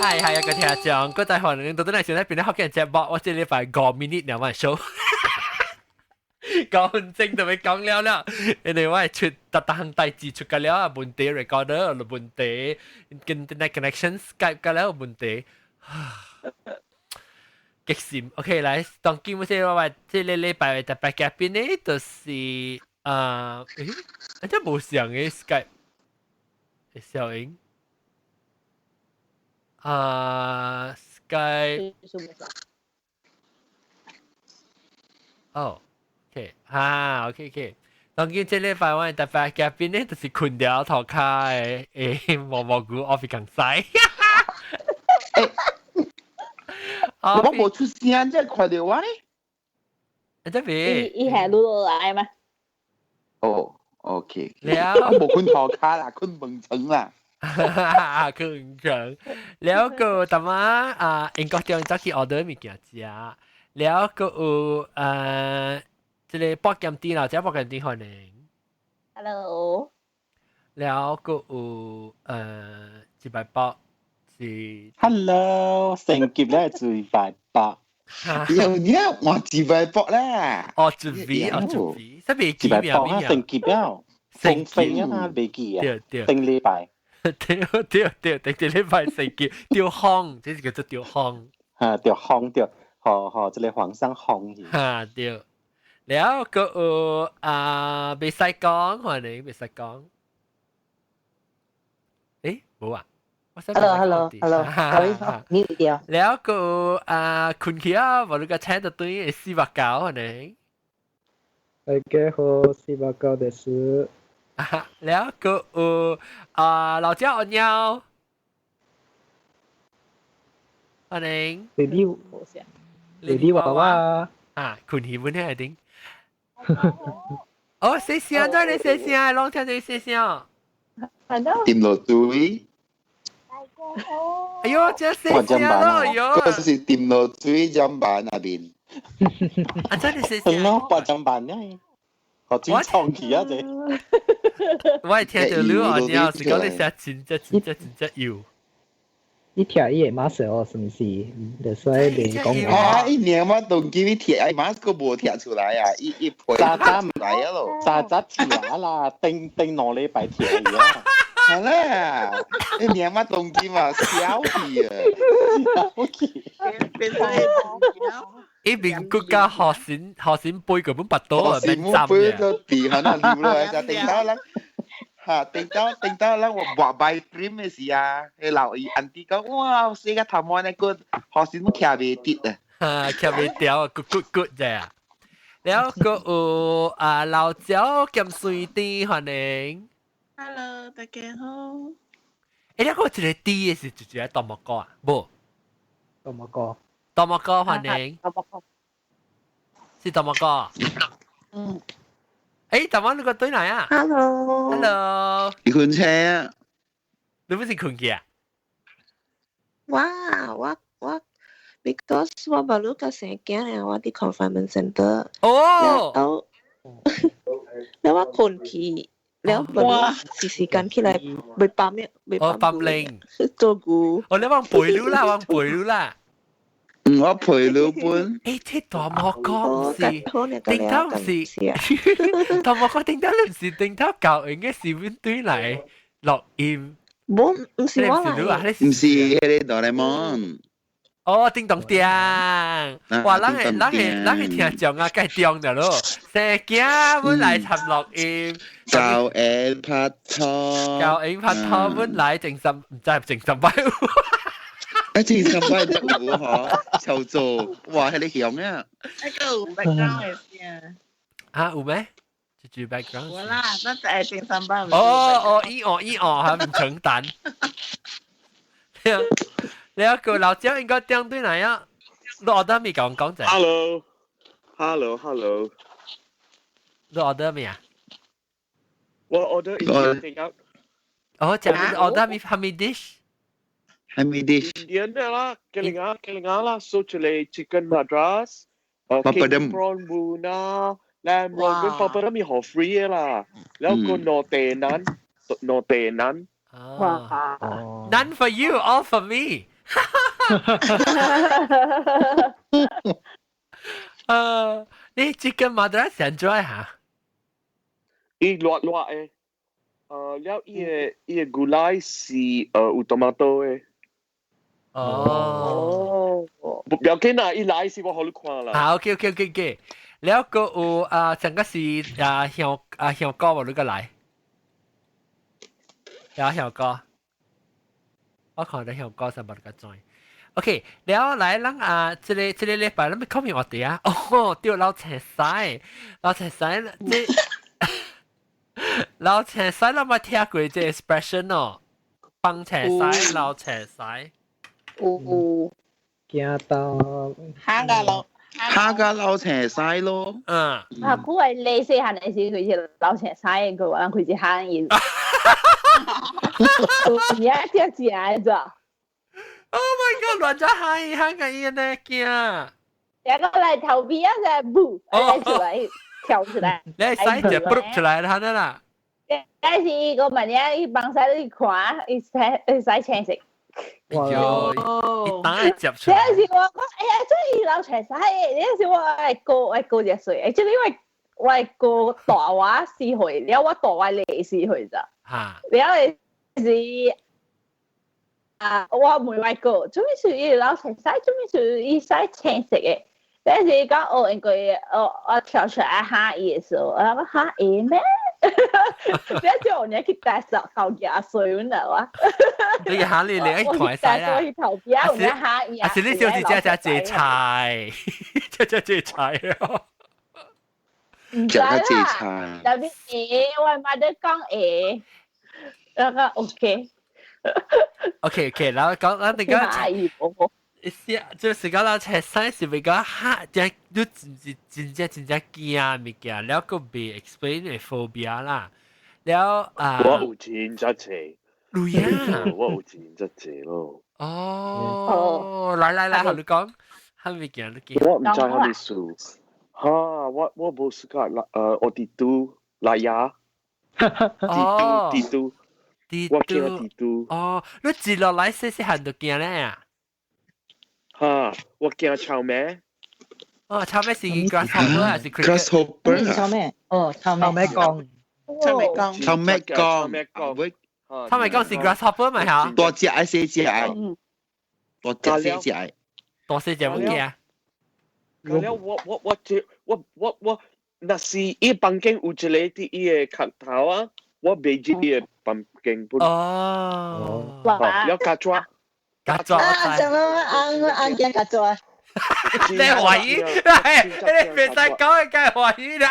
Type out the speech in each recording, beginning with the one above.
係個聽眾，嗰大可能到底係想喺邊啲學嘅人接播，我這禮拜5 minute 兩萬 show。講正就咪講了，因為我係出特行大字出嘅了，問題 recorder 有問題 ，internet connection Skype 嘅了有問題，激閃。OK，嚟，當今次我這個禮拜特別嘉賓呢，就是誒，真冇上嘅 Skype，小英，Skype，哦。OK，當今這禮拜我特別嘉賓呢，就是困掉頭殼嘅蘑菇 office 更細。我冇出聲，即係快啲話咧。這邊伊係錄落來嘛？哦 ，OK。了，我冇困頭殼啦，困夢層啦。困層。了個特麼英國中走去 order 物件食，了個有即個博金店啦，即係博金店可能。Hello。了個有一百包是。Hello，成劫咧200。有呢，我200啦。哦，200，什麼幾秒啊？成劫了，成飛啊嘛，未記啊。對。頂禮拜。對，頂禮拜成劫，吊烘，這是叫做吊烘。吊烘吊，這裡皇上烘去。對。แล้วก็ไม่ใส่กล้องหัวหนึ่งไม่ใส่กล้อง冇อ่ะ Hello，你好。แล้วก็คุณเขียวบอกลูกแชร์ตัวนี้สีบากาวหัวหนึ่ง大家好，是八高的是。แล้วก็老椒อันยาวหัวหนึ่ง弟弟娃娃。คุณหิวเนี่ยดิ้ง哦，細聲，再嚟細聲，long聽你細聲。掂落嘴。哎呦，真細聲咯，哎呦。嗰是掂落嘴砧板那邊。真係細聲。咯，白砧板呢？學專創意啊！這。我係聽到你話，你是講你寫真要。你聽伊個馬舌哦，是毋是？就所以你講啊！一年我當叫你聽，哎馬個無聽出來啊！一陪渣唔來啊咯，渣聽啦，定2禮拜聽啊！係啦，一年我當叫嘛小氣啊！一邊國家學先背嗰本白刀啊，咩針嘅？個地可能流落就定到啦。定到啦！我話拜 prim 嘅事啊，你留意 auntie 講，哇！死個頭毛呢個學先都徛未跌啊！徛未掉啊，good 啫。แล้วก็老椒兼水甜歡迎。Hello， 大家好。你個一個甜嘅是直接多麼個啊？冇。多麼個？多麼個歡迎。是多麼個？大媽你個對嚟啊 ？Hello。你困車啊？你不是困嘅啊？我 because 我把ลูกกับเสียงเนี่ยว่าที่ confinement center แล้วว่าคนที่แล้ววันสีกันที่ไรไปปั๊มเนี่ยไปปั๊มลิงตัวกู你忘背了啦。我陪你本。這大魔哥是定頭是，大魔哥定頭唔是定頭教應該是邊對嚟錄音。唔是我嚟，唔是迄個哆啦 A 夢。哦，叮當叮，哇！咱係聽眾啊，該中的咯。成家本來尋錄音，教演拍拖本來正心，唔知正心擺。正心擺得好嗬，臭做，哇！係你響啊！一個有 background 嘅先啊，有咩？就 background。我啦，那就係正心擺。係唔承擔。你一個老椒應該點對嚟啊？你 order 未講講啫 ？Hello。你 order 未啊？我 order 已經 take out。哦，就 order 未係咪 dish？係咪 dish？Indian 的啦，kelinga啦，so 出嚟 chicken madras，king prawn tuna，lamb roll，跟 papadum มีห่อ free 啦，แล้วก็โนเตนั้น None for you, all for me 你chicken madras 想做下？伊熱誒，了伊個古來是有 tomato 誒。哦，不要緊啊，伊來是我好你看啦。好 ，OK，แล้วก็整個是香膏喎，你個來，有香膏，我看到香膏上面個裝。OK，แล้ว來咱這個禮拜咱咪講面話題啊，哦，對，老青菜，這老青菜，咱咪聽過這 expression 哦，放青菜，老青菜。驚到下個老青菜咯。嗯。佢係你細漢嘅時，佢是老青菜，佢話佢是漢人。而家聽起來咗。Oh my god！亂咗係嘅嘢呢，驚！有個嚟頭皮啊，就不，嚟出來跳出來。你係使就不出來啦，係啦。但是個物嘢，伊幫曬你看，伊使青色。哇！你打嚟接出有來。時我講，哎呀，這老青菜，有時我係高隻水，即係因為我係個大話4歲，了我大話你4歲咋？嚇！了是。我唔係個，做咩屬於老青菜，做咩屬於使青色嘅？但是講應該我跳出來嚇伊嘅時候，我講嚇伊咩？即係叫我哋去帶十頭廿歲咁樣啊！你嚇你一台晒啦！去投票，我嚇伊啊！是你就是隻菜，隻菜咯。唔知啦，特別我媽都講那個 OK。OK，然後講咱哋講，就是講咱赤西是咪講嚇？即係你真驚物件，แล้วก็被 explain 嘅 phobia 啦，แล้ว我有錢則邪，路呀，我有錢則邪咯。哦，來，同你講，嚇物件你見。我唔知係你數，嚇我冇試過啦，我地都來呀，地都。我見到地都。哦，你接落嚟細漢就見咧啊！嚇，我見到草莓。哦，草莓是 grasshopper 還是 grasshopper 草莓，哦，草莓講，草莓講，草莓講是 grasshopper 咪嚇？大隻還是細隻啊？大隻細隻啊？大細隻乜嘢啊？我那是伊房間有一個啲伊個殼頭啊，我未知伊個房間本。哦，有甲爪。甲爪。啊，什麼案件甲爪？你懷疑？你別再講，梗係懷疑啦！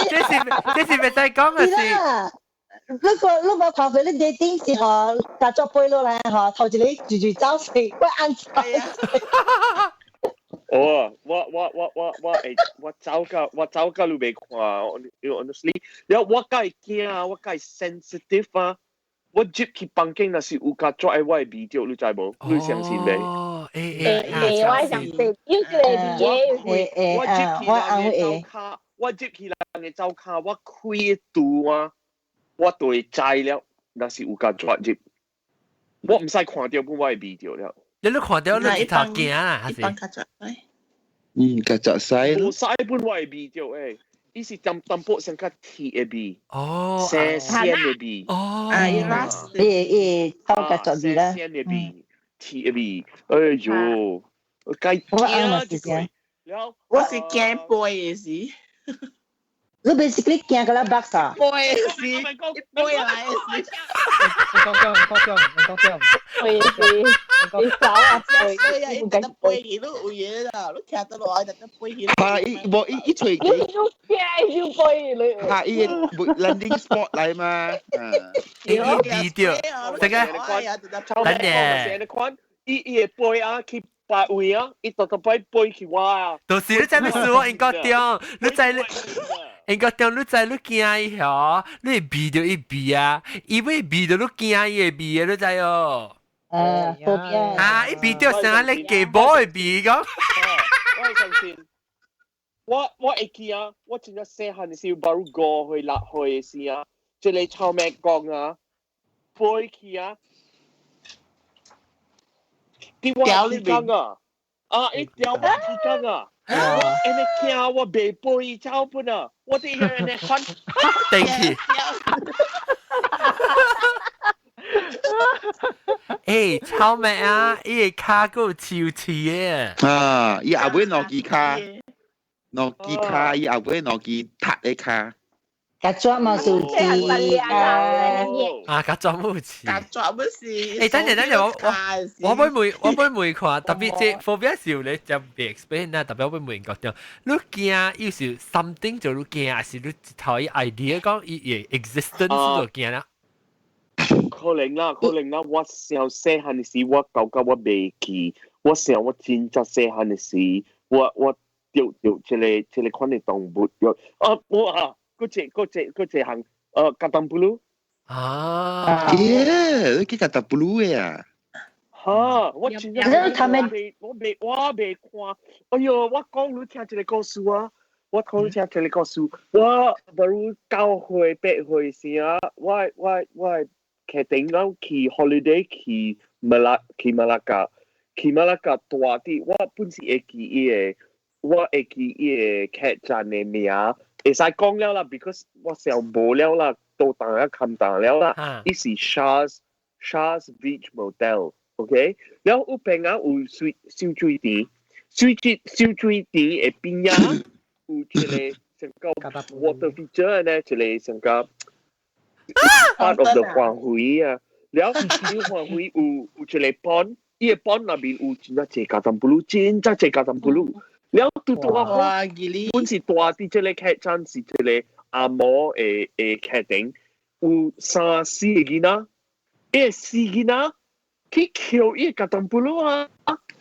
這是別再講嘅事。如果頭髮你哋頂時候甲爪背落嚟嗬，頭住你住走死，我按錯。哦，我走到你未看，honestly，然後我梗係驚啊，我梗係 sensitive 啊。我接去房間那是有甲抓喺我嘅video，你知冇？你相信未？哦，我相信，要叫你我接去人嘅走卡，我開度啊，我就會知了，那是有甲抓接。我唔使看到本我嘅 video 了。你都看到你日頭驚啊？還是？甲抓曬咯。冇曬本我嘅 video 誒。伊是淡薄像較鐵嘅味，哦，鮮嘅味，哦，當甲爪味啦，鮮嘅味，鐵嘅味，哎呦，我該驚啲佢，我是驚背嘅事，你 basically 驚個啦 box 啊，背嘅事，背嚟嘅事，背事，你走啊，背啊，一得背起都有嘢啦，你聽得落，一得背起。嚇！伊隨你要背你，嚇！伊 landing spot 嚟嘛，伊 video，這個，等陣，伊嘅背啊，去擺位啊，伊特背去哇，到時你真係輸英國中，你真英國中你真你驚伊嗬，你避到伊避啊，伊會避到你驚伊會避嘅，你知哦。啊！伊避到成日你幾波會避咁。我係相信。我會記啊，我真係細漢嘅時候，包括5歲6歲嘅時啊，即係草莓講啊，背去啊，叫我去講啊！啊，一條我去講啊！我安尼驚我未背走本啊！我哋安尼看，定去。诶，超美啊！伊个骹够潮潮诶。啊，伊後尾攞支卡，攞支卡，伊後尾攞支塔嘅卡。甲抓嘛數字啊，甲抓冇似。甲抓乜事？诶，等陣，我妹看，特別即 phobia 時候咧就未 explain 啦，特別我妹覺得，你驚有時 something 就你驚，還是你一頭伊 idea 講伊嘅 existence 就驚啦。可能啦，我想細漢嘅時，我搞我未記，我想我真正細漢嘅時，我釣這個款嘅動物，我啊。嗰隻行格登布魯啊！耶，佢格登布魯嘅啊！嚇，我真係我未看。哎呦，我講你聽這個故事啊！我講你聽這個故事，我不如9歲8歲時啊，我決定講去 holiday 去馬拉加大啲，我本是會記伊個，我會記伊個劇站嘅名。會使講了啦 ，because 我想無了啦，到當日看當了啦。伊是 Shah's Beach Motel，OK？ 然後有邊啊有小水池，小水池嘅邊啊有一個成個 water feature 呢，一個成個 part of the 黃灰啊。然後呢黃灰有一個 pond， 伊個 pond 那邊有真係隻格登布魯，真係隻格登布魯。แล้วตัว本是大啲即係劇站是即係阿摩誒劇定有3、4個啦，4個啦，佢橋一個登布魯啊，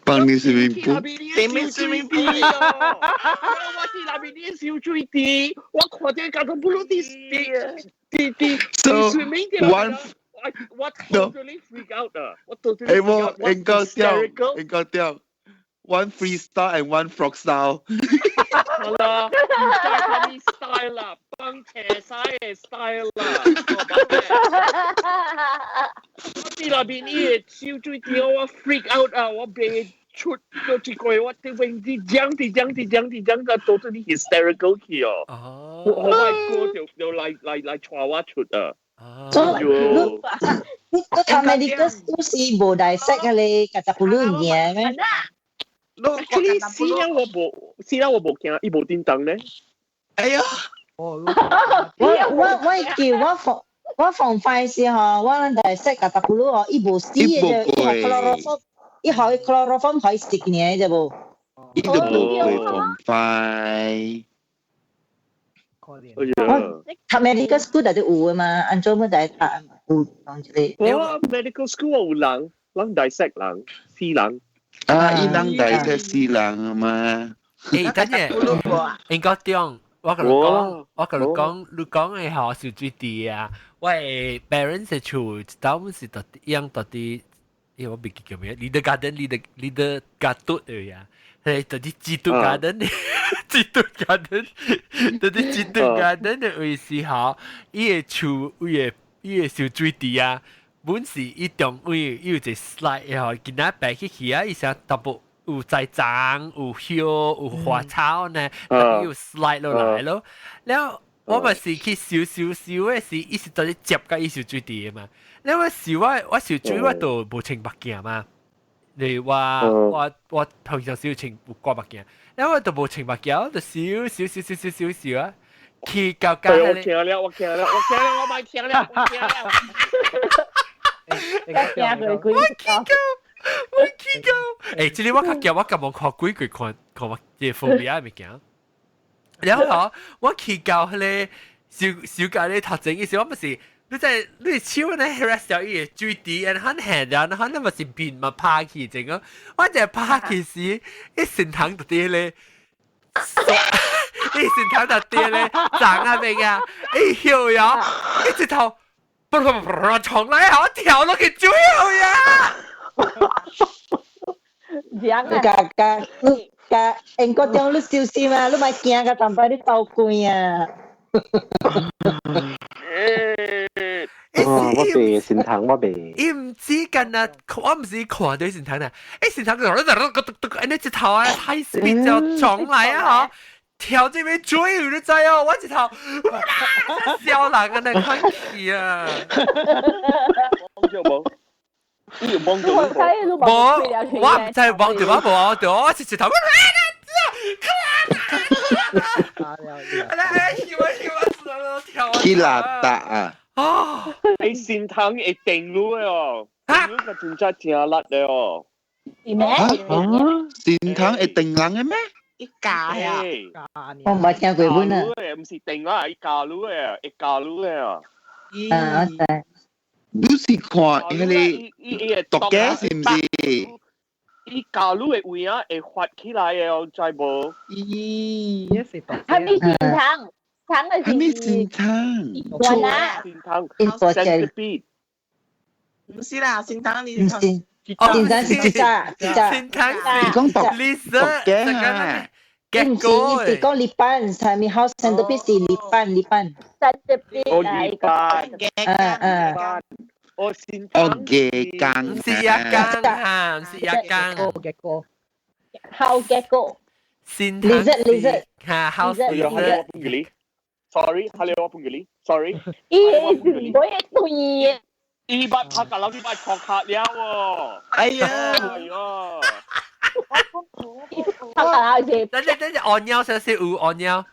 幫你水面鋪，對面水面鋪啊！我去那邊啲小水池，我看見個登布魯啲水面啲我 totally freak out 啊！我 totally freak out， 我應該掉。One freestyle and one frog style。好啦，唔再講啲 style 啦，幫斜晒嘅 style 啦。我啲那邊啲小水池我 freak out 啊！我被出到一個我啲泳啲講到 totally hysterical 去哦。Oh my god！就嚟傳我出啊！你頭尾你個都是無大識嘅你，夾雜布魯嘢咩？Actually， 死了我冇驚，伊冇叮當呢。哎呀！我叫我放快時候，我哋識夾雜布魯哦，伊無死嘅啫，伊學 chloroform 可以食嘅啫噃。伊都冇會放快。讀 medical school 就有嘅嘛，按做乜就係讀有講之類。我 medical school 有人大識人死人。啊，伊人大隻死人啊嘛。誒，等陣，應該點？我跟你講，你講嘅係小水池啊。我嘅 parents 嘅厝，當時是到養到啲，我唔記得叫咩 ，leader garden 嚟啊。係到啲基督 garden， 到啲基督 garden 嘅位時候，伊嘅厝伊嘅小水池啊。本是伊中位有一個 slide 吼，今仔擺起去啊，伊成淡薄有栽種、有葉、有花草呢，特別有 slide 落來咯。然後我咪是去燒嘅時，伊是到底接甲伊小水池嘅嘛。然後我小水我都無穿目鏡嘛，你我平常時穿掛目鏡，然後我都無穿目鏡，就燒啊，去到家我驚了，我咪驚了。我見到，誒，這裡我較驚，我咁樣看鬼鬼看我這phobia物件。然後我去到迄個小家咧頭前嘅時候，我咪是你手咧 harass 到伊個水池，然後hand，然後你咪是邊咪拍去整個，我就拍去時，一身堂就啲咧，一身堂就啲咧，長啊邊啊，一搖搖，一直頭。從來我跳落去最後呀！你英國中你小心啊！你咪驚個淡薄你鬥貴啊！我未先堂我未。伊唔知間啊，我唔是看到神堂啊，神堂你隻頭啊，太 speed 就撞嚟啊！跳這邊追你知哦，我隻頭笑人啊，你看戲啊！幫咗冇？呢條幫咗冇？冇，我唔知幫住我冇，我隻頭。幾邋遢啊！哦，你善堂會定路嘅哦，定路個真真正辣嘅哦。係咩？善堂會定人嘅咩？一家呀，我唔係聽過本啊。唔是定啊，一家路嘅，一家路嘅啊。我知。你是看迄個獨家是唔是？伊家路嘅位啊，會發起來嘅哦，知無？係咪善堂？堂嘅係咪善堂？雲啊！善堂 centipede 唔是啦，善堂你唔是，善堂是善堂是講獨Lisa，家啊！唔是，伊是講立班，係咪好 centipede 是立班。我二班，我善堂。哦，嘅間唔是一間啊，唔是一間。後嘅個。善堂是嚇 house。 Sorry, hello 我半句 Sorry。咦，唔會對。二百拍架樓呢班錯卡了喎。哎呀，等按鈕先先有按鈕。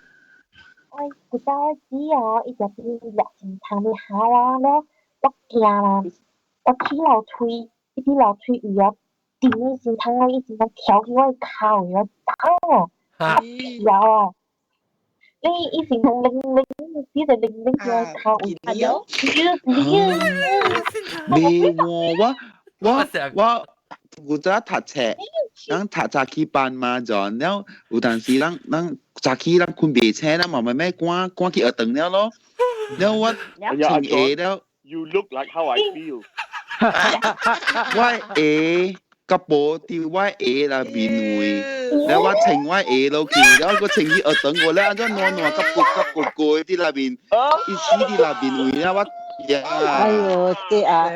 哎，古代時哦，伊就係日前談你好啊咯，我驚啦，我起樓推，一啲樓推伊啊，點你先睇我以前我跳起我靠伊啊打哦，有啊，你以前同零啲就零嘅靠伊啊，我就讀冊，咱讀早起班嘛，就了有陣時咱早起咱困袂醒，咱嘛咪咩趕去學堂了咯，了我穿鞋了。You look like how I feel。我鞋甲步伫我鞋啦面位，แล้ว我穿我鞋落去，แล้ว我穿去學堂我咧，安怎暖甲骨伫那邊，一死伫那邊位啦，我呀！哎呦，這啊，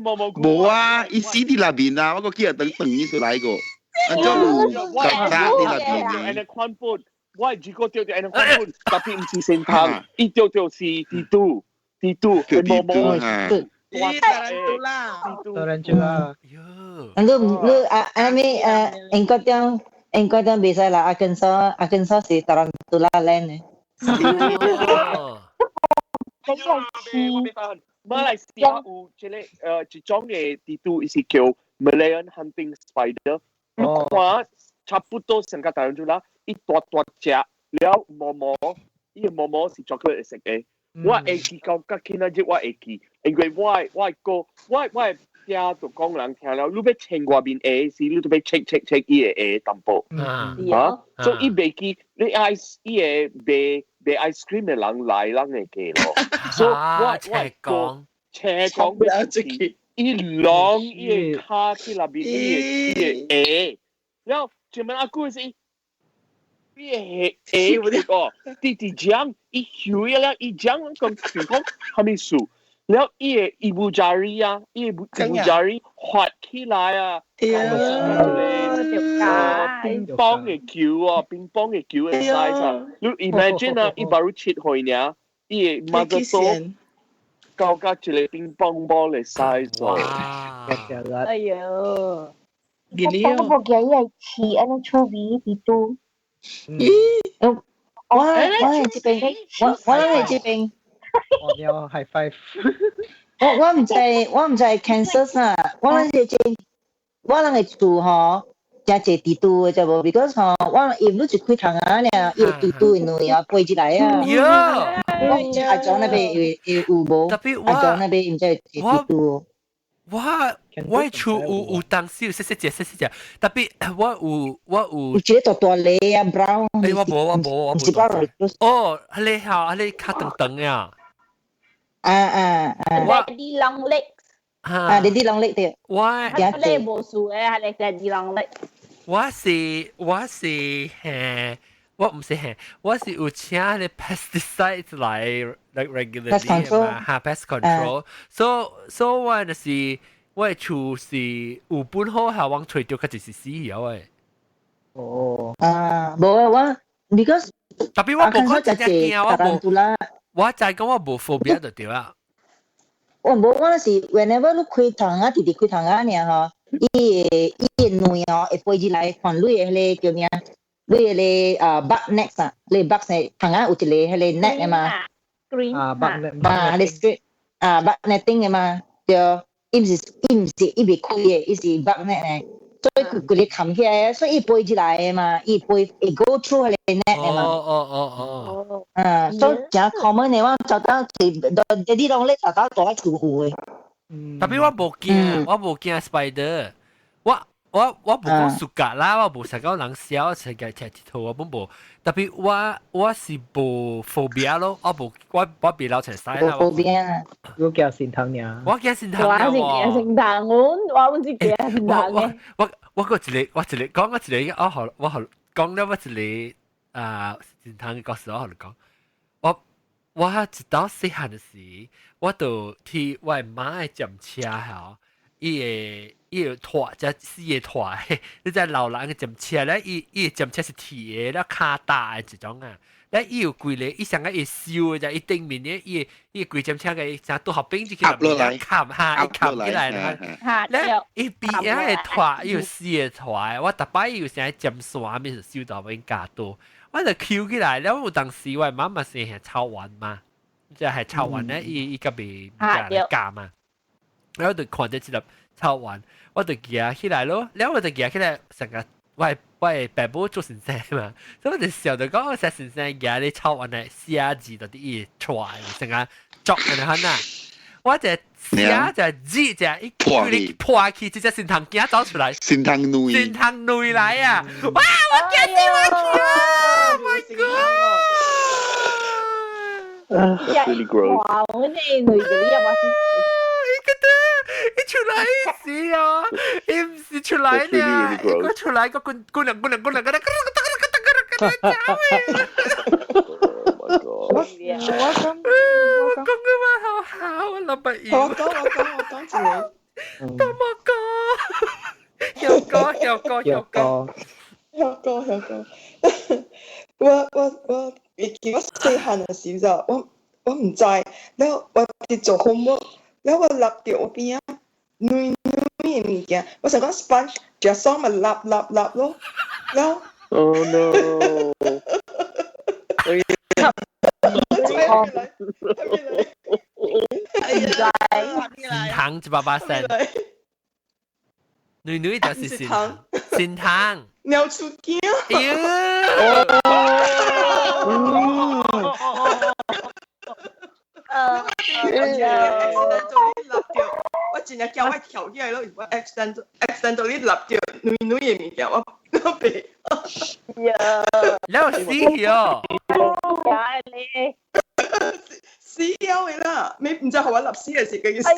冇啊，一死伫那邊啊，我個去學堂等伊出來個，安怎有曱甴伫那邊呢？我係住個掉掉，特別唔是善堂，依掉掉是地都，冇嚇。Lu engkau yang bisa lah Arkansas si Tarantula Land 呢。馬來西亞有一種嘅地都是叫 Malayan Hunting Spider， 你看差不多成個大人做啦，一大隻，了伊個毛是 chocolate 嚟食嘅。我會記到甲今仔日我會記，因為我爹就講人聽了，你要穿外面鞋是，你都要 check 伊個鞋淡薄，所以伊袂記你伊個賣 ice cream 嘅人來人會記咯，所以我講車講俾伊晾伊個卡去那邊伊個鞋，然後前面阿姑是。鞋哦，弟講伊休一啦，伊講咁情況係咪數？然後伊布加里啊，伊布加里滑起來啊，乒乓嘅球啊，乒乓嘅球嘅 size 啊，你 imagine 啊，伊baru 切開呢，伊馬個手高過一個乒乓波嘅 size 哦。哎呦，我冇記係似安尼粗味啲都。我係這邊，我係 five。我唔知 Kansas 啊，我哋住嗬，真係地都嘅啫噃 ，because 嗬，我唔都住開堂啊，呢，要地都因為要背起來啊。我唔知阿莊那邊有冇，阿莊那邊唔知地都。我厝有當時有細隻，特別我有。這大大粒啊 ，brown。我冇。唔是 brown。哦，你卡長呀。Daddy long legs。Daddy long legs 對。你冇數嘅，係你 Daddy long legs。我唔是我是有請你 pesticide 來 like regularly 嘛，哈 pest control。so 我就是我厝是有本好下往吹掉，佢就是死咗誒。哦。無啊，我 because 特別我冇講真正驚，我就係講我冇 phobia 就對啦。我無，我是 whenever 你開窗啊，直直開窗啊，爾吼，伊卵哦會飛入來，看你嘅叫咩？你嘅bug net 啊，你 bug 係窗啊有一個迄個 net 嘅嘛，bug bug netting 嘅嘛，對，伊唔是未開嘅，伊是 bug net 嘅，所以佢哋冚起來，所以伊飛入來嘅嘛，伊飛會 go through 迄個 net 嘅嘛。所以真 common 嘅，我找到係你攏咧找到大厝戶嘅。特別我冇驚，我冇驚 spider，我冇講暑假啦，我冇成個人笑，成個踢鐵頭我冇冇。特別我是冇 phobia 咯，我別老成晒啦。phobia，我驚心疼呀。我驚心疼呀。我是驚心疼，我唔知驚心疼嘅。我個一個講我一個，我講咗我一個心疼嘅故事，我講。我直到細漢嘅時，我就替我媽嘅針車嚇，伊個拖只絲嘅拖，你知老人嘅針車咧，伊個針車是鐵嘅，咧卡大嘅一種啊，咧伊有規咧，伊上個伊燒嘅就伊頂面咧，伊規針車嘅成拄合邊就叫落嚟，冚下，伊冚起來啦，咧伊邊嘅拖有絲嘅拖，我特擺有成針線面就燒到邊架多。我就翹起來，แล้ว有當時我媽媽是係炒丸嘛，即係炒丸咧，伊個邊夾嘛，然後就看到一粒炒丸，我就夾起來咯，然後我就夾起來成個我爸母做先生嘛，所以我就笑到講我成先生夾啲炒丸嚟寫字到啲嘢出來，成個作嘅很啊，我就寫就字就一破起，直接先堂鏡走出來，先堂女嚟啊！哇！我驚死我啊 ！My God！Really gross！ 哇！我哋女嘅呢一話先，你出來死啊！你唔是出來呢？我出來個姑娘，我講嘅話好，我諗不要。我講住你。多麼歌，有歌。我記得細漢嘅時候，我唔知，然後我哋做 homework，然後我立掉我邊啊，女嘅物件，我想講 sponge，隻手咪立咯，然後。Oh no！糖一百%，女就是心糖，尿出鏡。我真係叫我跳起來咯，我 accidentally 立掉女嘅物件，我被。แล้ว死咗，死咗嘅啦，你唔知係我立死嘅時嘅死。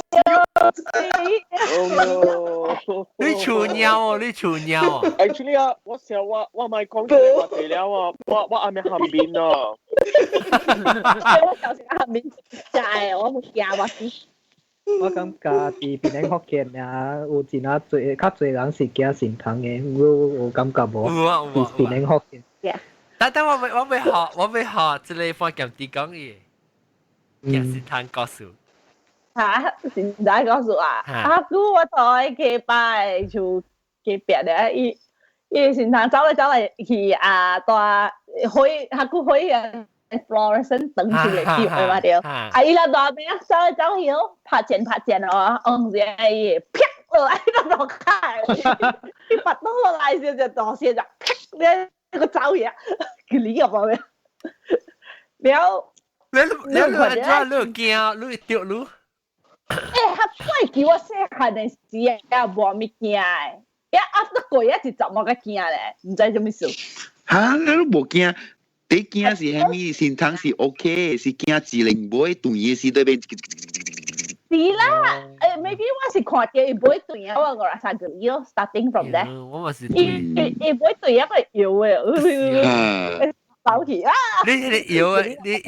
你處鳥啊 ！Actually 啊，我成日我咪講出嚟話題了啊，我喺咪後面啊。我就成後面就係我冇驚話事。我感覺喺檳城福建啊，有真啊較濟人是驚心疼嘅，我感覺無。喺檳城福建。等我未學，即係放鹹啲講嘢，驚心疼故事。嚇，先大告訴啊！我台嘅拜就嘅別咧，伊先頭走嚟去啊，大開啊 fluorescent 燈出嚟照嘅嘛條，伊啦大邊啊走去咯，拍正哦，唔知係啪落嚟個落開，一拔刀落嚟就當時就啪呢個走嘢，佢離入去，了你掉路。佢叫我細漢嘅時啊，無物件誒，一噏得過一直就冇個件咧，唔知做咩事。嚇，你都冇驚？你驚是係咪心疼是 OK， 是驚自靈妹斷嘢是對邊？是啦，maybe 我是看到伊買斷啊，我話三個月 starting from there。我嘛是伊買斷一個搖嘅，走去啊！你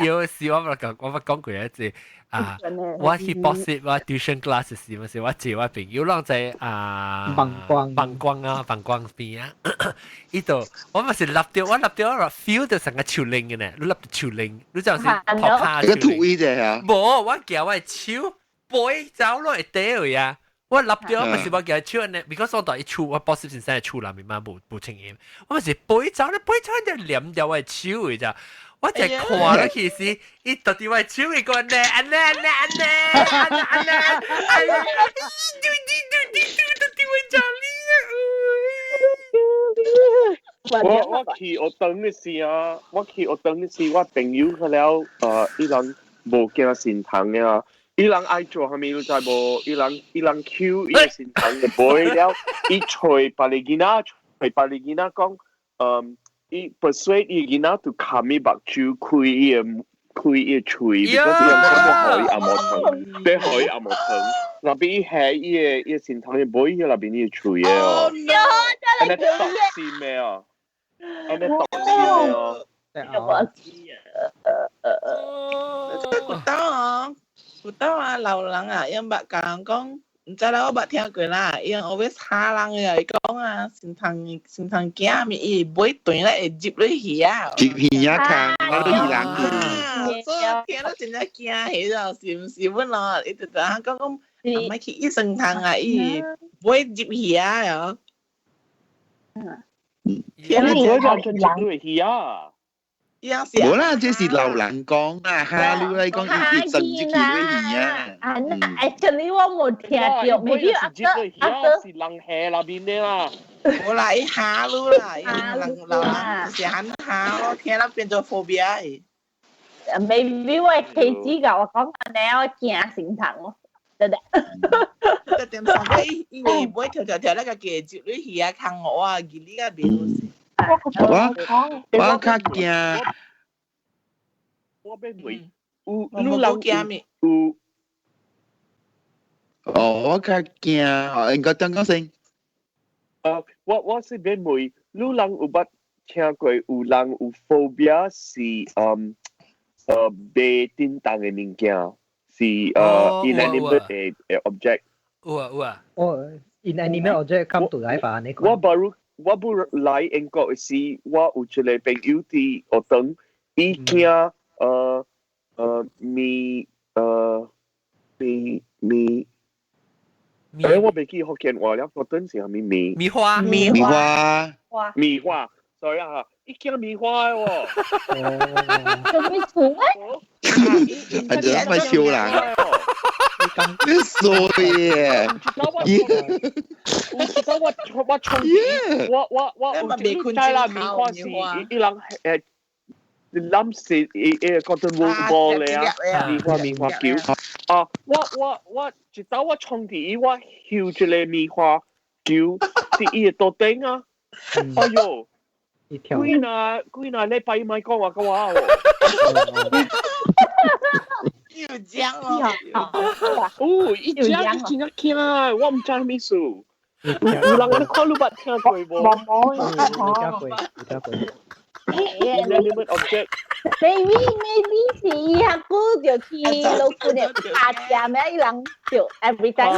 有時我講過一次啊，我去補習我 tuition class 時咪是我接我朋友啷在膀胱邊啊，呢度我咪是立掉我 feel 到成個手鈴嘅呢，你立到手鈴，你就係學下個土位啫嚇。冇，我叫我手背走落嚟掉呀。我立咗咪是我叫超人咧 ，because 我當一出我補習先生係出啦，明嘛冇情驗。我咪是背走就黏掉我超嘅咋，我就看啦其實，一到底我超嘅個呢，哎呀，到底我做呢？我去學堂嘅時啊，我朋友佢了伊人無驚善堂嘅啊。伊人愛做係咪都在無？伊人 Q 伊個先堂嘅背了，伊隨巴黎囡仔講，伊 persuade 伊囡仔 to 冚伊目睭開伊個喙，because 伊人講佢可以阿無疼，那邊伊係伊個先堂嘅背，伊那邊伊個喙嘅哦，安尼毒死咩啊？安尼毒死咩哦？有當啊，老人啊，因捌甲人講，唔知啦，我捌聽過啦，因 always 嚇人嘅，伊講啊，先通驚咪伊尾斷咧會入落去啊，入去啊，看我都係人所以聽到真正驚起咗，是唔是本咯？伊就講講，唔係去醫生堂啊，伊尾入去啊，又，聽到就入落去啊。冇啦，這是老人講啊，下你嚟講要甚至佢會啊。actually 我冇聽到，未必阿哥是人下那邊的啦。冇啦，伊下路啦，伊老人是喊下咯，聽到變做 phobia。maybe 我係子噶，我講緊你我驚成堂咯，對對。個點上邊伊唔會條那個嘅接落去啊，看我啊，佢呢個邊。我較驚，我俾妹，有老驚咩？我較驚，應該點講先？我是俾妹，有人有捌聽過，有人有 phobia 是被叮當嘅物件，是inanimate 嘅 object。有啊。inanimate object come to life 啊？你講。我不來英國時，我有一個朋友佇學堂，伊驚我未記福建話了，學堂是係咪米花，sorry 啊，伊驚米花喎。做咩錯啊？係就因為超人。你傻嘢！我衝我未知啦，棉花是伊人諗是cotton wool ball 嚟啊，棉花球啊！我一早我衝啲，我翹住你棉花球，啲伊個多頂啊！哎呦，幾那禮拜咪講話喎。要講哦，一講真係驚啊！我唔知咩事。有人你看你捌聽過無？inanimate object。maybe 是伊下姑就去老姑娘拍下咩？伊人就 every time。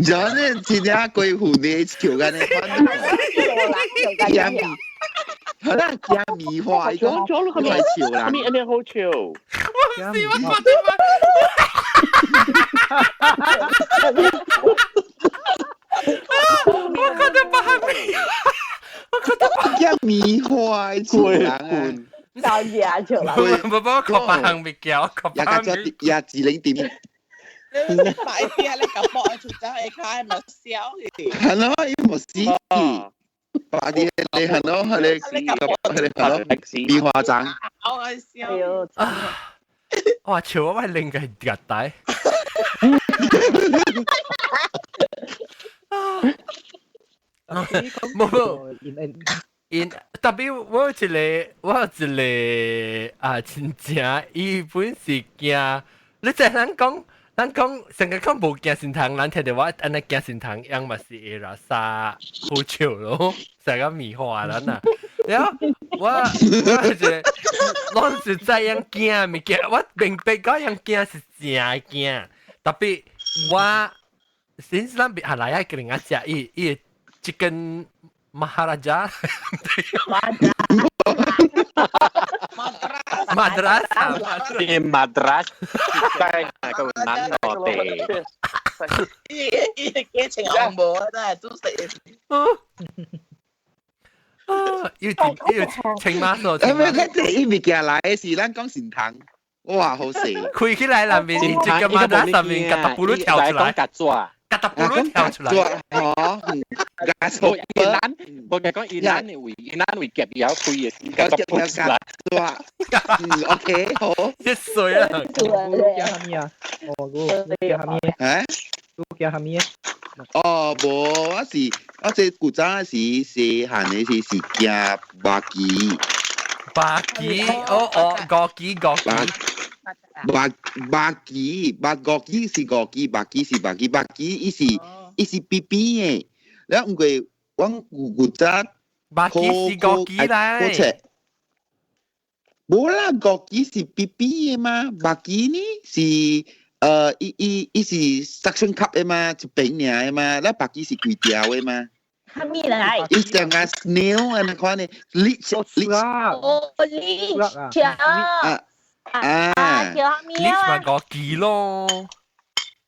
就呢，今天鬼狐呢跳緊呢，驚可能驚米花，伊講係潮人。咩？你好潮。我覺得不係米，我覺得驚米花潮人啊！就嘢潮人。不確白行未叫，確白行。也指領點。你買啲你咁搏出走去開咪笑嘅。係咯，伊冇死。把啲你係咯，米花盞。好笑。哇！潮我係另個夾帶。冇，特別我一個啊，真正伊本是驚，你就係講咱讲成日讲无惊神堂，咱听到我安尼惊神堂，样嘛是会啦沙好笑咯，成个迷化咱啊。然后我是我是在样惊物件，我明白讲样惊是真惊，特别我先咱别下来一个人家食伊一根马哈拉加。Madras kita ke nan norte. Cái chuyện ông bố đó chú sẽ 要青馬數，伊物件來嘅是咱講神堂，哇，好死！開起來裡面，一個馬達上面，吉達布魯跳出來，吉達布魯跳出來，哦，加錯我講伊蘭會夾有開嘅，吉達布魯出來，OK， 好，一歲啦，Lu叫咩啊？哦，lu叫咩？誒， lu叫咩？哦，無，我是古早時細漢嘅時驚白雞，白雞，哦，枸杞，白雞是枸杞，白雞是白雞，白雞伊是邊邊嘅，然後佢我古早白雞是枸杞嚟，冇啦，枸杞是邊邊嘅嘛，白雞呢是。伊是 suction cup 的嘛，一邊爾的嘛，那白雞是幾條的嘛？蝦米嚟？伊像個 snail 啊，你看呢 ，leech， 哦，leech 叫蝦米呢啊？咪枸杞咯，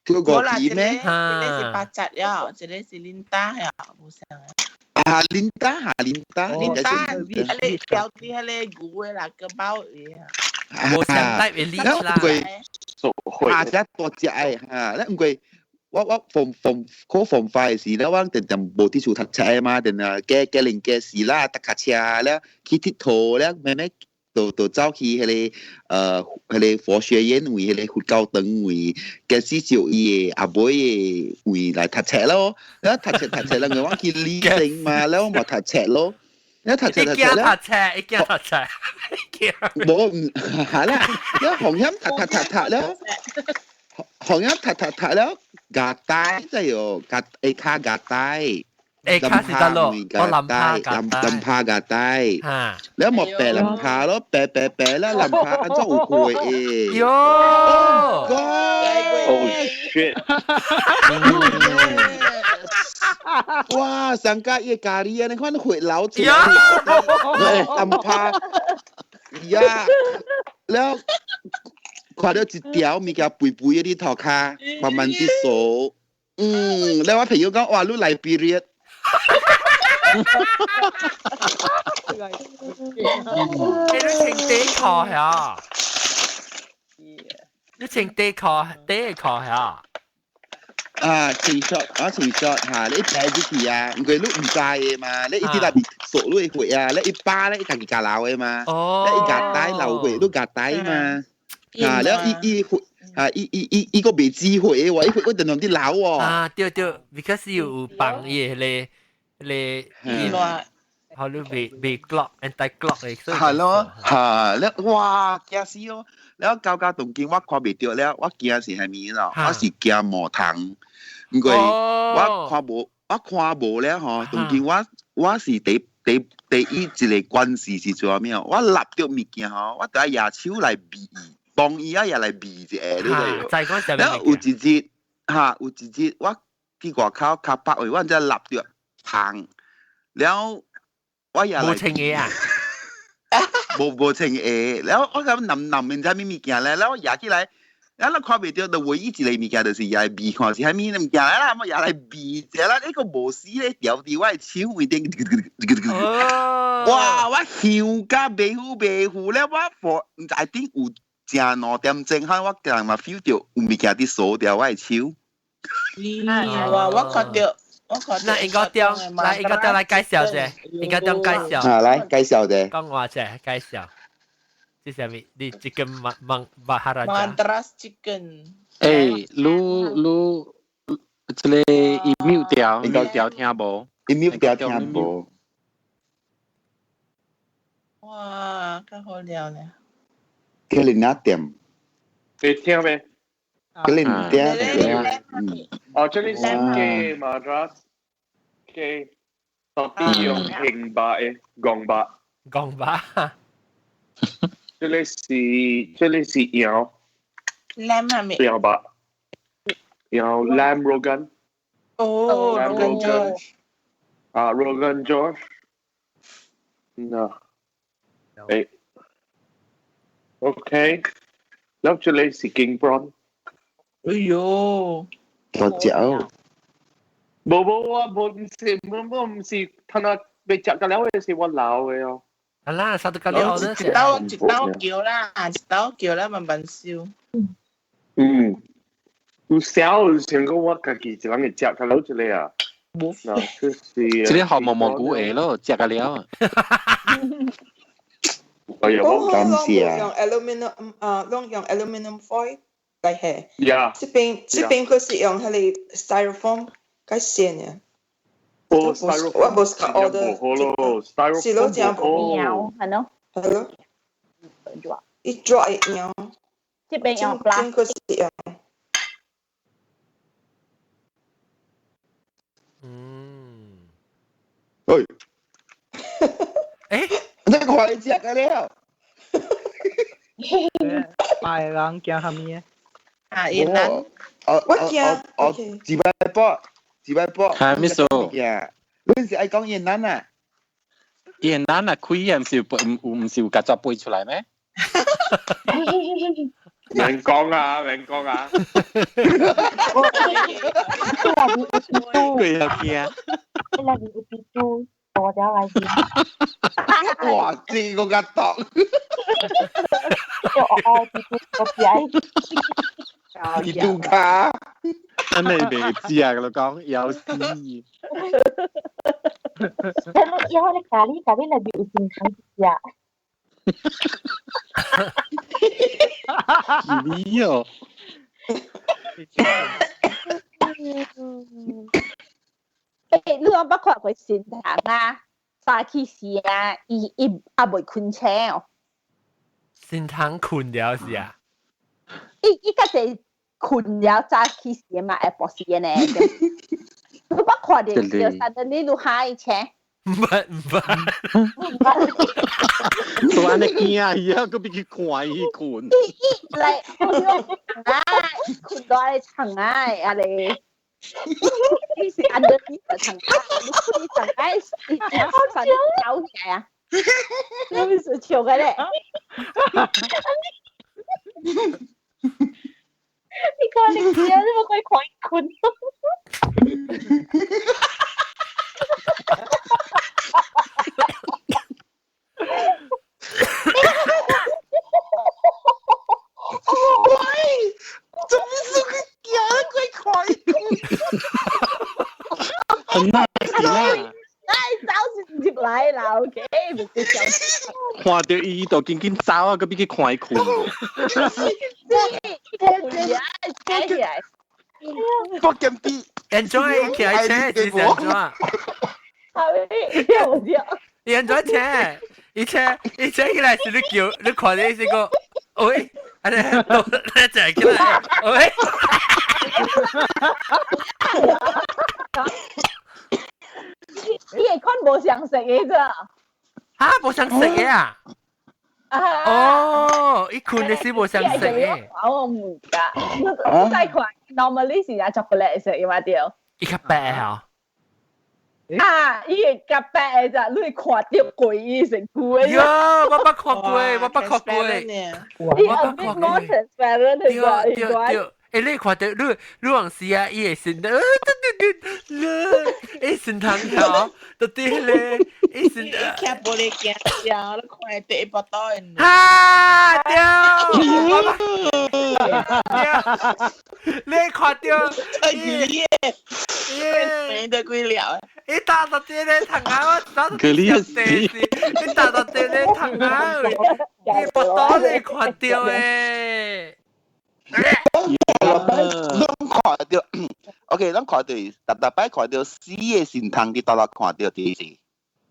叫枸杞咩？這裡是八隻呀，這裡是林丹呀，冇相啊。林丹，林丹，你條啲係你古嘅啦，個包嘢啊。冇相帶嘅呢啦。下隻多隻誒嚇，咧唔過我form 5嘅時咧，我定冇啲數讀冊嘛，定嘅零嘅時啦，搭架車咧，去鐵佗咧，咩就走去迄個佛學院為迄個佛教堂為嘅至少伊嘅阿妹嘅為來讀冊咯，แล้ว讀冊咧，我去理性嘛，แล้ว冇讀冊咯。一讀冊咧，冇係啦，一紅音讀咧，紅音讀咧，夾帶即係有夾 A 卡夾帶。A 卡是得咯，我林帕夾帶，แล้วหมดแปะลำพาแล้วแปะแล้วลำพาอันเจ้าอุ๋ยเอ โย่ Oh shit 哇上家嘢咖喱啊你看會流出來ลำพา呀แล้ว看到一條咪叫肥肥嗰啲頭卡慢慢啲數แล้วว่า朋友講哇你嚟 period你請地殼呀？你請地殼呀？情 shot 嚇，你睇啲嘢啊，唔佢碌唔曬嘅嘛，你一啲特別熟碌嘅會啊，你一巴咧一家己夾流嘅嘛，你一夾帶流會都夾帶嘛，แล้วอี個未知會嘅喎，一定用啲流喎。對，because 有幫嘢咧。เขาเรียกเบรกล็อกแอนตี้กล็อกเลย係咯แล้ว哇驚死咯แล้ว舊當見我看未到แล้ว我驚是係咩咯我是驚毛糖唔過我看無咧嗬當見我是第一個關事是做咩我立到物件嗬我第一隻手來比當伊啊也來比一下แล้ว有一日我去外口卡巴位我真係立到糖แล้ว我也冇稱嘢啊冇稱嘢แล้ว我咁諗唔知咩物件咧แล้ว我也起來แล้ว看未到就唯一一個物件就是也係鼻看是係咩物件啦我也來鼻者啦呢個無絲咧掉啲我係超會頂哇我笑甲白虎咧我唔知點有正兩點鐘後我突然間 feel 到有物件啲鎖掉我係超哇我看到那應該點來介紹啫，應該點介紹？來介紹啫。講話啫，介紹。即係咩？你 chicken maharaja。Madras chicken。你這個email條聽無？email條聽無？哇，咁好料咧！叫你哪點？你聽咩？ cái lên tiếng哦，這裡是嘅馬達嘅，特別用平白嘅講白，講吧。這裡是羊 lamb 係咪？羊白，然後 lamb Rogan，哦 lamb Rogan，啊 Rogan Josh，嗱，誒 ，OK，แล้ว這裡是 King Prawn。哎呦，多久？冇啊，唔是，睇下你食嘅了嘅是我老嘅哦。啊啦，啥都搞了的。一刀叫啦，一刀叫啦，慢慢燒。有小成個我家己一人嘅食嘅了一個啊。嗱，就是。這裡學毛蘑菇誒咯，食個了。哎呀，好感謝啊。用 aluminium 用 aluminium foil 嚟係。呀。這邊佢是用係你 styrofoam 解線嘅。哦 ，styrofoam 我冇試過 order。好咯 ，styrofoam 是咯，這樣鳥係咯。係咯。一抓一鳥。這邊用 plastic。佢是用。喂。誒，你快食嘅了。拜人驚蝦米啊，越南。我驚。幾百波。係咩數？你是愛講越南啊？越南啊，開啊，唔是有夾作背出嚟咩？明講啊！佢又驚。你來邊有邊度？我就來邊。哇！知個格當。我邊度個仔。你杜卡。真係未知啊！佢講有事。因為你咖喱裏邊有健康嘅。你哦。你有冇看過仙堂啊？早起時啊，伊也未困醒哦。仙堂困了是啊？伊個係困了早起時嘛，下晡時嘅呢。你冇看到就三等你錄下一車。唔做安尼驚啊！以後佢俾佢看伊困。嚟，困到你床啊！啊你，你是按照你嘅床啊？你困床啊？你瞓走起來啊？你咪是笑嘅咧？你講你知啊？你冇可以看困。喂，做咩事佢驚佢很 nice 啦。走先接嚟啦 ，OK， 唔接受。看到伊就緊走啊，佢俾佢看伊困。福建啲 enjoy 起來車是 enjoy。你 enjoy 車，而且起來是你叫你看你是個，喂，啊你就係起來，喂。你係看冇想食嘅啫。嚇，冇想食嘅啊？哦，一困你是冇想食嘅。我唔㗎，我再看 normally 是有 chocolate 食嘅嘛掉。伊較白啊。啊！伊個夾白嘅咋，你看到過伊成句嘅。呀，我捌看過，我捌看過。你後邊more transparent 嘅咋，應該。誒，你看到你往時啊，伊會先得，誒，先堂條，到啲咧，誒先得。看玻璃鏡笑，你看第一包刀人。哈！你看到？耶！沒得鬼聊。你打到啲咧堂啊，我打到啲事，你打到啲咧堂啊，你包刀你看到誒。咱看到 ，OK， 咱看到特擺看到死嘅神堂，你到哪看到啲事？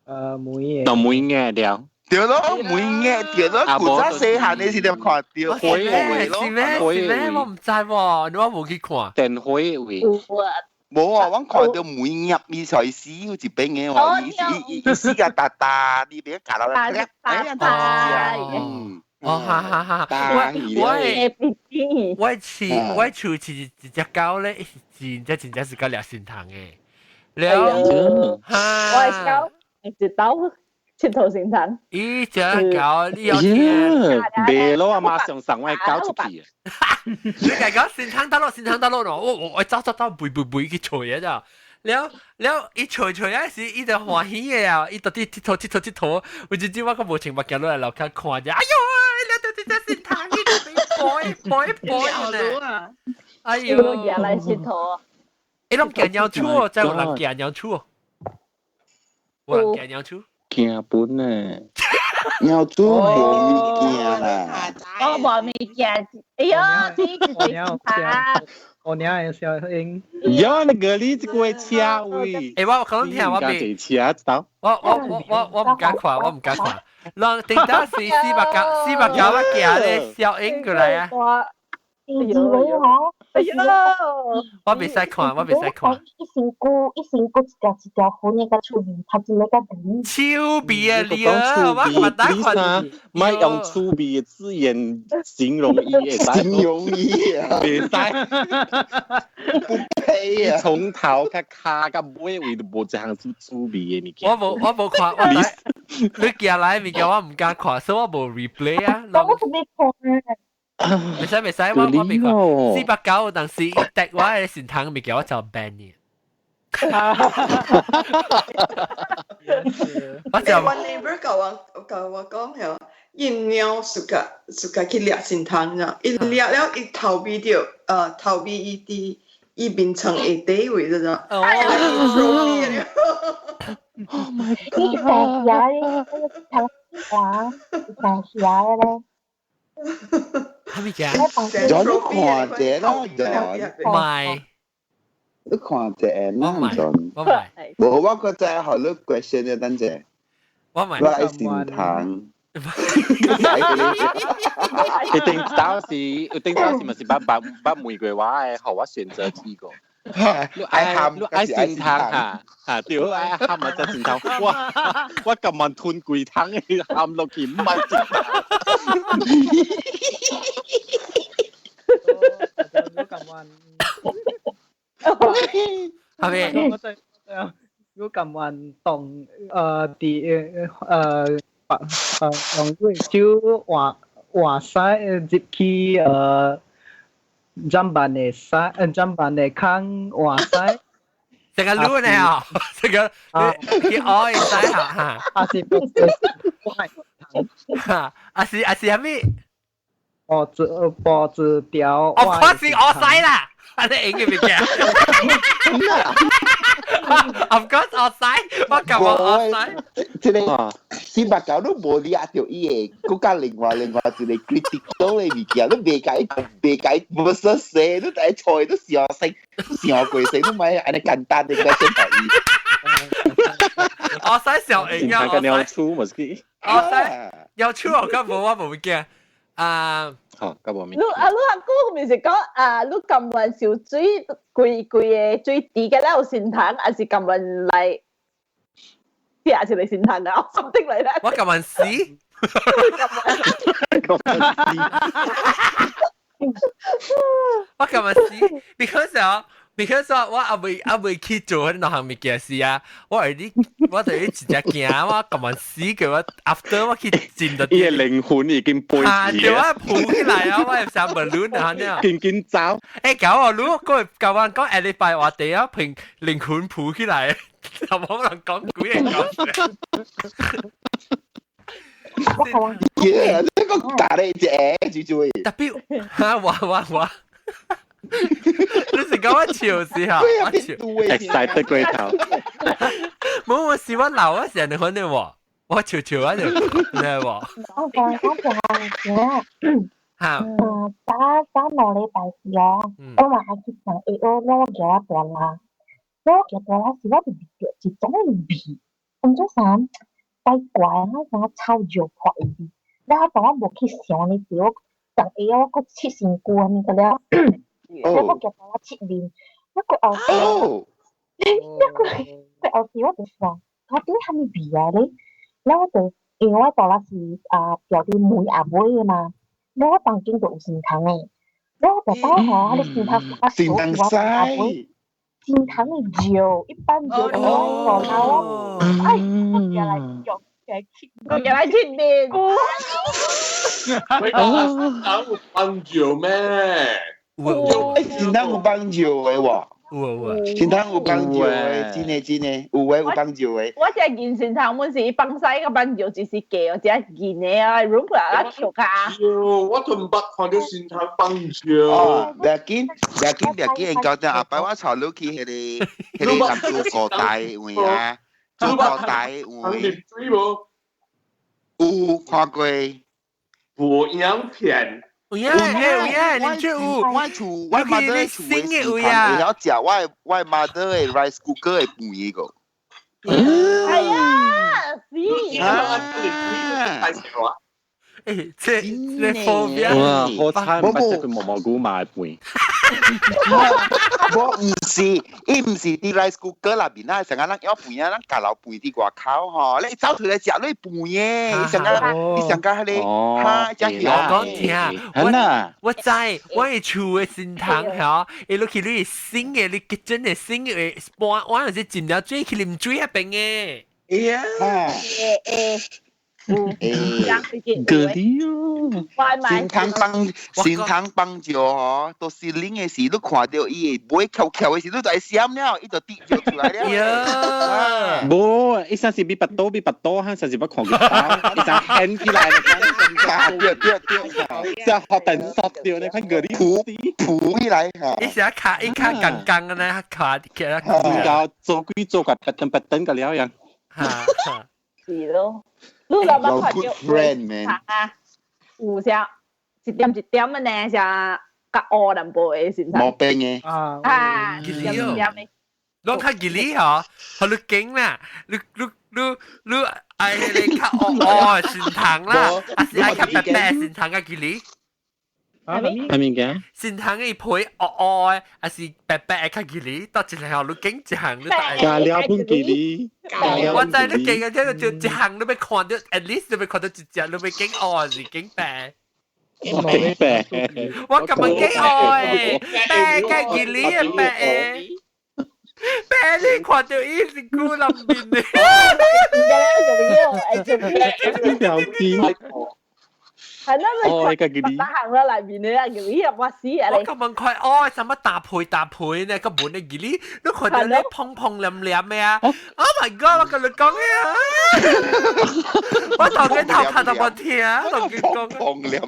梅嘅。就梅嘅了，對咯，每日對咯，古早細漢你是點看到？火位咯，是咩？我唔知喎，我冇去看。電火位。冇啊，我看到每日伊才死好似俾嘅喎，伊死個大大，你別搞到咧，哈！我厝是一隻狗咧，真正是個掠心疼嘅。了，哈！我係狗，一刀切頭心疼。伊隻狗你有聽？別咯，阿媽上上位狗出去。你係講心疼得咯，我走背去吹嘢咋？แล้วอีช่วยๆสิอีจะหัวหิ้งอ่ะอีตัวที่ทิศ我就知我個無情物件落嚟樓下看啫，哎呦，你到底在心疼你都背呢？哎呦，嘢嚟切頭。你諗驚鳥出，真有人驚鳥出，有人驚鳥出。驚本啊！鳥出冇物件啦。我冇物件，哎呀，真係怕。我娘也小英。呀，那個你這個車位。誒，我可能聽我未。車知道？我唔敢看，讓頂到四百九啊行咧，小英過來啊！哎呦！我未使看。一身骨一條粉嘅個處理，頭先那個鼻。超鼻啊你啊！我唔打看。唔係用粗鼻嘅字眼形容伊，形容伊啊！未使。不配啊！從頭到腳到尾位都無一項粗鼻嘅物件。我冇看，你寄來物件我唔敢看，所以我冇 replay 啊。我未看。未使，我未看。490，但是一滴我嘅先睇物件我就 ban 嘅。我就我 neighbor 教我講係，伊鳥suka去掠先湯咋，伊掠了伊逃避伊變成一地位咗咋。Oh my god！你成日咧，成日咧。係咪嘅？咗你看者咯，唔係。你看者啦，陣。我唔係。冇，我覺得好多 question 嘅等陣。我唔係。我係先談。一定當時咪是把玫瑰花嘅好我選擇幾個。你愛先談嚇，對，愛喊咪就先談。我咁晚吞鬼湯嘅喊落去唔係先談。我咁晚。係咪？我咁晚當用手話曬接去jamban 嘅坑話曬。成個擼呢啊！成個你愛曬下啊是係咩？脖子條。我確是我曬啦。你應該唔驚？Of course，我使，我撳我使。即係490都冇理阿條嘢，嗰家另外一個 critical 嘅物件，都未解，冇實寫，都第一菜都上升，上貴升都咪係簡單嘅個先可以。我使上應啊，我使。我使有出我根本我冇驚。好，咁我明。你阿哥咪是講你咁運小水貴嘅最低嘅咧，有先談，還是咁運嚟？啲還是你先談啊？我心的嚟咧。我咁運屎。我咁運屎 ，because 我阿未去做嗰項物件事啊，我就直接行，我咁運屎嘅我 after 我去進到啲靈魂已經背住我抱起來啊，我係上 balloon 啊呢。見走。搞我如果嗰舊話講禮拜話地啊，平靈魂抱起來，就冇人講古嘢講。耶！呢個打你隻豬豬。特別嚇話。你成講我笑時候，我笑 excited 過頭。冇我試我鬧啊，成日可能喎，我笑啊就你係喎。我講就係嚇。打落禮拜時啊，我話係去上 A.O. 攞嘅斷啦，攞嘅斷啦時我就變咗一種味，唔知啥。太怪啊，我超肉破伊，然後當我無去想你條，當下我個切身骨咁個了，然後夾到我切面，我個後頭，個後頭我就想，我點解咪味啊咧？然後我就因為我當時條啲梅阿妹嘅嘛，然後我當經就有心疼誒，然後我就當下你心疼我心疼晒。心疼的肉，一般肉我做到，哎，我原來肉嘅切，我原來切面。喂，心疼有幫助咩？心疼有幫助嘅喎。心疼有幫助嘅，真嘅，有嘅有幫助嘅。我只見心疼滿是幫曬個幫助只是嘅，我只見嘅啊，如果啊跳卡。我同北看到心疼幫助。哦，唔要緊，講得阿爸我坐落去迄個咁做個大位啊，做個大位。有看過。播影片。有呀，你就我厝我媽的厝嘅時間，會曉食我媽的 rice cooker 嘅飯個。係啊，誒，這方面哇，好慘，不識佢毛毛菇買飯。我唔是，伊唔是啲 rice cooker 入邊啦，成日咱要飯啊，咱夾老飯啲外口吼，你走出來食你飯嘅，你成日迄個哈，真係我講聽，我知，我係厝嘅心疼嚇，你落去你新嘅，你真係新嘅，我有時浸了水去啉水迄邊嘅。係啊。嗰啲哦，心疼幫助吼，到時冷嘅時，你看到伊會買翹嘅時，你就會閃了，伊就跌咗出來了。冇，伊生是比拔多，哈，生是不看佢包，伊生掀起來，對，就學等索掉你看嗰啲鋪起來嚇。伊成卡槓嘅呢，卡其實比較做個拔燈嘅了樣。嚇。是咯。你有冇看到啊？有啥一點嘅呢？啥甲烏淡薄嘅心態。冇病嘅。吉利哦。攞卡吉利嗬，佢你勁啦，你愛你卡烏心疼啦，還是愛卡白白心疼嘅吉利？係咪嘅？心疼嘅配烏還是白白嘅卡吉利？到一條你勁一行你都愛。加了半吉利。我知你勁嘅，即係就一行你咪看到 ，at least 你咪看到一隻，你咪勁烏是勁白。勁白。我咁樣勁烏誒，白嘅吉利啊白誒。白你看到伊是孤林面的，呢條線，係啦，哦，個吉利，打行啦裏面咧，吉利入我死啊！我咁問佢，哦，什麼搭配呢？根本你吉利，你看到你碰黏咩啊 ？Oh my god！ 我同你講啊，我同佢頭殼都冇聽，同佢講碰黏。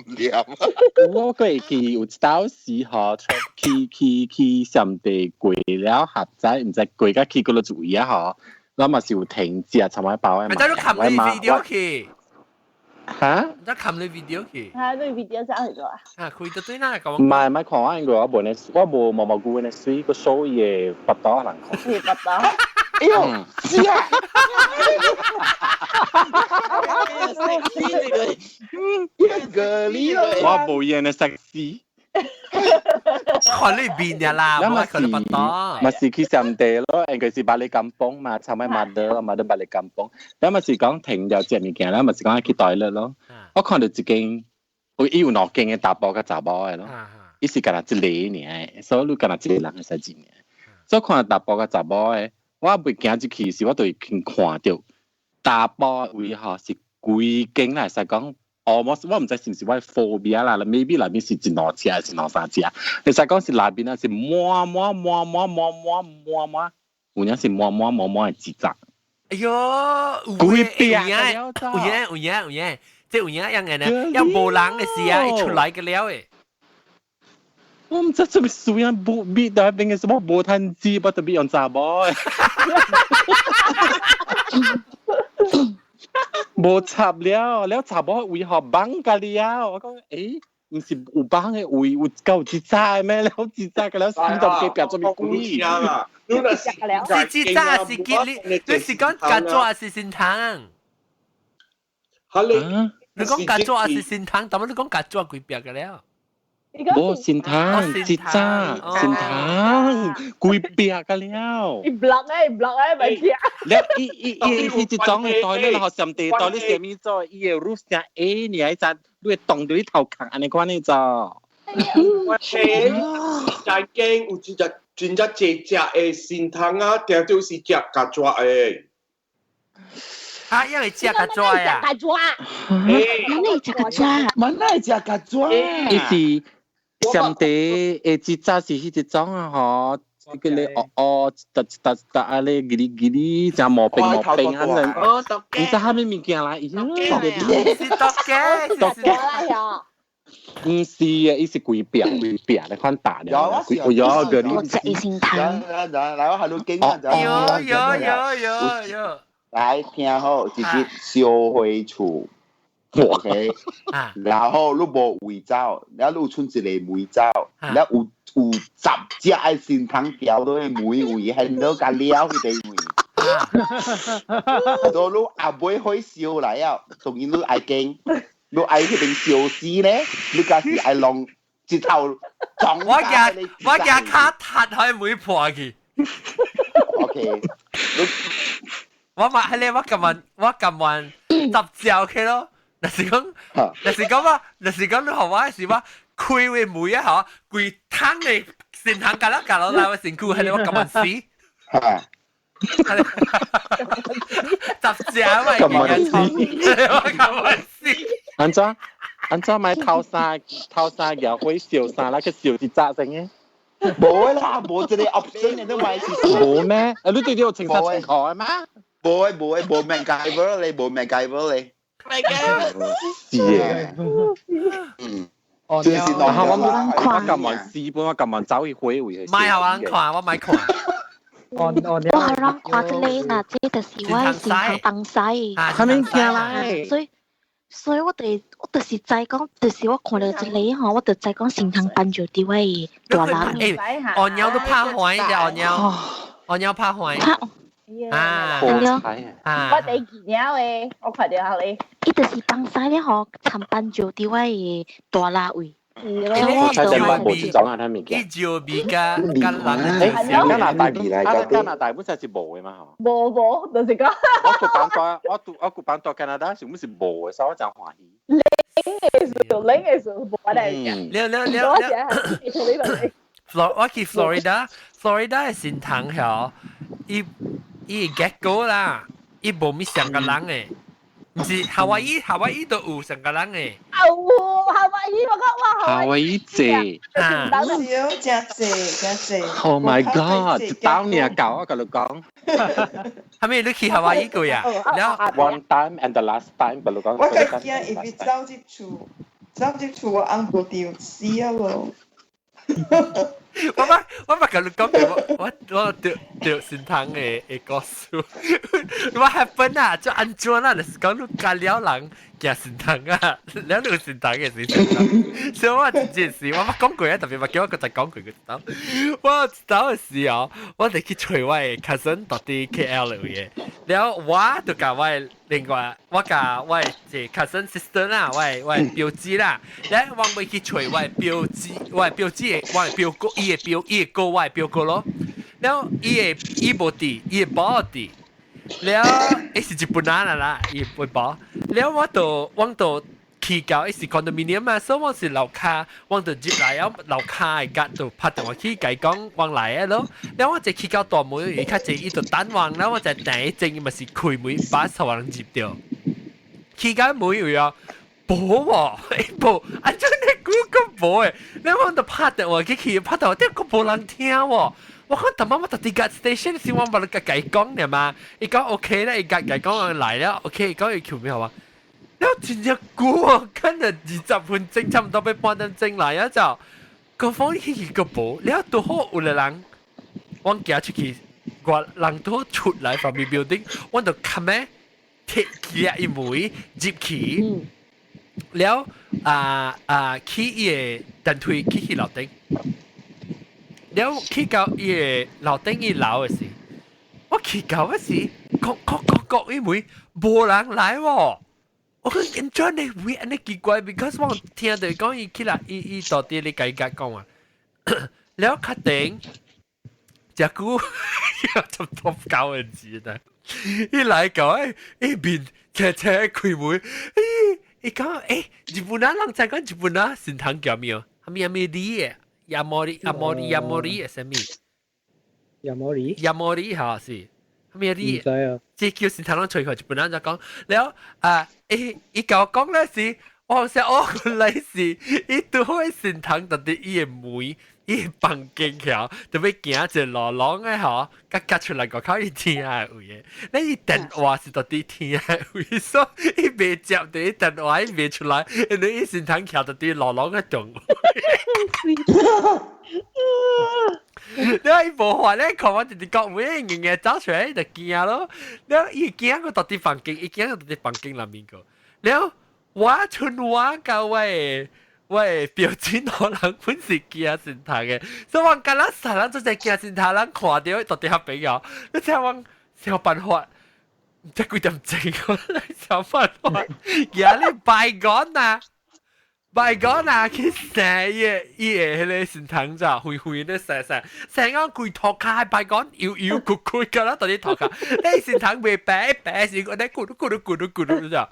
我個記有一道時候，去上地攰了盒仔，唔知攰家去嗰度注意啊嗬，我咪是有停止啊，尋晚包嘅嘛。咪得你冚你 video 去。嚇？得冚你 video 去。係你 video 上去咗啊？啊，佢對那講。唔係看我應該我冇毛毛菇嘅水個 show 嘢不多人看。你不多。哎呦，是啊！我冇嘢呢食屎。看你邊呀啦，我看你不多。咪是去上地咯，應該是把你咁幫嘛，尋晚買得把你咁幫。咁咪是講停掉隻物件啦，咪是講去袋咯。我看到一間，我有兩間嘅大包嘅雜包嘅咯，伊是干那一個呢，所以你干那一個人嘅使錢嘅。所以看到大包嘅雜包嘅，我袂行入去時，我就看到大包位吼是規間啦，實講。我唔知是唔是我 phobia 啦 ，maybe 裏邊是一兩隻還是兩三隻。你實講是裏邊啊是滿，有影是滿嘅紙紮。哎呦，規邊有影，即有影樣嘅呢，有無人嘅時啊，一出來嘅了誒。我唔知做咩事啊，必到邊嘅什麼無攤子，不特別用雜包。冇插了插包位學綁㗎了。我講誒，唔是有綁嘅位有夠紙紮咩？了紙紮㗎了，先就幾表做咩鬼？是紙紮是吉利，你是講假抓是心疼。你講假裝還是善堂？但係你講假裝幾別嘅了？冇善堂，節渣，善堂幾別嘅了。一 block 咪知啊！แล้วอีจิจ้องตอยเลยเราสำเตตอยเลยเสียมีจอยอีรูปเนี่ยเนี่ยไอ้จัดด้วยตรงด้วยเท่าขังอันนี้ก็ว่านี่จ้า我聽大經有真正隻嘅善堂啊，定就是隻甲抓嘅。啊，因為隻甲抓呀，甲抓，乜嘢隻甲抓？乜嘢隻甲抓？一時上地誒節渣是一隻裝啊，嗬，個咧特啊咧幾就毛病啊人，唔知係咩物件啦，已經是多嘅，唔是啊，伊是幾餅你看大的，有個你我隻一心堂，來我喺度經啊，有。來聽好，直接燒灰處 ，OK， 然後你無圍走，然後你剩一個梅走，然後有10隻嘅善堂掉到去梅位，係到甲了佢哋梅，到你阿妹可以燒嚟啊，當然你愛驚，你愛佢哋燒死咧，你家是愛弄一頭撞我夾卡塌喺梅破去 ，OK， 我咪係你我今晚10隻去咯。那是講你學我係話開會每一下規湯你先湯夾落來我先顧係你我今晚死。10隻咪今晚死。安怎買頭衫又可以燒衫啦，佢燒啲扎成嘅。冇啦，冇這個 option 你都買是冇咩？你對啲有情殺情狂係嘛？冇命解喎你，冇命解喎你。是嘅。我撳完試本，我撳完走去回去。買下我看，我買看。我讓看這裡嗱，這就是我嘅善堂東西。係咪驚啦？所以我就是在講，就是我看到這裡吼，我就在講善堂辦咗啲位大人。誒，按鳥都怕壞嘅，按鳥怕壞。啊，我哋見了誒，我看到下你。伊就是放曬咧吼，參辦咗啲位大拉位。我睇就冇講下睇物件。啲招比加人。加拿大本身係冇嘅嘛嗬。冇，就是講。我古板到加拿大全部是冇嘅，所以我真歡喜。零嘅時候冇得。我去 Florida 嘅善堂嗬，伊結果啦，伊無咪上個人誒，唔是夏威夷都有上個人誒。夏威夷我講哇，夏威夷謝啊，真謝。Oh my god！當年教我跟你講，係咪你去夏威夷過呀？One time and the last time，跟你講。我個驚，if 走入厝，我按部掉死啊喎！我咪跟你講我掉善堂嘅故事。我 happen 啊，就安怎啦？就是講你加了人行善堂啊，了你善堂嘅是善堂。所以我真件事，我講過啊，特別咪叫我再講過佢走。我走嘅時候，我哋去找我嘅 cousin 到啲 KL 嘅，แล้ว我就甲我另外我甲我嘅 cousin sister 啦，我表姐啦，แล้ว我咪去找我表姐嘅表哥。伊嘅哥我表哥咯，แล้ว伊無啲，伊嘅寶啲，แล้ว伊是日本人啦，伊會寶，แล้ว我就去到伊是 condominium 嘛，所以我是樓下，我就入來啊，樓下嘅隔度拍電話去講講往來啊咯，แล้ว我就去到大門，而家就伊就等望，แล้ว我就第一正咪是開門把手人接掉，去到門又有。冇喎，冇，安怎你估咁冇誒？你我就拍電話去拍電話，點解冇人聽喎？我講特晚我特地架 station 先我幫你計講嘅嘛，伊講 OK 咧，伊計講嚟啦 ，OK， 伊講伊橋咩好啊？你真係估啊，跟住20分鐘差唔多俾半點鐘嚟啊就，個風起個冇，你都好有個人，我行出去，個人都出來 from the building， 我就冚咩貼起一枚接起。แล้วขี้เย่ดันทุยขี้เหล่าเต็งแล้วขี้เกาเย่เหล่าเต็งอีเหล่าสิว่าขี้เกาสิก็อีมวยโบราณหลายวะ我緊張你會安尼奇怪 ，because 我聽到講伊起來，伊到底你家講啊，แล้ว確定只股就 top 9人字啦，伊來講誒面斜開門，伊講日本人在講日本人神堂叫咩？係咪啲亞摩利係什麼？亞摩利係是。咩啲？唔知啊！即叫先頭人隨佢日本人就講，แล้ว伊教我講咧是，我想原來是伊對開先頭特啲伊嘅妹，伊房間橋，特別行一路廊嘅嗬，夾出來個口伊聽下位嘅，你伊電話是特啲聽下位，所以伊未接到伊電話伊未出來，因為伊先頭橋特啲路廊嘅動。你無法咧，看我直接講咩嘢走出來就驚咯。แล้ว伊驚個到啲房間，伊驚個到啲房間裏面個。แล้ว我春我教喂表姐可能本是驚先頭嘅，所以我今日成日做隻驚先頭，人看到到啲黑朋友，你聽我想辦法，唔知幾點鐘我想辦法，壓力拜講啊！拜講啊，佢成日伊個迄個先堂咋，灰灰咧成個攰頭殼，拜講搖攰㗎啦，到啲頭殼，你先堂未白時，我哋咕咋。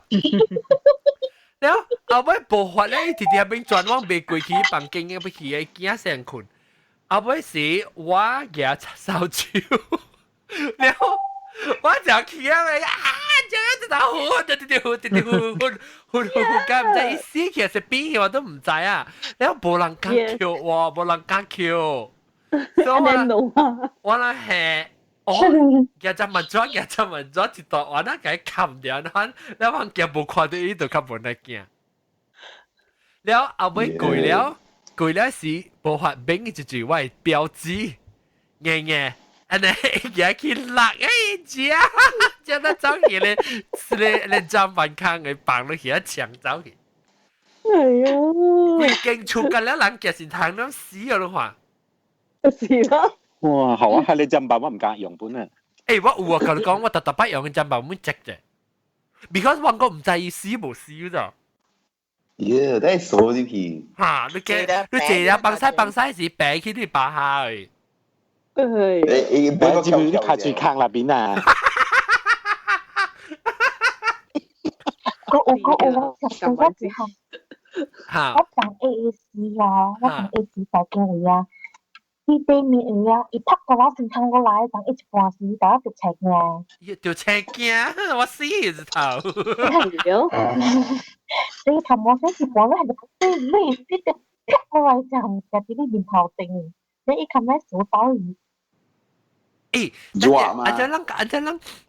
แล้วเอาไว้ปวดเลยทีเดียวเป็นจวนว่างเบกุยขี้ปังเก่งไปขี้ไอ้เกี้ยแสงคุณเอาไว้สิว่าแกสาวชิวแล้วว่าจะขี้อะไรเจอจะหุ่นกันจะอีซี่เขียนสปีกว่า都唔知啊แล้วโบราณการเขียวว่ะโบราณการเขียวว่าละแห่แกจะมาจ้อจิตต่อว่าน่าแกคำเดียวนั้นแล้วมันแกบุคคลตัวนี้ตัวขับบนนักเกียร์แล้วเอาไปกุยแล้วสิบอกว่าเบงจะว่า標誌ไงอันนี้แกคิดหลักเจ้าจะได้走起嚟你站板坑嘅綁到起一牆走起會勁出กันแล้วหลังแกสิทางน้ำ死咗咯話是咯哇，好啊，係你浸白我唔夾樣本啊！我有啊，同你講，我特別用嘅浸白唔積啫，because 我唔在意死無死咋。耶，都係傻啲片。嚇，你借啊，放曬時病起啲白下去。你我知唔知卡住坑那邊啊？我上個之後，我上 AAC 啊，我上 AAC 在經理啊。伊對面啊，伊拍個老先撐過來，當一半時打條赤嘅。條赤嘅，我死字頭。你尋我想是講咧，係咩啲嘅拍過來就係俾啲面頭定，你一冚咧數包魚。安怎人，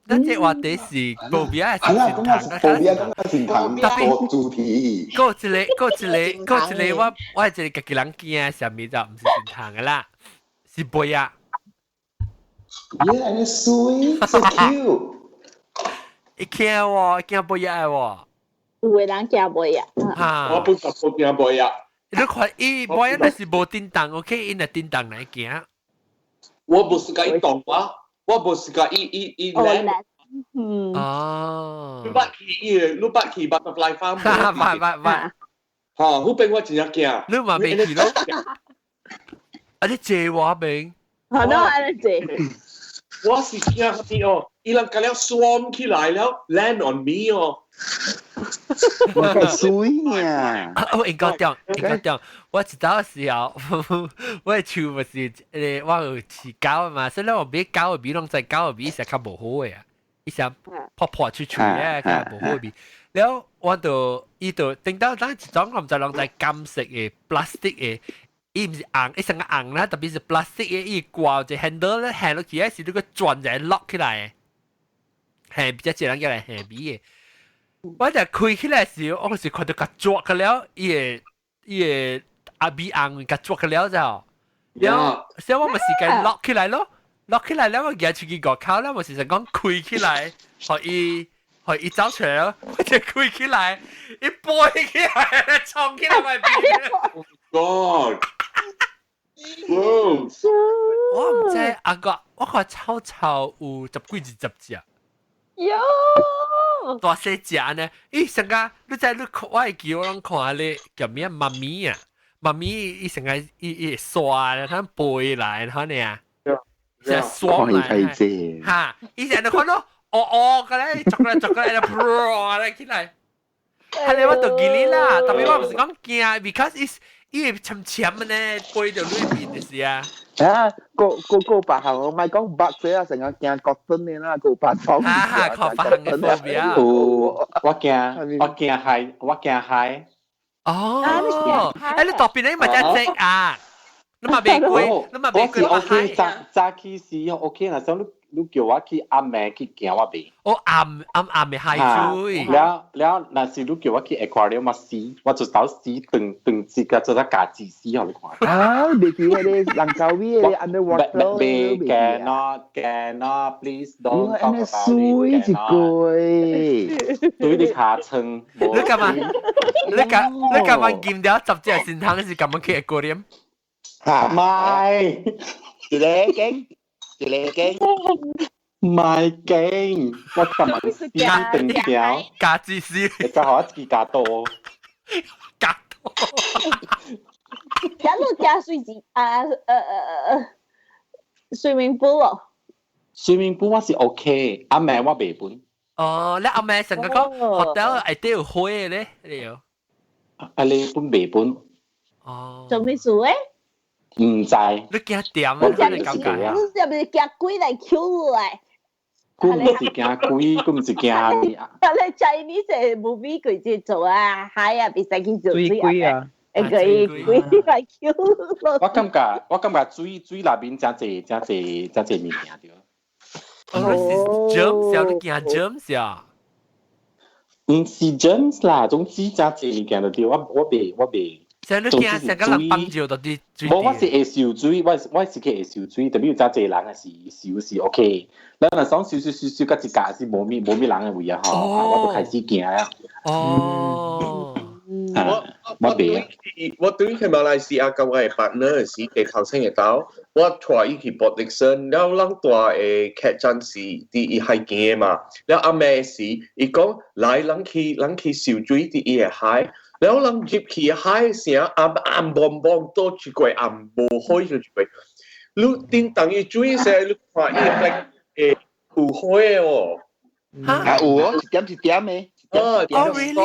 咱這話題是無邊係先堂啊，先堂個主題。個一個，我係一個家己人驚，啥物就唔是先堂嘅啦。是背啊 Yeah, and it's sweet, so cute. 一驚喎，驚背啊喎。有個人驚背啊。我本身都驚背啊。你看伊背啊，那是無叮當 ，OK， 伊若叮當來驚。我不是個一動啊，我不是個一來。哦。你捌去 butterfly farm？捌。嚇，嗰邊我真係驚。你嘛未去咯？啊！你借我明，好多安尼借。我是驚啲哦，伊人咁樣 swarm 起來了 ，land on me 哦。我係水啊！應該點？我知道時候，我係厝唔是我有飼狗嘛，所以我買狗嘅味，攏在狗嘅味實較無好嘅啊，伊想破脆脆嘅，較無好嘅味。แล้ว我就伊就等到咱一種我唔知攏在金色嘅 plastic 嘅。伊唔是硬，伊成個硬啦，特別是 plastic 嘅，伊掛隻 handle 咧，行落去嗰時，你個轉就係 lock 起來嘅，係比較人叫嚟下邊嘅。我就開起來時，我是看到佢捉嘅了，伊個阿邊硬佢捉嘅了就，然後所以我咪時間 lock 起來咯 ，lock 起來了，我夾住佢個口啦，我時常講開起來，可以走出來咯，我就開起來，伊背起來，衝起來咪變。God！我唔知阿哥，我個臭有十幾二十隻。喲！大細隻呢？咦，成個你在你看，我會記我看你叫咩媽咪啊？媽咪伊成個伊刷咧，佢背來，佢呢？成刷來，嚇！伊成日看到嘅咧，逐個咧，pro 咧起來。係你我都記你啦，特別我唔是講驚 ，because is 伊會沉嘅呢，背到裏面嘅事啊。啊，個白行我咪講白色啊，成日驚角燈嘅啦，個白裝。啊，確白行嘅phobia。我驚嗨。哦，誒，你特別你咪一隻啊？你咪未攰，你咪未攰我嗨。早起時 OK 啦，所以你叫我去暗暝去行我未？我暗暝嗨水。แล้ว那時你叫我去 aquarium 嘛試，我就到試từng隻個做得假字試好你看。啊，你睇下啲冷膠味 underwater。cannot please don't talk about it。水一句。水你下層。你咁啊？你咁見到10隻先湯是咁樣去 aquarium？唔係，一個驚。唔係勁，我今日試定條假字試，你就學一支假多。有冇加水字swimming pool 咯 ？swimming pool 我是 OK， 暗暝我未本。哦，你暗暝成個講 hotel 係都有開咧，你有？啊，你本未本？哦。做咩事咧？唔知。你驚點啊？你係咪驚鬼嚟 Q 嚟？佢唔是驚鬼，佢唔是驚。但係 Chinese movie 佢只做啊，係啊，別使佢做水鬼啊！佢鬼嚟 Q。我感覺水那邊真濟物件對。哦，germs 啊，你驚 germs 啊？唔是 germs 啦，總之真濟物件對，我未。成日驚成個人幫住到啲水。我是會受水，我是去會受水，特別有真濟人係受是 OK。你若講少，嗰一格是冇咩人嘅位啊，吼，我都開始驚啊。哦。我對去馬來西亞咁嘅 partner 時，嘅頭先嘅到，我帶伊去博迪森，然後人帶嘅劇陣時，啲係驚嘛，然後阿妹時，伊講來人去受水啲嘢係。แล้วลังจิบขี่หายเสียอัมบอมโตจุกวยอัมโบห้อยจุกวยลูกติงตังอีจุยเสียลูกว่าอีเล็กอูห้อยอ๋อฮะอูสิเตียมไหมreally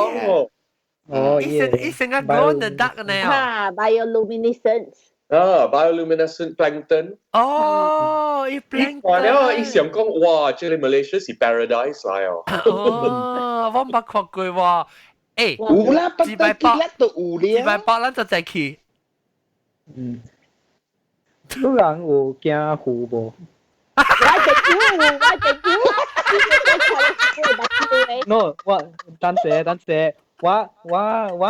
อ๋ออีสังกัด glow in the dark นะค่ะ bioluminescence bioluminescent plankton อ๋ออี plankton ว่าแล้วอีเสียง講哇這裡 Malaysia 是 paradise 嚟哦哦我冇看過喎有啦，不得記得都有咧。200咱就再去。你人有驚虎無？我隻豬。No， 我等陣，我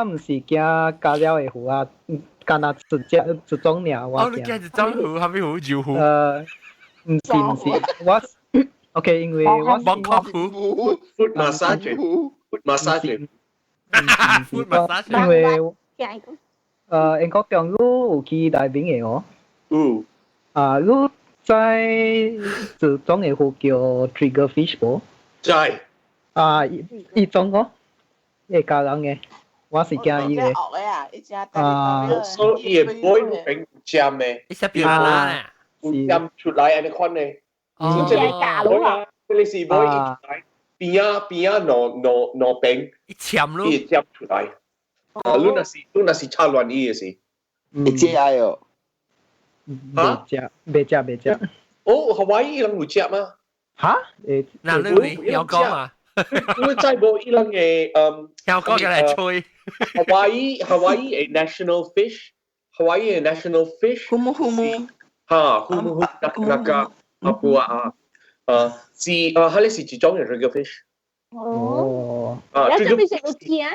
唔是驚加了嘅虎啊，干那一種鳥我驚。哦，你驚一種虎，係咪虎？牛虎？唔是，我 OK， 因為我冇講虎。foot massage。因為英國中有去大邊嘅哦。你在一種嘅虎叫 triggerfish 無？在。一種哦，會加人嘅，我是驚伊嘅。所以會並尖嘅。一隻表啦。尖出來安尼款嘅。即係假佬啊！你是會一出來。邊啊攞餅，一簽咯，一簽出來。你那是插亂意嘅事。你知啊喲？未食。哦，夏威夷人會食嗎？嚇？嗱，你會有講啊？因為在冇伊人嘅有講嘅嚟吹。Hawaii national fish。Hawaii national fish。Humu。嚇，humu naka Papua 是係你是一種嘅 triggerfish。哦。triggerfish 有聽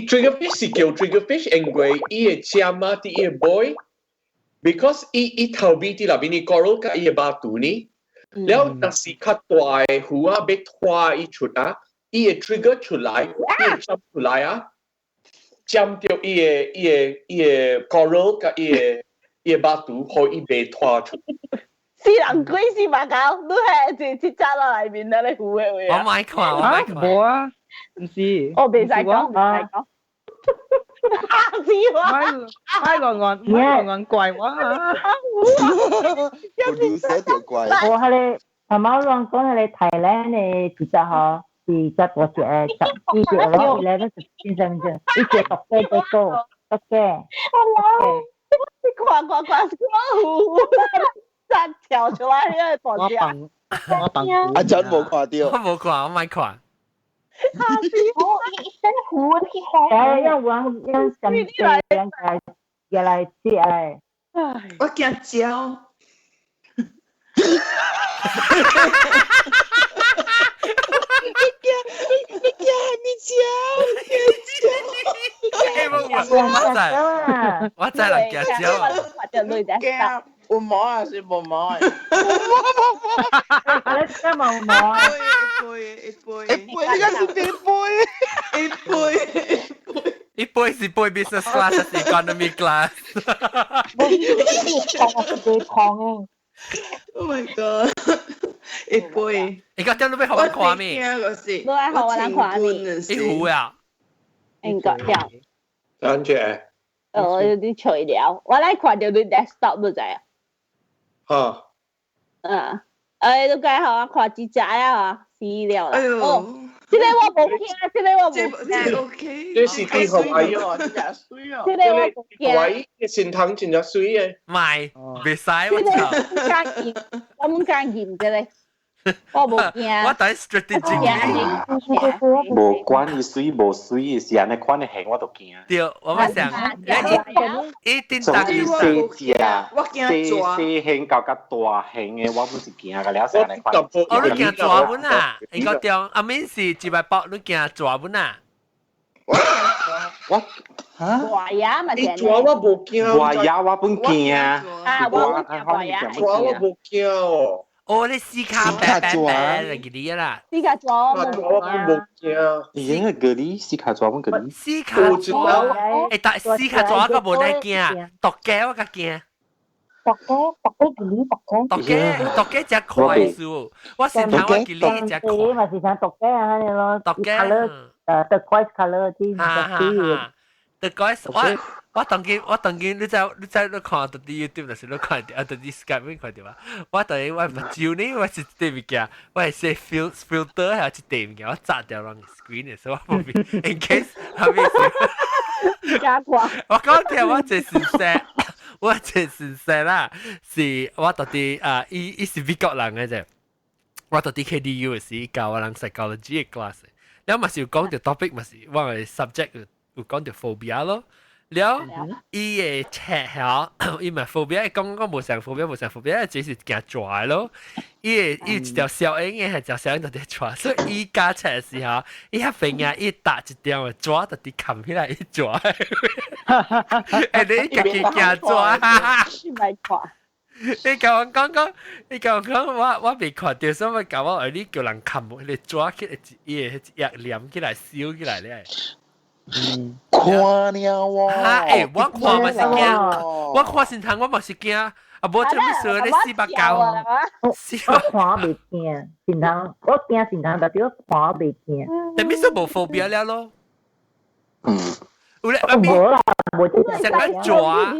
？triggerfish 是叫 triggerfish，因為伊嘅尖啊，啲伊嘅 boy，because 伊頭邊啲那邊啲 coral 甲伊嘅巴肚呢，แล้ว若是較大嘅虎啊，要拖伊出啊，伊嘅 trigger 出來，伊嘅針出來啊，針到伊嘅 coral 甲伊嘅巴肚，可以被拖出。四人鬼四把狗，都係一隻落嚟面咧，你胡嘅會我啊？買看，我買看。冇啊，唔是。我未使講，未使講。買個怪話啊！我流血條怪。我係你阿媽講係你睇咧，你其實嗬是在嗰隻呢隻咯，你咧都先生啫，呢隻獨嘅嗰個獨嘅。你掛真跳出來呢個綁架。阿真冇看到。我冇看，我買看。真糊啲殼。要玩要咁樣嘅嚟接嚟。我驚焦。我真係驚焦啊！驚冇摸啊，是冇摸。你真冇摸。呢個是邊杯？一杯是杯 business class 還是 economy class？ Oh my god！一杯。你講點都俾學我看咩？都係學我看咩？一壺啊！應該有。跟住誒。有啲材料，我嚟看到啲 desktop 都滯啊。嚇。都計學我看幾隻啊？資料啦。哎呦！這個我冇聽，這個我冇聽。OK。這是啲學位啊！這個我冇聽。位嘅線藤真係水嘅。唔係，別使我操！我冇間見這個。我冇驚。我睇 strategy。無關伊水無水，是安尼款嘅行我都驚。對，我咪想，一定當伊細隻，我驚抓。細行到甲大行嘅，我本是驚個了，是安尼款。我都驚抓本啊！你個中阿面是一百包，你驚抓本啊？我抓呀嘛，你抓我無驚。我呀，我本驚。啊，我抓呀。抓我無驚哦。哦，你試卡白白白嚟嗰啲啦。試卡抓我冇驚。咦，嗰啲試卡抓我嗰啲。試卡抓，但試卡抓個冇得驚，獨嘅我個驚。獨嘅只快數，我先睇我見呢只快。咪是想獨嘅啊，你咯。獨嘅。the voice color 啲。The voice，我當見，你看到啲 YouTube 那時，你看到啲 Skype 你看到嘛？我當然我唔照呢，我是啲物件，我係寫 filter 係一啲物件，我炸掉讓 screen 嘅，所以我冇變 in case 後面是。假話。我講聽我最誠實，我最誠實啦，是我到底伊是美國人嘅啫，我到底 KDU 是教我人 psychology 嘅 class，然後咪是講條 topic 咪是我嘅 subject。有講到 phobia 咯，了伊嘅 chat 嚇，伊咪 phobia，講無成 phobia，只是驚抓咯。伊一條小鷹嘅係條小鷹特啲抓，所以伊加 chat 嘅時候，伊一邊啊，伊打一條嘅抓特啲冚起來一抓，誒你家己驚抓，唔係抓。你甲我講，我未看到，所以我甲我你叫人冚，你抓起來伊會一黏起來燒起來咧。看了喎！誒，我看嘛是驚，我看先頭我嘛是驚，啊無做咩事你四百九，我看未驚，先頭我驚先頭，但係我看未驚。但係說無 phobia 了咯。有咧，冇啦，冇成個抓。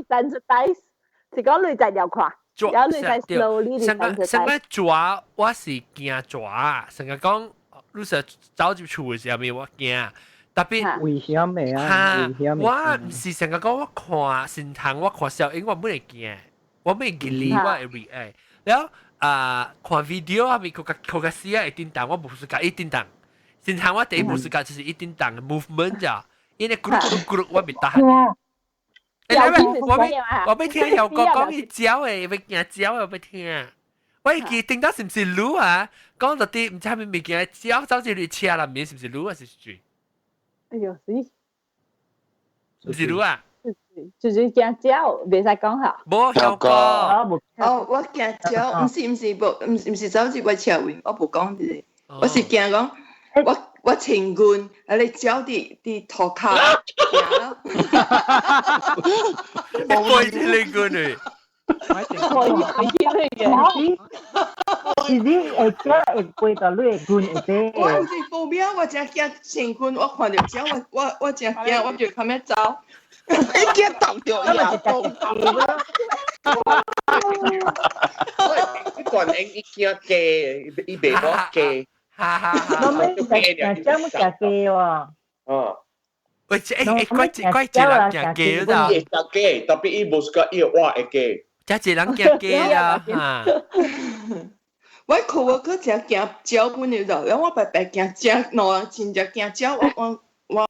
是講女仔有看，有女仔 slowly 成個抓，我是驚抓，成個講，你實走入厝嘅時候咪我驚。特別危險嘅啊！我唔是成日講我看先頭，我看小英我唔會驚，我唔會見你，我會 react。然後看 video 啊，咪佢個視野一定當，我無時間一定當。先頭我第一無時間就是一定當 movement 咋，因為咕嚕咕嚕我未打。我未聽有個講伊招誒，未驚招誒，未聽。我記定到是唔是擼啊？講到啲唔知係咪未驚招，走住你車入面是唔是擼啊？是水？哎呦死！唔是擼啊？就是驚招，未使講下。冇效果。哦，我驚招，唔是走住我車位，我冇講啲，我是驚講，我情願你招啲頭殼，我背住你個女。我去那个，是你会叫会背到你会滚会背。我是保镖，我只惊成群，我看到只我只惊，我就看咩走。你驚抌掉呀？呢個人已經嘅，伊未攞嘅，我咪食將乜食嘅喎？哦，喂，怪一人行街啦，伊食嘅，特別伊無時間伊話會嘅，一人行街啦，嚇。我看我佢只驚蕉本嚟就，然後我白白驚蕉，喏，真只驚蕉，我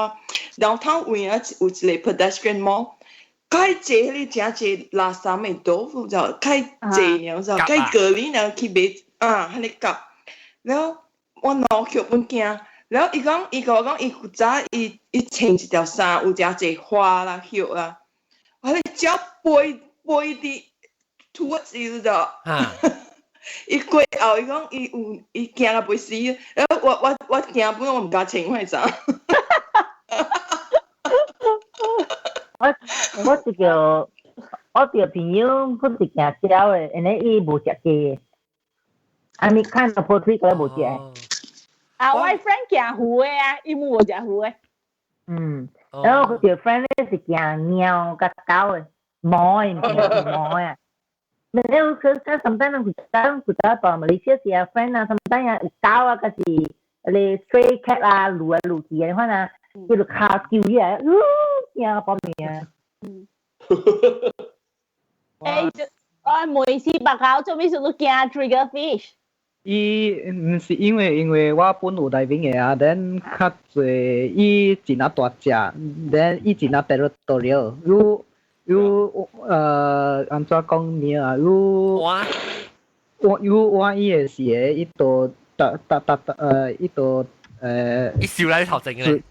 downtown 位啊有一個 pedestrian mall。開借你真係垃圾咪豆腐就開借了就開隔離了去買啊，喺你夾，然後我腦殼本驚，然後伊講我講伊古早伊穿一條衫有真濟花啦葉啦，我哋只背啲 towards 伊就，伊過後伊講伊驚到背死，然後我驚本我唔敢穿塊衫。我一個朋友，佢是行蕉嘅，然後伊無食雞嘅，啊你看到破腿佢無食。啊，我 friend 行魚嘅啊，伊冇食魚嘅。然後佢條 friend 咧是行貓甲狗嘅，毛嘅啊。然後佢sometimes佢到馬來西亞時啊 friend 啊 sometimes 有狗啊，嗰時你 stray cat 啊，擼嚟擼去嘅，你看啊，佢就卡叫伊啊，驚爆命啊！我每次白狗做咩事都驚 trigger fish。伊唔是因為我本有大邊嘅啊，等較濟伊真啊大隻，等伊真啊 territorial，有安怎講呢啊？有我伊嘅是嘅，伊度伊度伊笑嚟頭前嘅。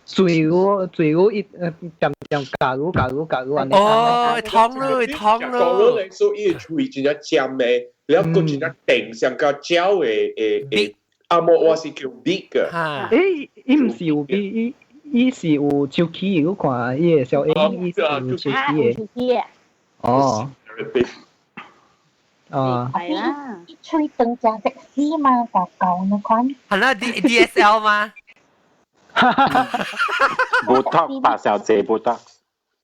水魚一點加入安尼。哦，湯咯，你所以喙真係尖嘅，然後佢真係定上個膠嘅阿莫我是叫 big 嘅。伊唔是有 big，伊是有手機，我看伊嘅小 A， 伊是有手機嘅。哦。係啦。吹動隻食絲嘛，就夠那款。係啦 ，DSL 嘛。不得，白小姐不得。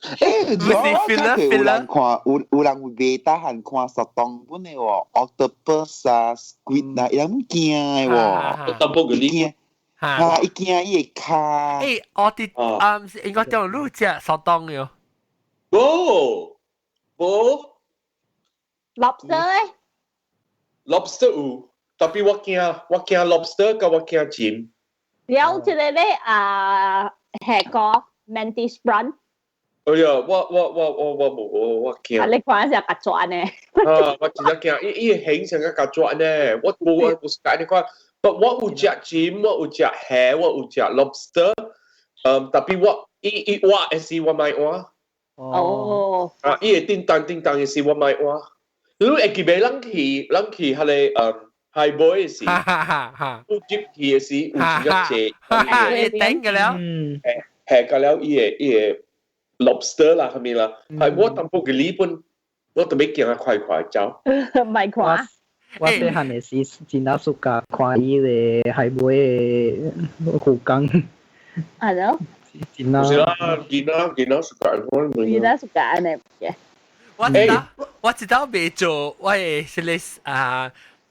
有人看，有人會買大漢看實當本嘅喎 ，octopus 啊 ，squid 啊，有人驚嘅喎，當本嗰啲嚇，伊驚伊會卡。我哋應該叫路只實當嘅喎。冇。lobster 有，特別我驚 lobster 跟我驚尖。有即係咧係個 mantis prawn。哎呀，我驚。你講係曱甴呢？我真係驚，伊形成個曱甴呢，我冇解你講，但我有隻尖，我有隻蝦，我有隻 lobster，特別我伊挖嘅時我買挖。哦。伊會叮當嘅時我買挖，你會記唔冷氣係你係 boy 嘅時，有接氣嘅時，有一隻，頂嘅了，係嘅了，伊個 lobster 啦，係咪啦？係我淡薄嘅呢本，我特別驚快走。唔係快。我細漢嘅時真係暑假看伊個係 boy 嘅護工。係咯。見啦，暑假呢嘅。我知道未做，我係是你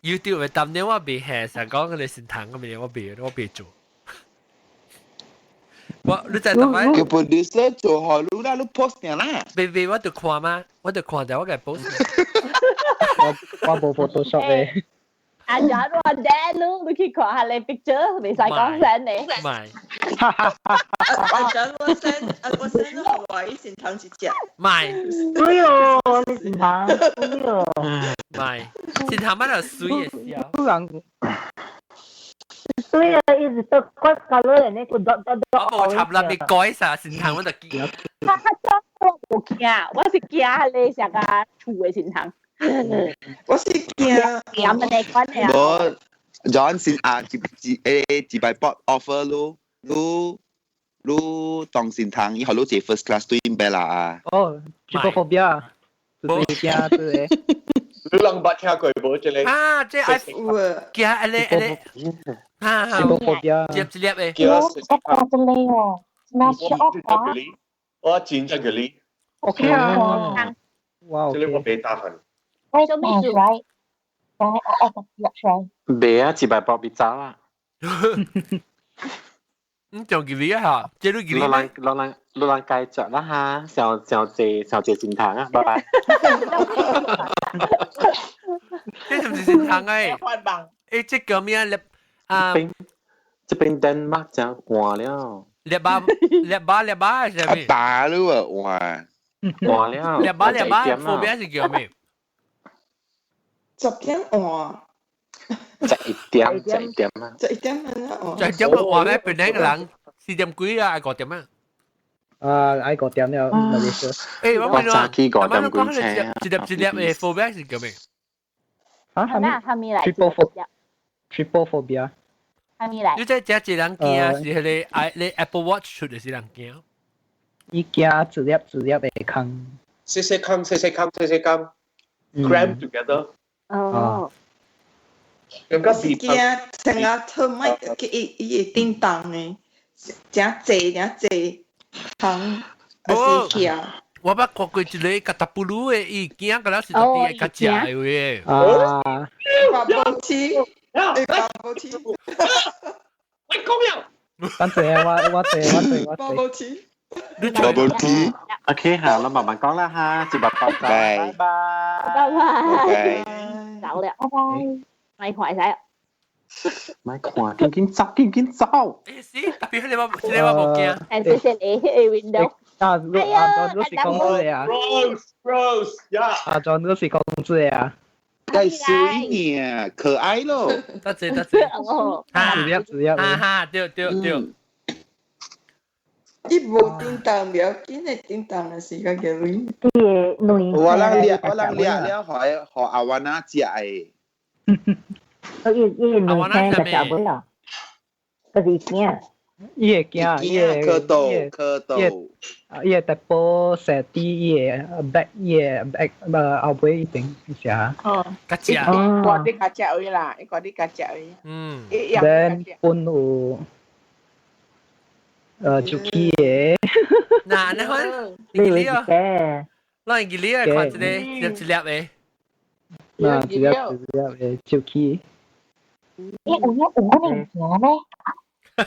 YouTube 嘅當年我未係成講你先談咁樣，我未做。你在做咩？叫 producer 做好你啦，你 post 嘅啦。未，我就看嘛，我就看就我嘅 post。我冇 Photoshop 嘅。anh nhỏ của anh đá luôn đôi khi khỏi hai lên picture bị sai con lên nè mày anh sen nó hỏi xin thằng chị chả mày ui yo xin thằng ui yo mày xin thằng bắt đầu suy vậy sao suy là ý tôi có color này cũng đọt我插啦，你改晒先行我就見。我驚，我是驚你成個厝嘅先行。我是驚。飲你講嘅。我 John 先自擺 bot offer lu當先行，以後lu 借 first class 對唔俾啦。哦，triple phobia。就是惊对。你人捌聽過無？即個啊，即係驚阿你啊，接一粒誒，我這裡哦，那是我我真正嘅你 OK 啊，哇即係我 OK， 俾答案。我做咩事？right，我就入水。別啊，只擺包別走啊！仲幾粒嚇？即係幾粒咩？老人繼續啦嚇，小姐善堂啊，拜拜。即係唔是善堂誒？開棒。誒，即叫咩粒啊？這邊丹麥就換了。列巴係咩？打了啊！哇！換了。列巴副邊係叫咩10點換。就一點啊。就一點啊！就一點換咩？本來個人4點幾啊，5點啊。愛5點了，那就是。誒，我問你話，5點講一粒誒副邊係叫咩？啊，係咪嚟？Triple phobia。係咪嚟？你即係一人驚是你 Apple Watch 出嚟是人驚。伊驚一粒會空。細空 cram together。哦。我是驚成日偷買嘅伊叮當嘅，真濟空，我是驚。我捌看過一個甲達布魯誒，伊驚個老師到底會較食誒喂。啊。bubble tea，bubble tea。喂，講咩？等陣我對。bubble tea。Bubble tea。OK 嚇，我慢慢講啦嚇，接拜拜。拜拜。走了，拜拜。咪快晒。咪看，緊走。誒是，特別你話冇驚。誒，謝謝你，window。啊，John 都是公主呀。Rose，呀。John 都是公主呀。太水呢，可愛咯。得罪。哦。只粒。哈，對。伊無叮當了，今日叮當嘅時間叫你。我人掠了，互阿灣仔食誒。伊兩天就食唔落，嗰時驚。伊會驚，伊會特步射啲，伊會 back 後背一定食。哦，較食。嗰啲較食位啦，嗰啲較食位。嗯。then 本有Juki 嘅。嗱，你看，你幾粒啊？攞幾粒啊？看一粒誒。嗱，一粒嘅 Juki。有年前咩？你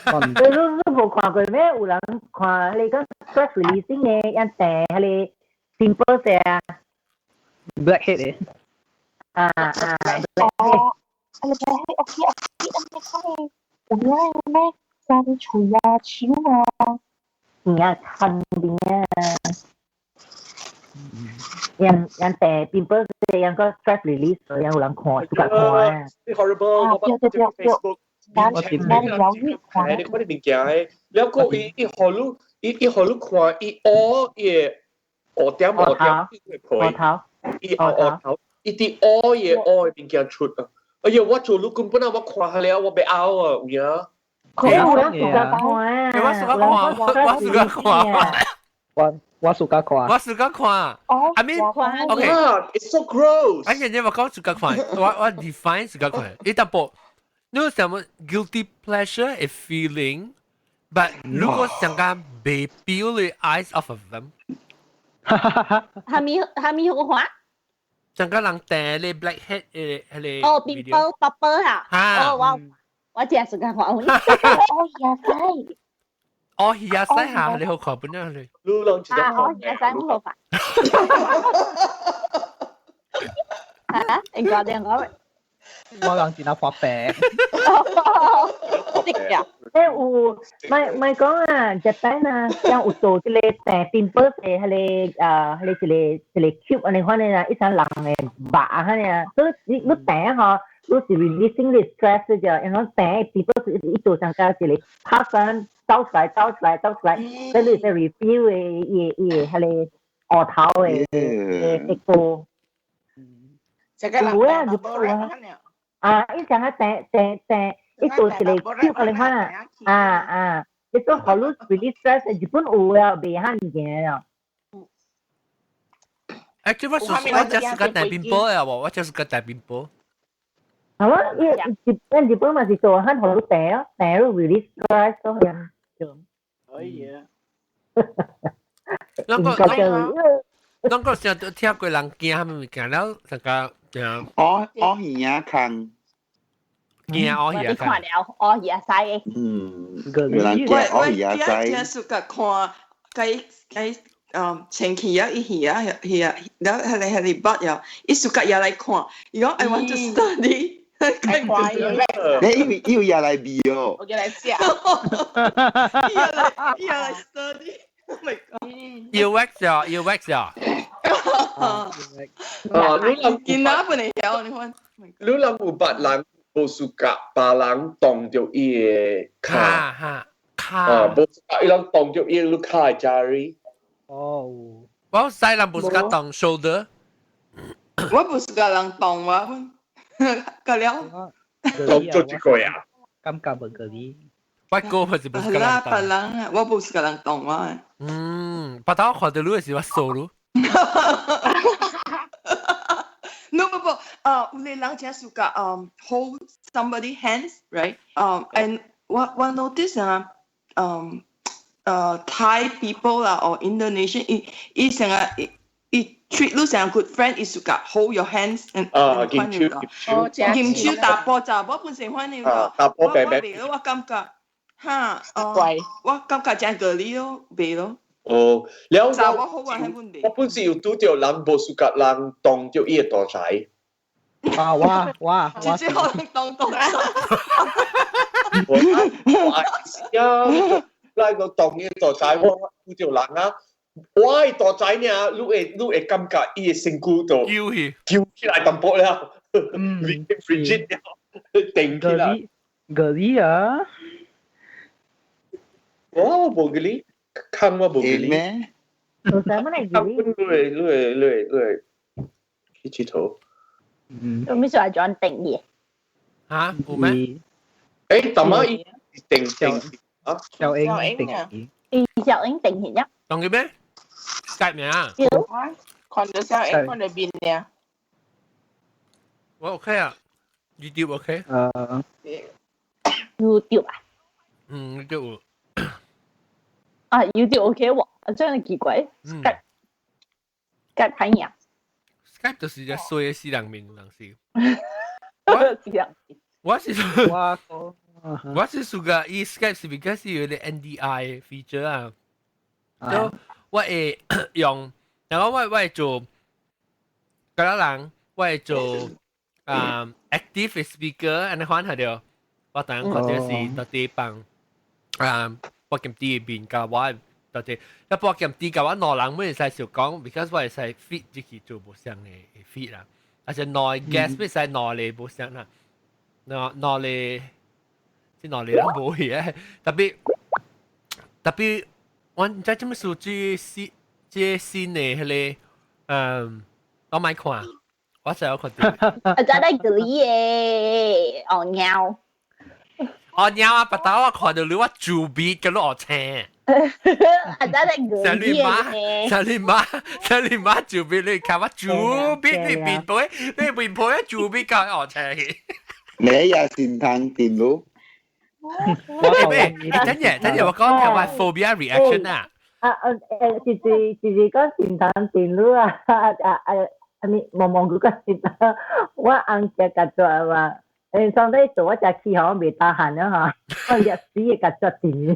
冇看過咩？有人看你講 stress releasing 嘅，一定係你 simple 嘅啊。blackhead 嘅。哦，你有咩？三除啊，超啊。呀，肯定啊。yang teh pimple yang ko stress release yang ulang kuat suka kuat. Horrible， 我捌喺 Facebook。你看啲物件誒，แล้วก็伊何路看伊烏嘢烏點，伊頭，伊啲烏嘢物件出啊！哎呀，我做路根本我看下了，我袂拗啊，有影。我suka看。我suka看。I mean, okay. It's so gross. I never講suka看。我 define suka看。伊淡薄，你有什麼 guilty pleasure a feeling？ But 如果想講被 peel the eyes off of them， 係咪好看？想講人戴你 blackhead 誒哦 ，pimple purple 啊！哦，我真係suka看。哦，呀塞！哦，而家西下你好看本樣你。路浪住得看。而家西好看。嚇？你講。我人真係發病。識㗎。咪講啊，Japan啊，yang有做一個pimple 嘅，係一個 cube 安尼款嘅啦，一層人嘅白啊，係啊，所以你戴嗬。都是 releasing the stress 啫，然後等 people 一做上加一個 pass 走出來，跟住就 review 嘅係你額頭嘅個。有啊，有啊，一陣啊等，一做一個 cube 嚟看啊，一做好多 release stress，日本有啊，未慳嘅啊。actually 我就是個大冰波啊，我就是個大冰波。係咯，日本咪是做喺頭都頂頂 release price 都係啊。可以啊。那個時候都聽過人驚，他們咪驚了成個樣。我而家看。驚我而家你看了，我而家使嘅。原來驚我而家使。我聽說個看佢前期一แล้ว係บัด呀，一สุกัด嚟看，如果 I want to study， 太快了。你要嚟比哦。我叫你試下。要嚟 study。Oh my god！ 要 wax 咗。你諗見哪本嚟有？你看。你諗有別人無suka，別人當着伊個卡。無suka，伊人當着伊個卡嘅 jari。哦，我細人不是個當 shoulder。我不是個人當我，個了。當做一個呀。感覺唔嗰啲。我哥不是個人當。別人啊，我不是個人當我。把刀看到你是我手咯。No, but we lang just suka hold somebody hands, right? And what notice Thai people or Indonesian is treat you as a good friend is suka hold your hands and 劍超打波就我本身歡迎個，我感覺嚇我感覺真個你咯，未咯。哦，แล้ว我本時要拄着人無suka人當着伊個大仔。哇！直接可能當啊！來個當伊個大仔，我拄着人啊！我係大仔呢，你會感覺伊個身軀度翹起來淡薄了，frigid 了，定起來。嗰啲啊！我冇嗰啲。看我冇咩？做什麼嚟嘅？去剃頭。做咩說係做定義？嚇，有咩？誒，大媽定啊？小英定義。小英定義啊？當嘅咩？Skype 咩啊？看到小英看到邊咧？我 OK 啊 ，YouTube OK。YouTube 啊？YouTube。YouTube OK 喎，真係奇怪。Skype 睇嘢。Skype 就是隻衰嘅死人面人士。我是suka 伊 Skype 是 because 有啲 NDI feature 啊，所以我會用，然後我會做，嗰啲人我會做active speaker，安尼款係掉，我當然確實是特地幫博劍啲邊個我特地，一博劍啲嘅話，內人每日使少講 ，because 我係使 fit 自己做無相嘅 fit 啦，而且內 guest 必使內嚟無相啦，內嚟即內嚟都冇嘢，特別我唔知做咩數即新嘅我買看，我就有看到。我真係嗰啲嘢，哦喵。我鳥啊，不打我看到你我做別嘅咯，我聽。小你媽做別你看我做別你變配，你變配啊做別教我聽。你也善談電腦。等陣我講係話 phobia reaction 啊。是講善談電腦啊，你望嗰個善談，我硬隻夾咗話。上帝做我隻氣候未打閒啊嚇，我日子嘅夾咗電。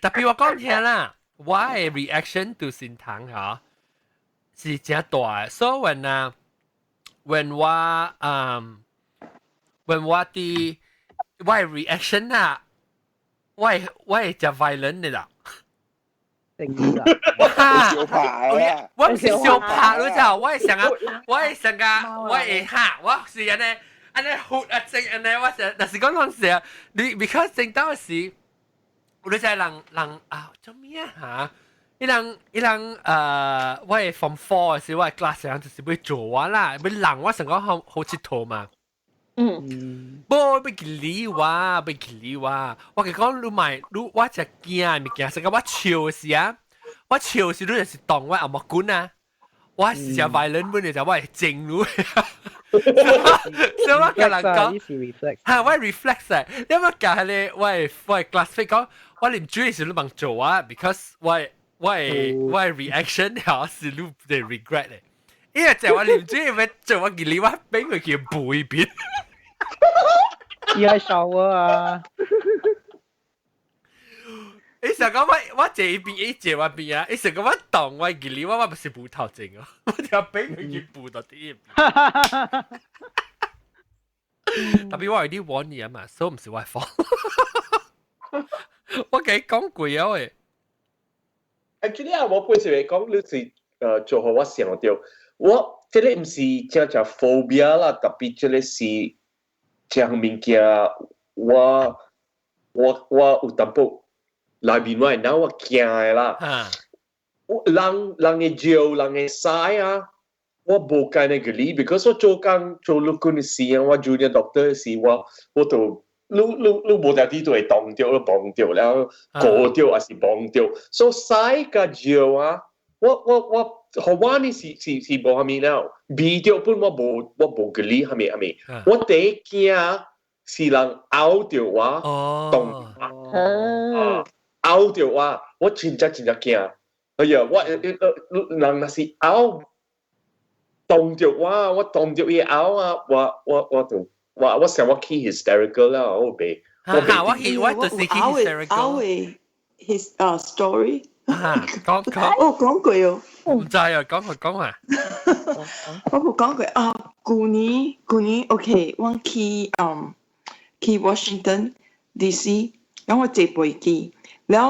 特別我講聽啦，我嘅 reaction to 善談嚇是真大嘅，所以when 我啲reaction 啊，我係就 violent 嘅啦。我唔是小拍咯，就我係成個，我係嚇，我是安尼好啊正安尼，我成，但是講當時啊，你 because 正當時，你就係人啊做咩啊嚇？一人我係 from 4嘅時，我係 class 上就是要做完啦，要人我成個好佚佗嘛。不被理我，我佢講你買，我只驚物件，成個我笑時啊，我笑時都是當我阿莫管啊，我是只 violent 本嚟就我係靜咯，所以我跟人講，嚇我 reflex 啊，因為教係你我 classmate 講，我連煮嘅時都唔做啊 ，because 我 reaction 係是都係 regret 嘅，因為就我連煮嘅做我見你我俾佢叫背邊，要係瘦啊！你成個我這邊一這邊啊，你成個我當我見你我唔是葡萄精啊，我就俾佢叫葡萄啲。特別我有啲玩嘢嘛，所以唔是我放。我幾講貴啊喂。Actually 啊，我本身嚟講，你是做好我想到，我這裡唔是叫 phobia 啦，特別這裡是將物件我有淡薄。來面我係嗱我驚嘅啦，人嘅招人嘅嘥啊，我冇計呢個理 ，because 我做工做陸軍嘅時啊，我 junior doctor 嘅時我都你冇得啲都係當掉咯，綁掉แล้ว過掉還是綁掉，所以嘥嘅招啊，我好玩嘅是冇係咪啦，變掉本我冇個理係咪，我第一驚是人拗掉我當拗掉啊！我真正驚，哎呀！我人那是拗動掉我動掉伊拗啊！我想我起 hysterical 啦，我被我就是起 hysterical。his story。講句哦。唔知啊，講啊。我冇講句啊，舊年 OK， 我去 Washington DC， 然後我坐飛機。แล้ว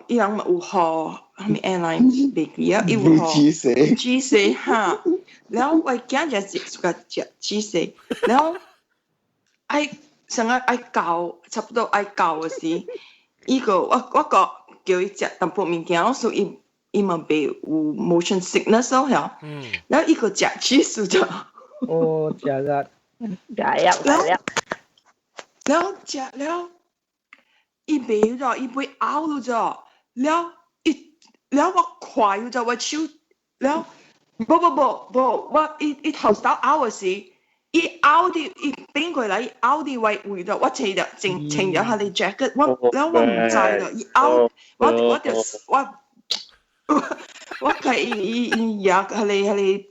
อีหลังมาอู่ฮอทำไมแอร์ไลน์เบรกแล้วอีอู่ฮอ GC ฮะแล้วไอ้แกจะสุกจะ GC แล้วไอ้สังไอ้เก่า差不多ไอ้เก่าสิอี個我個叫伊食淡薄物件所以伊嘛袂有 motion sickness 咯係แล้วอี個食 cheese 咗哦食啦แล้ว食แล้ว伊袂咗，伊袂拗咗，แล้ว我快咗，我手แล้ว不，我伊頭手拗嘅時，伊拗啲，伊邊過嚟，伊拗啲位咗，我穿咗下你 jacket， 我唔知啦，伊拗，我係伊也係你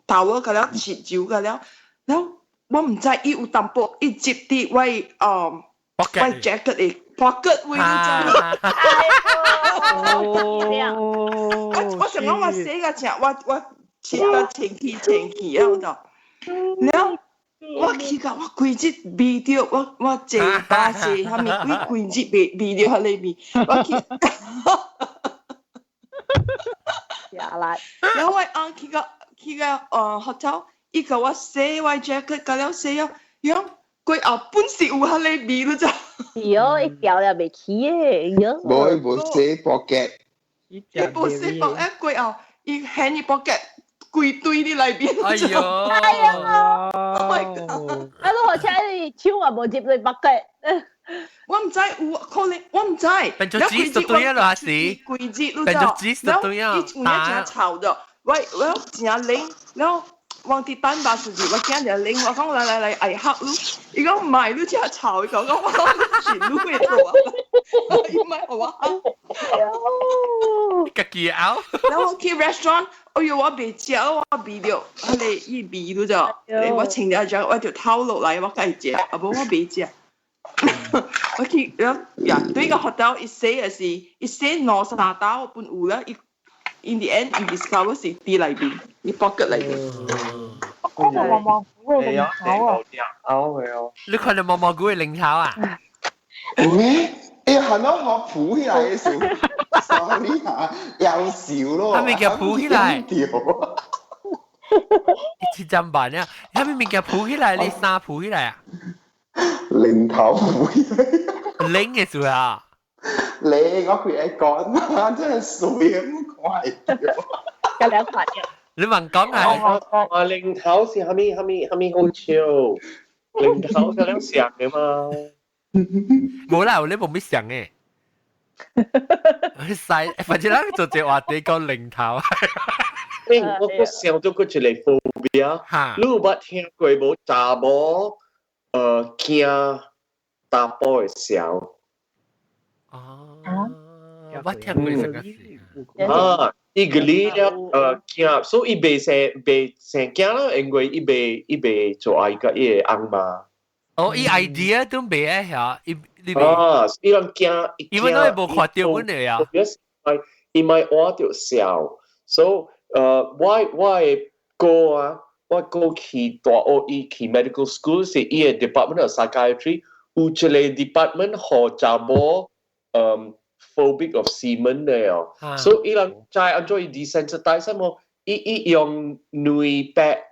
頭嗰個了，切蕉嘅了，我唔知伊有淡薄，伊接啲位jacket 嘅。pocket 會我想講我寫個字，我切到前期啊，แล้ว我去到我規日味到我坐巴士下面規日味到喺裏面，我去，แล้ว我去個hotel，伊個我寫我 jacket 個了寫咗樣。佢後本是有喺裏面咯咋？喲，一掉了未起嘅，喲。冇寫 pocket， 伊冇寫 pocket， 佢後伊 hand 伊 pocket， 規堆啲裏邊。哎呦！ Oh my god！ 啊，你好似你手啊冇接你 pocket。我唔知有可能，我唔知。變咗紙就對啦，是。規日咯咋？變咗紙就對啊。伊有一隻臭咗，我真靈，แล้ว往啲單把時我驚就拎，我講嚟藝客咯，如果唔係都真係嘈，佢講我全都會做啊，唔係我話，自己拗。然後去 restaurant， 哎呦我未食，我未了，你伊味到咋？我請咗張我條頭落嚟，我梗係食，啊不我未食。我去呀，對個 hotel 一寫嘅是，一寫攞沙刀半壺啦，in the end 伊 discover 是啲裏邊，伊 pocket 裏邊。嗰個毛毛菇嘅零頭啊！你看到毛毛菇嘅零頭啊？咩？哎，行到我鋪起來嘅時候 ，sorry 嚇，又少咯。係咪叫鋪起來？一陣辦啊！係咪叫鋪起來？你啥鋪起來啊？零頭鋪起來。零嘅時候啊？你我佢係講啊，真係水咁快。有兩塊嘅。你問講係？零頭是係咪好笑？零頭就兩成嘅嘛。冇啦，你冇咩想嘅。使，反正咱做只話題講零頭。我想到個一個 phobia，你有捌聽過無？查某驚打波嘅時我聽過呢個事。伊個哩驚，所以伊袂成驚啦，因為伊袂做愛個伊個翁嘛。伊 idea 都袂啊嚇，伊伊人驚，因為都係無看到阮哋啊。伊咪換着笑，所以我過去大學伊去 medical school 是伊個 department of psychiatry，有一個 department 互查某phobic of semen 的哦，所以伊人知安怎伊 desensitize 什麼，伊用鐳白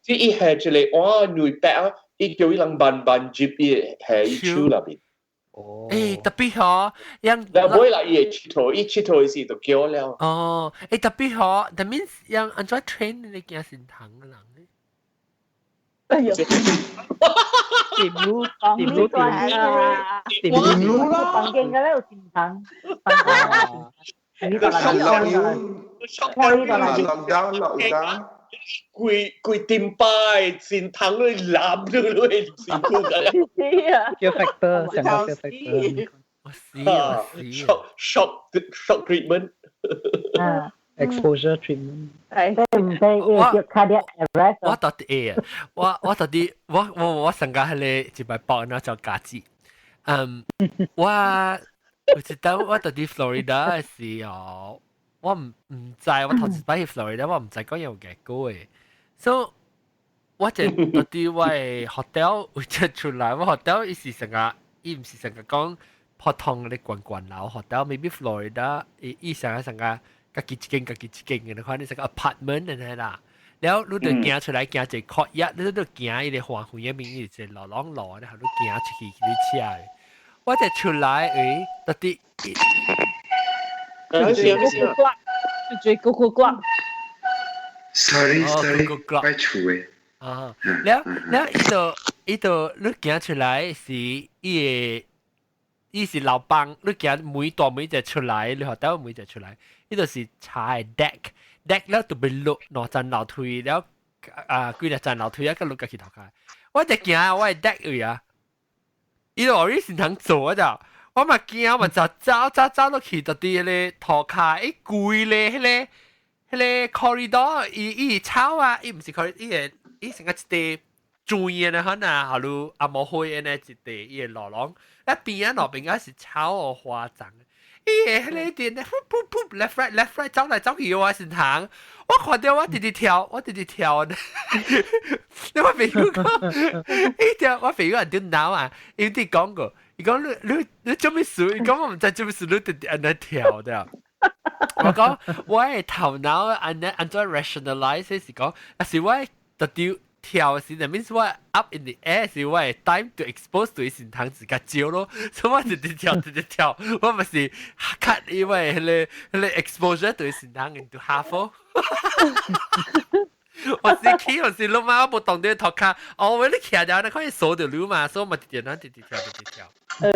即伊係一個鐳白啊，伊叫伊人慢慢接伊係伊手入邊。特別好，但每啦伊會佚佗，伊佚佗時就叫了。特別好，that means 讓安怎 train 你驚先堂嘅人咧？哎呦！掂路啊！掂路咯，房間嘅咧有先堂。佢點拜先堂你攬咗佢先顧嘅。叫 factor， 成個 factor。shock treatment。exposure treatment。唔使要 cardiac arrest。我到底我到底我上個係你一擺爆那就假子。我知道我到底 Florida 嘅時候。我唔知，我頭次擺去 Florida， 我唔知講有幾高嘅，所以我就到底我嘅 hotel 會出來，我 hotel 伊是成個，伊唔是成個講普通嘅慣樓 hotel，maybe Florida 伊成個家己一間嘅，你看你成個 apartment 嘅啦，然後你就行出來行一個 courtyard，你就行伊個環環入面，伊就流浪路，然後你行出去你車嘅，我就出來到底。最咕咕呱 sorry， 快出嘅。แล้ว伊度你行出來是伊是老闆，你行每隻出來，你學到每隻出來，伊度是茶嘅 deck แล้ว就ไป落落站樓梯，แล้ว幾隻站樓梯一個落去頭開，我就行我係 deck 位啊，伊度我以前通做啊。我咪驚，我就走落去到啲咧塗骹，攰咧，迄個 corridor， 伊草啊，伊唔是 corridor， 伊成個一地磚嘅咧，可能後路阿毛灰嘅咧一地，伊個路廊，一邊啊邊啊是草哦花長，伊個迄個啲咧，噗 left right 走嚟走去我先行，我看到我直直跳，咧，你我朋友講，我朋友人都鬧啊，有啲講過。伊講你做咩事？伊講我唔知做咩事，你直直安尼跳的。我講我嘅頭腦安怎 rationalize 是講，但是我特調跳時，that means 我 up in the air 是我嘅 time to expose 對先堂自家照咯，所以我直直跳，我咪是 cut 因為迄個 exposure 對先堂 into half 咯。我是落嘛，我冇當啲頭殼，我你徛咗，你可以數條路嘛，所以我咪直跳。哎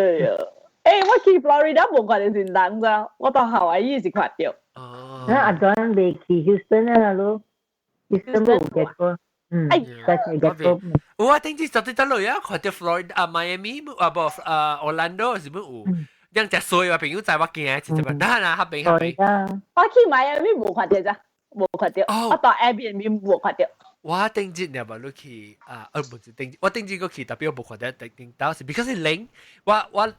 呀，我去 Florida 冇看到先堂咋，我到夏威夷是看到。阿John未去 Houston 啊，咯 ，Houston 冇見過，但係見過。我頂次實際得嚟啊，看到 Florida Miami Orlando 是冇有，樣只所以話朋友在我見，就咁，但係那邊。我去 Miami 冇看到咋。冇看到，我到 Airbnb 冇看到。我頂節你話你去唔係頂節，我頂節個去特別我冇看到，頂到是 because 係零。我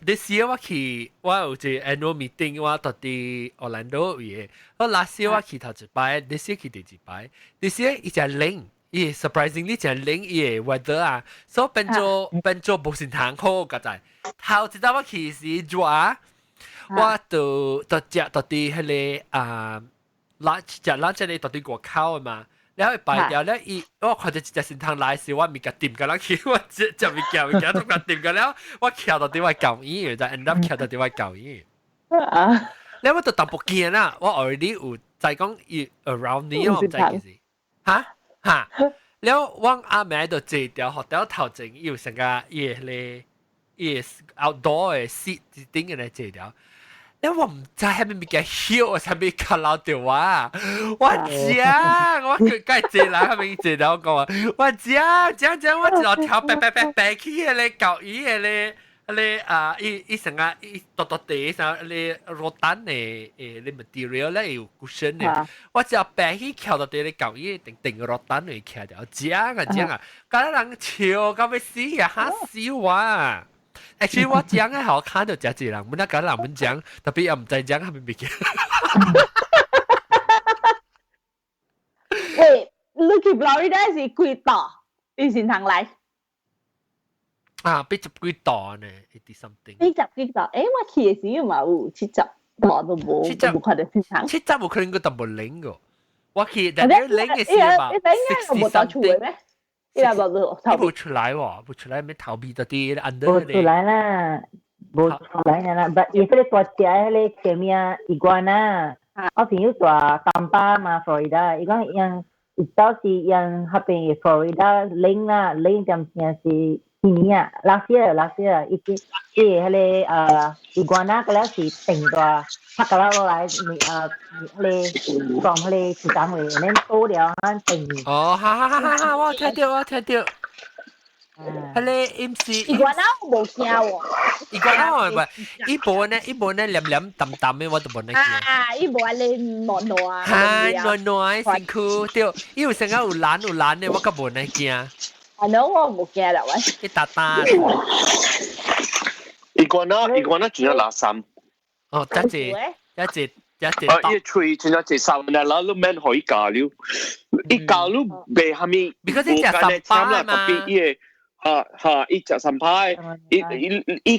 this year 我去，我有隻 annual meeting，我到啲 Orlando 嘅。我 last year 我去頭一擺 ，this year 去第二擺 ，this year 伊隻零，伊 surprisingly 隻零伊 weather 啊，所以變做無先通好個在。頭一陣我去是熱啊，我到隻到啲迄個lunch 你到啲國口啊嘛，然後擺掉咧，我看到一隻先堂來時，我咪夾掂㗎啦，我就咪夾都夾掂㗎了，我翹到啲位舊衣，就 end up 翹到啲位舊衣。你我到淡薄見啦，我 already 有就係講 around 呢，我唔知件事。嚇，แล้ว我阿妹喺度借掉學掉頭前要成個嘢咧，嘢 outdoor 嘅 seat 頂嘅嚟借掉。因為我唔知係咪物件囂，係咪靠老掉啊？我講，我佢梗係借啦，係咪借到我講啊？我講，我就跳白起嘅咧，教椅嘅咧。你伊成啊，伊多地上你羅丹嘅你 material 咧有 cushion 嘅，我只白起翹到地你舊嘢定羅丹嚟翹掉，講，嗰人笑到要死啊，嚇死啊！actually 我講嘅好看到真濟人，本來嗰人們講，特別又唔知講係咪嘅。喂，你去 Florida 是幾多？你先行嚟？80幾度呢？80 something。80幾度？誒，我去嘅時候嘛有70，我都冇看到先行。70冇可能個都冇零個，我去但係零嘅時候嘛，60 something。伊拉冇出來喎，冇出來咩逃避到啲 under 冇出來啦，冇出來啦。但係嗰啲大隻嗰啲叫咩啊？iguana，我朋友住丹巴嘛，Florida，伊講樣，到時樣嗰邊 Florida 零啦，零點樣是。ini ya last year itu hele iguana kalau si ting tua hak kalau lai hele from hele kita hele nên tô dia han ting ha 我聽到hele MC iguana 冇聽喎 iguana 唔係一般呢黏淡嘅我都冇呢件一般你糯啊係糯辛苦對有成個有懶嘅我ก็冇呢件I know 我冇驚啦，喂！一笪笪。iguana 仲有垃圾。哦，一隻。一吹仲有隻三文啦，都免可以加了。一加了被下面。because 一隻三巴嘛。特別一隻三巴，一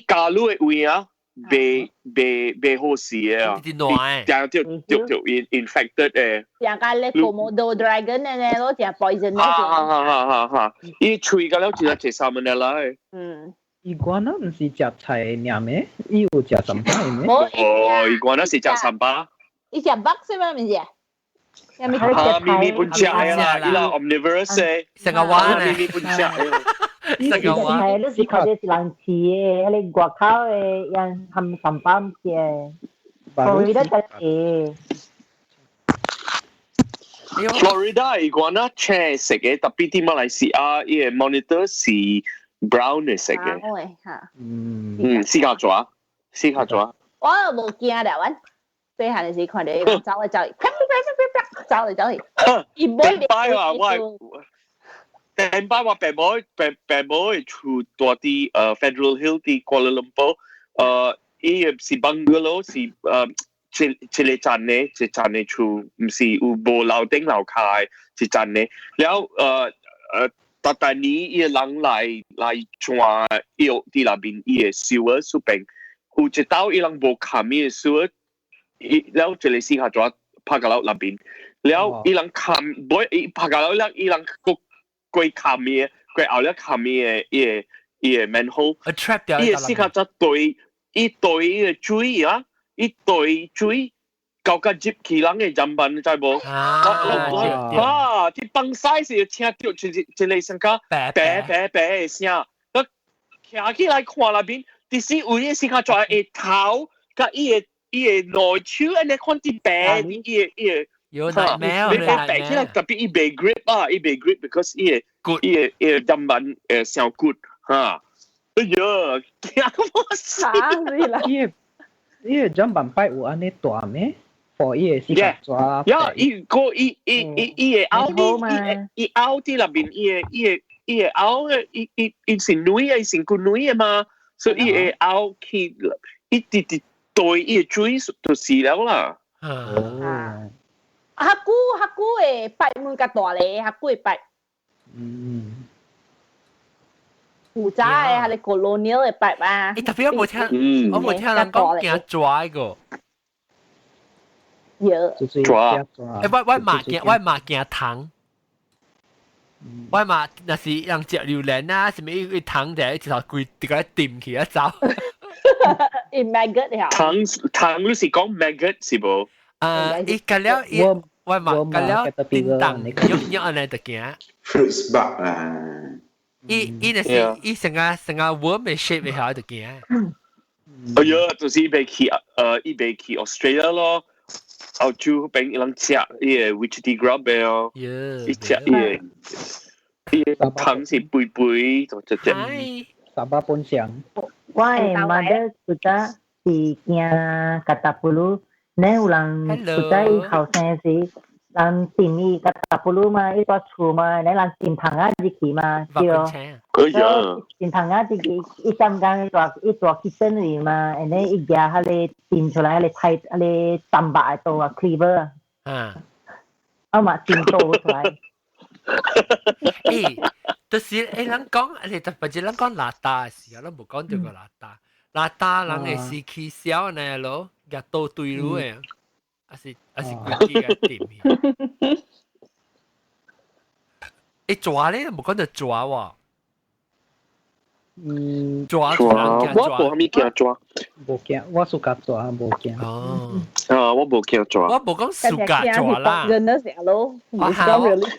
加了嘅位啊，被好事啊。就 infected 誒。像個咧 Komodo dragon 咧，攞隻 poison 咧。伊吹個了就係三文啦。iguana 唔是食菜娘咩？伊有食三巴咩？iguana 是食三巴。伊食 bug 是咩名字？咪咪本隻啊！伊拉 omnivorous 誒。成個蛙咪咪本隻。成個蛙。係咯，是靠啲人飼嘅，你外口嘅人含三巴唔知嘅，佢都得嘅。Florida iguana 青色嘅，特別啲馬來西亞嘅 monitor 是 brown 嘅色嘅。試下咗。我冇驚啦，喂！飛行嘅時看到伊走嚟走去，伊冇拜話我病妹住多啲Federal Hill 啲 Kuala Lumpur，伊是 bungalow 是一站呢住，唔是有無樓頂樓開一站呢，然後但你伊人來轉伊啲那邊伊嘅sewer出邊，有一道伊人無卡咪嘅sewer，然後一個試下咗拍個樓那邊，然後伊人卡唔拍個樓咧，伊人個過卡咪嘅，過後咧卡咪嘅伊嘅 manhole， 伊嘅試下咗對伊嘅水啊。一對水，搞個接起人嘅人品，知無？啲崩曬時聽到一個聲卡，白嘅聲，我徛起來看那邊，啲時有嘢時間做係頭，甲伊嘅內手，安尼看啲白，伊嘅。有奶喵，你白起來特別伊白 grip，because 伊嘅人品上 good 嚇。哎呀，驚我死啦！伊個張板擺有安尼大咩？for 伊個時間抓。伊個伊拗啲入邊，伊個拗伊是女啊，伊是個女啊嘛，所以伊個拗去，伊啲對伊個水就是了啦。客姑嘅擺滿個大咧，客姑嘅擺。古早嘅係你 colonial 嘅擺嘛？特別我冇聽人講驚抓個。有抓。我嘛驚糖。我嘛那是人食榴蓮啊，什麼一糖嘅一條規啲個掂起一走。maggot 呀。糖你是講 maggot 是無？伊個了我嘛個了叮當，喐安尼就驚。fruits bug 啊。伊那是伊成個 worm 嘅 shape 嘅下就驚。哎呀，就是伊袂去 Australia 咯，澳洲邊人食伊個 Wichita Grub 嘅哦，伊食伊個湯是肥肥，就只。Sabah pun siang. 我嘅 mother 負責是行吉達布魯，你有人負責伊後生時，人tìm伊吉達布魯嘛，伊個厝嘛，你人tìm棚啊入去嘛，對哦。哎呀，tìm棚啊入去，伊三間伊大 kitchen 嚟嘛，然後伊夾下你tìm出來，你睇你淡白度啊 cleaver 啊，啊嘛tìm到出來。就是人講，你特別是人講邋遢嘅時候，咱無講到個邋遢人會是起笑呢咯，夾倒對路嘅，還是規矩嘅點。抓咧，無講到抓喎。抓，我無蝦米驚抓。無驚，我suka抓，無驚。哦。我無驚抓。我無講suka抓啦。人的時候咯，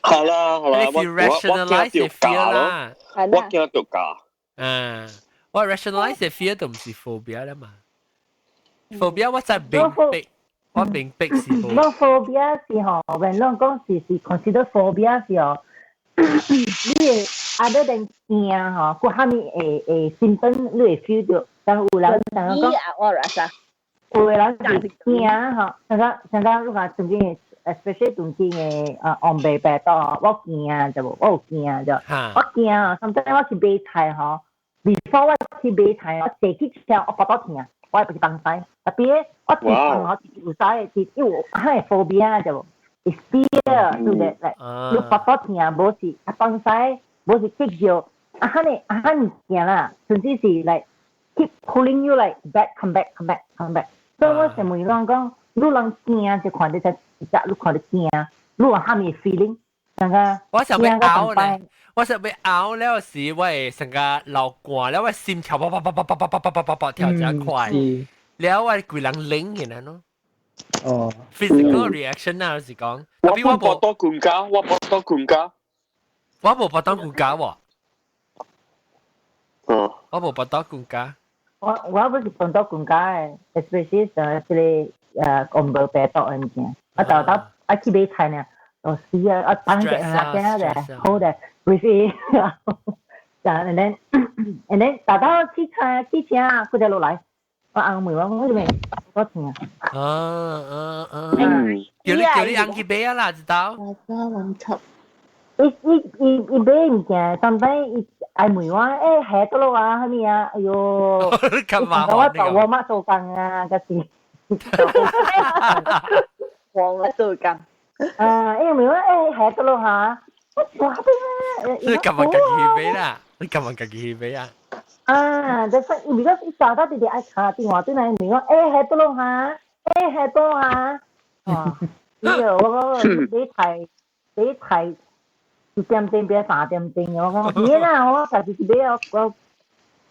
好啦，我 rationalize 嘅 fear 啦。我驚到假。我 rationalize 嘅 fear 都唔是 phobia 啦嘛。phobia 我真係逼，我明逼是冇。我 phobia 是吼，when 啷講是 consider phobia 是吼，你 other than 驚吼，佢蝦米會 symptom 你會 feel 到，但有人想講，有人是驚吼，像講如果曾經 especially 曾經嘅黃白白到，我驚就無，我有驚就，我驚啊，甚至我去買菜吼 ，before 我去買菜，我坐去車我不到聽，我係不是放曬，特別我地方我有曬係因為我係 phobia 就。is fear so that like you 不到聽，無是啊放曬，無是激叫，啊哈你唔驚啦，甚至是 like keep pulling you like back come back。所以我成日講講，你人驚就看到只，你看到驚，你話蝦米 feeling？成個我就會拗咧，我就會拗了時，我會成個流汗，了我心跳跳真快，了我個人擰起來咯。哦 ，physical reaction 啊，有時講。我冇多管家，我冇多管家。我冇不當管家喎。哦。我冇不當管家。我不是不當管家嘅 ，especially 上啲我唔會白到人嘅。我我去買菜呢，我試啊，我等隻辣嘅，好嘅 ，breathe in，and then 大家去菜去車，佢就落嚟。我按梅話，我做咩？我聽啊。叫你按去買啊啦，知道？伊買物件，甚至伊按梅話，下得咯啊，係咪啊？哎呦，咁麻煩呢個。我乜做工啊？嗰時。我乜做工？梅話，下得咯嚇。我話俾你咁問自己買啦？你咁問自己買啊？但係如果你找到弟弟愛卡電話對嚟，你講係多咯嚇，係多嚇，呢個我你睇2點鐘變3點鐘，我講咩啦？我實時俾我咁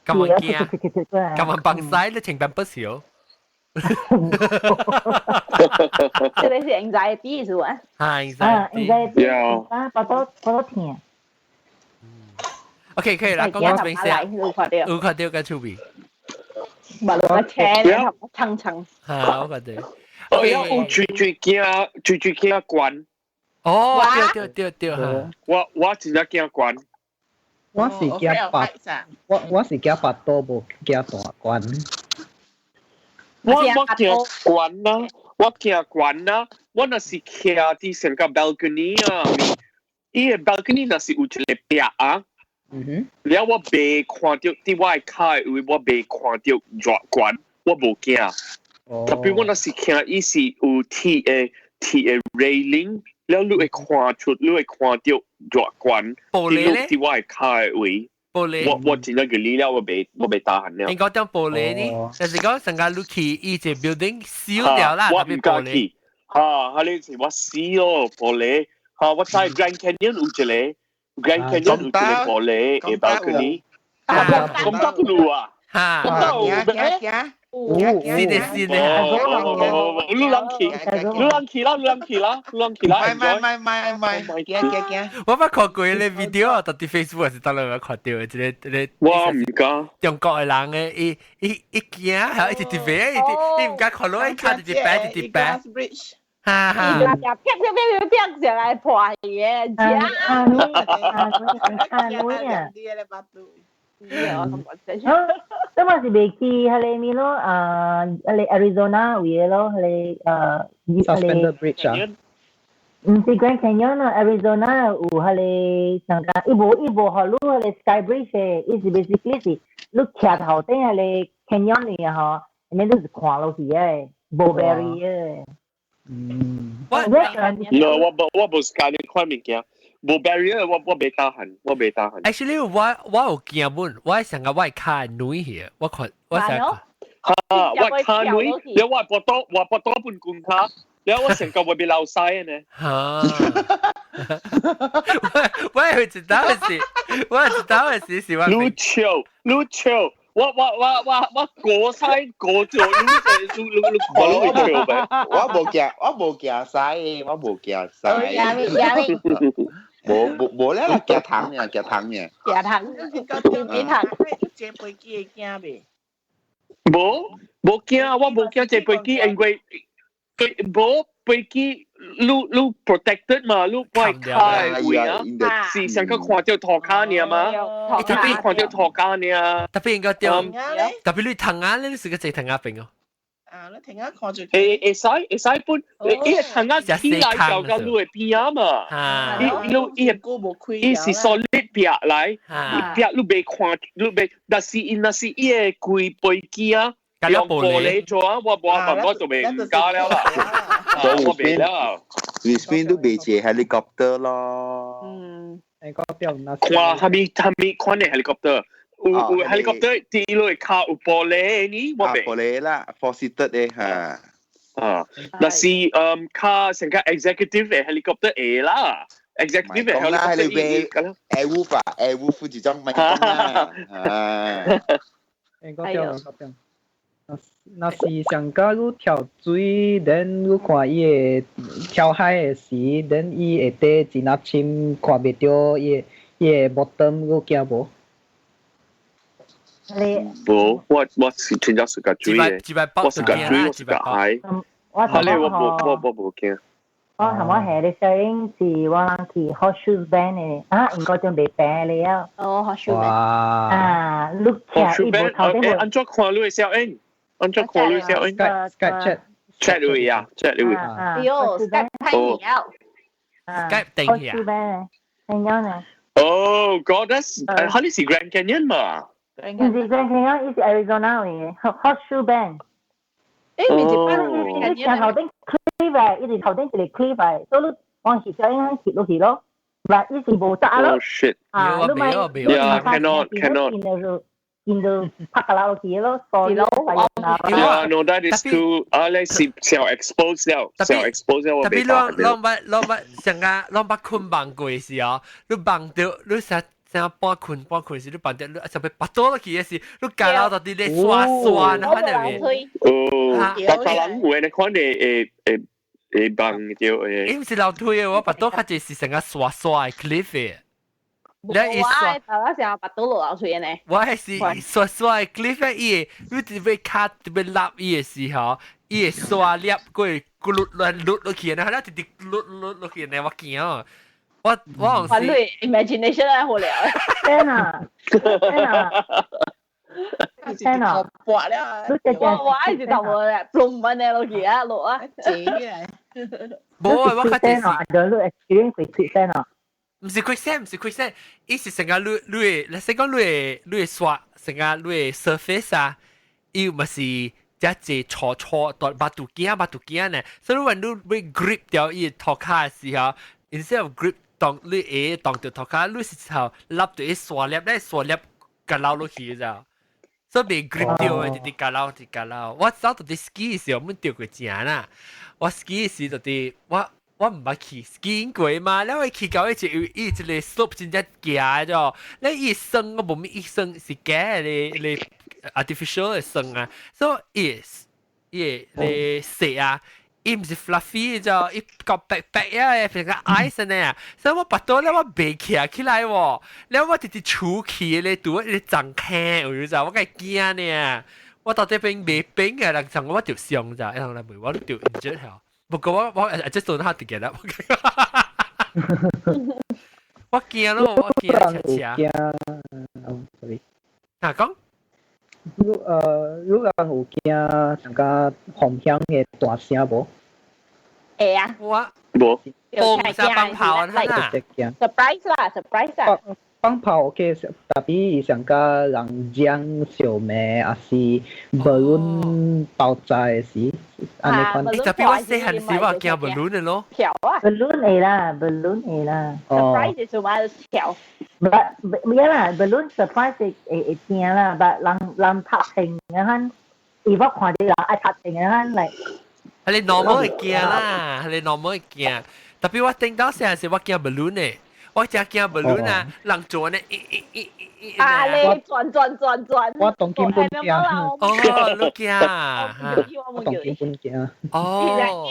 問驚，咁問bằng晒你情感不少。這裡是 anxiety 是吧？anxiety，把多聽。OK， 可以啦，講講俾先。有看到個出邊。唔係我車咧，我蹭蹭。係，我覺得。我有最驚關。哦，對嚇。我真係驚關。我是驚八，我是驚八多無驚大關。我驚關啦，我驚關啦，我那是徛喺成個 balcony 啊，伊個 balcony 那是有一個壁啊。了我未看到，啲我卡位我未看到熱關，我無驚。特別我那是徛伊是有鐵嘅 railing，了你會看到熱關。玻璃咧？啲我卡位。玻璃。我真係嘅理了，我未打痕了。應該當玻璃呢？就是講成個 Lucky 伊隻 building 燒掉啦，特別玻璃。嚇！你是我死咯玻璃。嚇！我睇 Grand Canyon 有一個。Grand Canyon 有一個玻璃嘅 balcony，咁多路啊！嚇！行，是的是的，你諗起啦，我捌看過咧 video，到啲 Facebook 是當然我看到嘅，即個我唔敢，中國嘅人嘅，一驚，係一直跌飛，你唔敢看落，一看就跌白，就跌白。哈哈。啪上來破嘢，咁我是未去迄個咩咯？迄個 Arizona 位咯，迄個Suspended Bridge 啊。唔是 Grand Canyon 咯 ，Arizona 有迄個上架，伊無學路迄個 Sky Bridge 嘅，伊是 basically 是你徛頭頂迄個 Canyon 嚟啊吼，然後你是看落去嘅，無 barrier 嘅。我冇間你看物件，冇 barrier，我未打痕。Actually，我有驚本，我想個我卡女去，我想。我卡女，你我博多半罐卡，你我成個會被流晒嘅呢。我係知道嘅事是我。Lu chill。我過曬過咗，你過咗去咩？我冇驚曬，冇咧，驚糖嘅。食糖，借飛機會驚未？冇驚，我冇驚借飛機，因為冇飛機，你 protected 嘛，你外開會啊，是上個看到頭卡呢嘛，特別看到頭卡呢，特別應該掉，特別你藤啊，你是個隻藤啊病哦。你藤啊看住。會使搬，伊藤啊起來就個你會邊啊嘛，伊是 solid 壁來，壁你未看，但是伊個貴飛機啊。用玻璃做啊！我就未加了啦，我未啦。Brisbane 都未借 helicopter 咯。helicopter 哇，係咪看你 helicopter？有 helicopter 啲落卡有玻璃呢？我未。玻璃啦 ，four seater 嘅嚇。但是卡成個 executive 嘅 helicopter A 啦 ，executive 嘅 helicopter Airwolf 就種咪講啦。helicopter。那是上加你跳水，等你看伊個跳海嘅時，等伊下底真啱深，看袂到伊個 bottom，你驚無？冇，我是真正是個水嘅，我是個水，我是個海。我冇驚。我同我係你上次我諗起 horseshoe band 嘅，應該仲未病了。horseshoe band。你徛伊無頭頂。安怎看你嘅小英？安怎看你小英 ？Skype chat 位啊，chat 位。有 Skype 睇了。Skype 定嘅。horseshoe band，係樣嘅。Oh God，嗰啲是 Grand Canyon 嘛？唔是 Grand Canyon，係 Arizona 嘅 horseshoe band。唔是你徛頭頂 cliff 啊，伊哋頭頂一個 cliff 啊，所以你往時小英跌落去咯，嗱，伊是無扎咯。Oh shit！你咪cannot。in the 拍下落去咯，所以咯。Yeah, no, that is too. 你是小 expose 了，小 expose 了。特別啷把困綁過時哦，你綁到你成半困時，你綁到你就被拔到落去嘅時，你夾到到啲咧刷那喺入面。白人會你看你綁掉誒。伊唔是樓梯嘅，我拔到佢就是成個刷嘅 cliff 嘅。我係成日拔到落水嘅呢。我係是刷 cliff 伊，你特別卡特別立伊嘅時候，伊刷粒過碌落去，然後咧直直碌落去，呢我驚哦。我唔係。你 imagination 係好了。真啊！我係直頭嘅，boom 乜嘢落去啊，落啊，自己嚟。冇啊，我卡電視。你 experience 會 quicksand 啊？唔是 quicksand，伊是成個你嘅刷成個你嘅 surface 啊，伊咪是一隻錯到把肚驚呢，所以when you grip 掉伊頭殼嘅時候 ，instead of grip 當你當到頭殼，你是頭笠到伊刷粒夾撈落去咋，所以被 grip 掉嘅啲夾撈。我走到啲 ski 嘅時候，我掉過正啦，我 ski 嘅時候啲我唔捌去 skiing 過嘛，然後去到一個 slope 真正驚咗，你一生我冇咩一生是驚你 artificial 嘅生啊，所以你食啊。伊唔是 fluffy 就伊個白白啊，成個 ice 呢啊，所以我拔到咧我背起來喎，แล้ว我直接儲起咧，ดู你長開，我就我梗係驚呢，我到底邊未冰嘅，人就我條上咋，然後嚟每我都條 injured 係，不過我 adjust 到下啲嘅啦，我驚咯，我驚車。啊講？如人有驚上加風響嘅大聲無？會啊，我冇，放下放炮啊！surprise 啦，surprise 啦！放炮 OK，特別上加人將小咩，還是 balloon 爆炸嘅時，安尼款。特別我細漢時我驚 balloon 嘅咯。跳啊 balloon 會啦，balloon 會啦。surprise 係做乜跳？唔係啦 ，balloon surprise 會驚啦，但人拍停嘅ਹਨ，如果看到人愛拍停嘅ਹਨ嚟。係你 normal 會驚啦，係你 normal 會驚。特別我聽到細漢時我驚 balloon 嘅。我只驚 balloon 啊，人做呢，啊，你轉，我當見本驚，哦，你驚，我當見本驚，哦，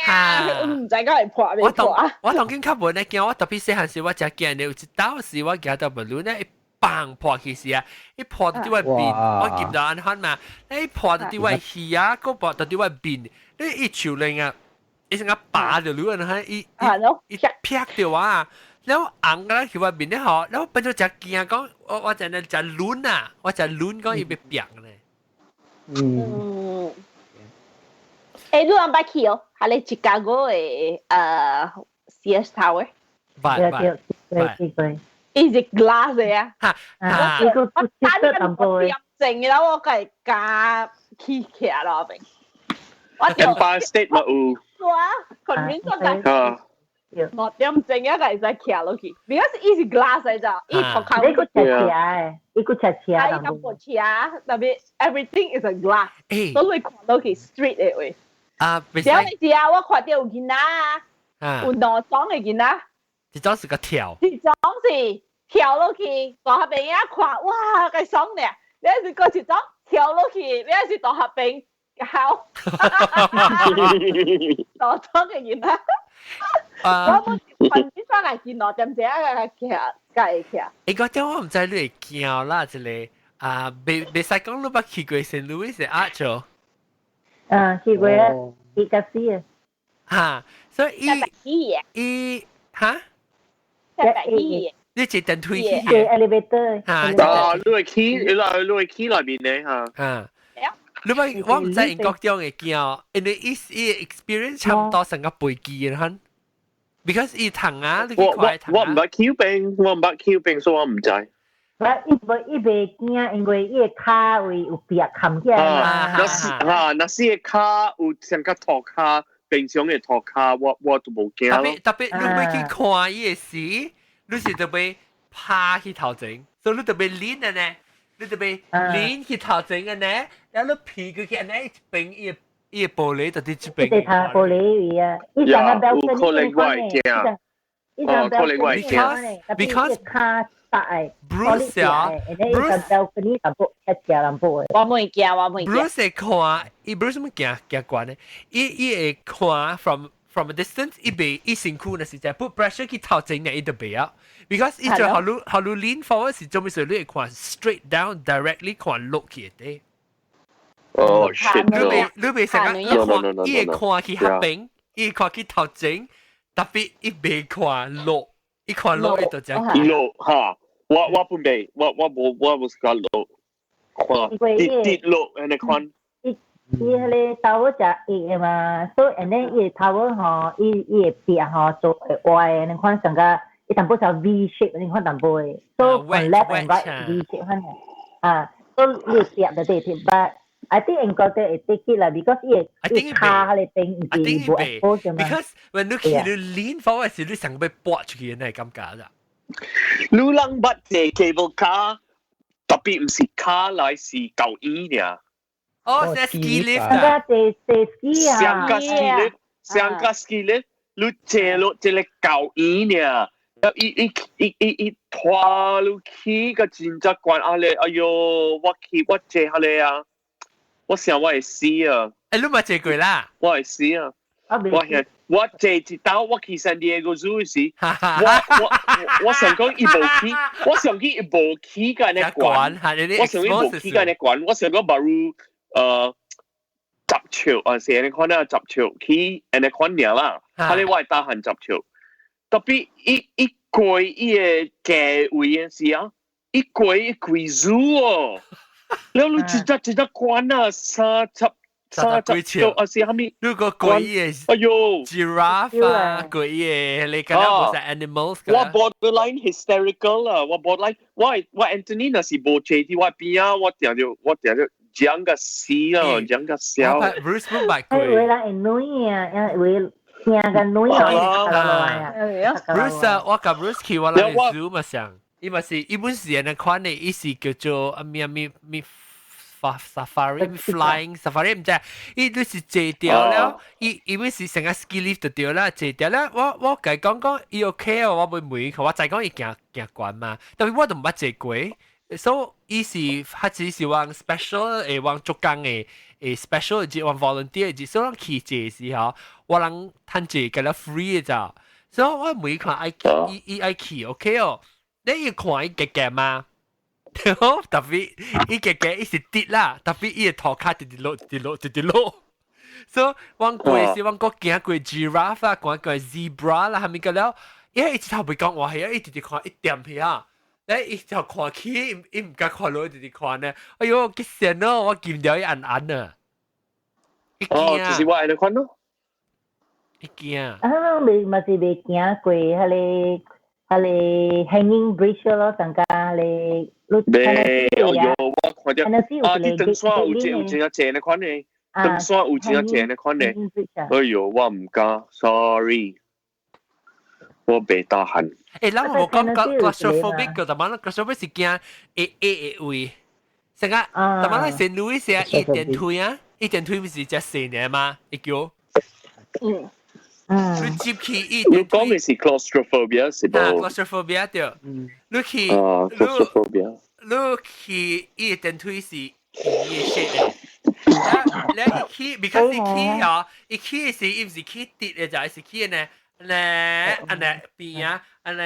嚇，唔使講嚟破你破。我當見較本呢驚，我特別細漢時我只驚你有一道時我驚到 balloon 呢，一砰破起時啊，一破到啲位邊，我見到眼看嘛，一破到啲位氣啊，個破到啲位邊，你一潮令啊。一成個拔掉了，然後一劈掉啊！แล้วอังก็คือว่าบินได้หอแล้วเป็นตัวจักเกียร์ก็ว่าจะลุ้นอ่ะว่าจะลุ้นก็อีไปเปียกเลยรู้อันบ้าคิวอะไรชิคาโกCS Tower is it glass เลยอ่ะอีกก็ติดตั้งไปจริงแล้ว我計加ขี้เกียจ咯เป็นEmpire State 嘛有。哇，佢面就係我點正一個係在騎落去 ，because it's glass 嚟咋，依個靠呢個斜斜，呢個斜斜，係咁個斜，特別 everything is a glass，所以看落去 street 嘅位。啊，只要你知啊，我看到有囡仔，有兩種嘅囡仔，一種是個跳，一種是跳落去，大下邊一看，哇，個爽咧！你係個一種跳落去，你係大下邊。好，多咗嘅嘢啦。我冇瞓啲翻嚟見我點知啊？計其實。你嗰啲我唔知你係驚啦，即係未使講你捌去過聖路易斯亞咗。去過啦，去架時啊。嚇，所以伊嚇？你坐電梯去嘅 elevator。嚇，你係去內邊咧嚇。你咪我唔知英國點嘅驚，因為伊 experience 差唔多成個飛機嘅ਹਨ ，because 伊騰啊，你快騰啊。我唔捌溜冰，所以我唔知。伊袂驚，因為伊個骹位有壁冚起來嘛。那是個骹有像個塗骹，平常嘅塗骹，我都冇驚咯。特別你要去看伊嘅時，你是特別趴去頭前，所以你特別練嘅呢。你特別練去頭前嘅呢，然後你屁股嘅呢一邊伊玻璃就啲一邊。即係玻璃位啊！伊上個表示可能我會驚。伊上個表示我會驚。Because 卡大誒 Bruce 啊 ，Bruce 你淡薄吃吃淡薄誒。我冇驚，我冇驚。Bruce 會看，伊 Bruce 咪驚慣咧，伊會看 from a distance，伊辛苦嘅時陣 put pressure 去頭前嘅伊就袂啊。Because 伊就好路 lean forward 時，做咩事你會看 straight down directly 看落去嘅。哦 shit！你袂成個伊會看去下邊，伊會看去頭前，特別伊袂看落，伊看落伊就只。落嚇，我本未，我冇講落，看跌落安尼看。伊迄個頭殼食液嘛，所以安尼伊頭殼吼，伊會壁吼做會歪誒，你看上個。伊淡薄就 V shape，你看淡薄誒，so on left and right V shape 翻嚟，so 你跌就對貼，but I think 應該會 take it 啦 ，because 伊卡喺邊唔係冇 expose 嘛。Because when you lean forward 時，你成個撥出去係咁解咋？你諗乜嘢 cable car？特別唔是卡嚟是舊椅呢？哦，係 ski lift 啊！係 ski 啊！上個 ski lift，你借落一個舊椅呢？一拖落去個真正關下咧，哎呦，我坐下咧啊，我想我會死啊！你咪坐過啦？我會死啊！我坐一刀，我去San Diego Zoo 時，我想講一部機，我想講一部機嘅呢關，我想講一部機嘅呢關，我想講巴如十triệu啊，是呢款呢10triệu，佢呢款嘢啦，佢哋話大行10triệu，特別一貴一個價位嘅時啊，一貴zoo哦，แล้วรู้จัก關啊30啊，是係咪？如果貴嘅，哎呦 ，giraffe 啊，貴嘅，你講到冇晒 animals 㗎。我 borderline hysterical 啦，我 borderline，我 Anthony 那是無坐喺我邊啊，我定咗講個死啊，講個笑。Bruce 唔係貴。為啦，係女啊，為聽個女啊。Bruce 啊，我กับ Bruce 去我嚟 Zoom 嘛上，伊嘛是一本時嘅款嘅，伊是叫做咩Safari flying Safari 唔知，伊都是坐掉了，伊本是成個 ski lift 就掉啦，坐掉啦。我計講伊 OK 啊，我唔會佢，我就講伊行慣嘛，但係我都唔捌坐過。所以伊是佢只是往 special 誒往做工誒 special 即往 volunteer 即所以去坐時候，我人趁坐嘅啦 free 嘅咋，所以我每看伊愛去 OK 哦，你要看伊嘅嘛，特別伊嘅伊是跌啦，特別伊嘅頭殼直落，所以往過時往過行過 giraffe 啊，過 zebra 啦，係咪嘅了？因為一直頭未講話係啊，一直看一點去啊。咧，伊就看起，伊唔敢看落，直直看呢。哎呦，幾神哦！我見到伊暗暗啊。就是我愛嚟看咯。伊驚。啊，咪是未行過，係 hanging bridge 咯，上加你。未，哎呦，我看到啊，啲登山有正嘅款呢，登山有正嘅款呢。哎呦，我唔敢 ，sorry。我未打閒。誒，咱無講 claustrophobic 個，但係 claustrophobic 是驚誒位，成個，但係咱先路時啊，一電梯啊，一電梯唔是只細嘅嘛，一叫。你接去一電梯。你講嘅是 claustrophobia 是冇？claustrophobia 對。你去，claustrophobia。你去一電梯是伊嘅 shape 嘅，你一去 ，because 一去時伊唔是去跌嘅，就係去呢。咧，安尼邊啊，安尼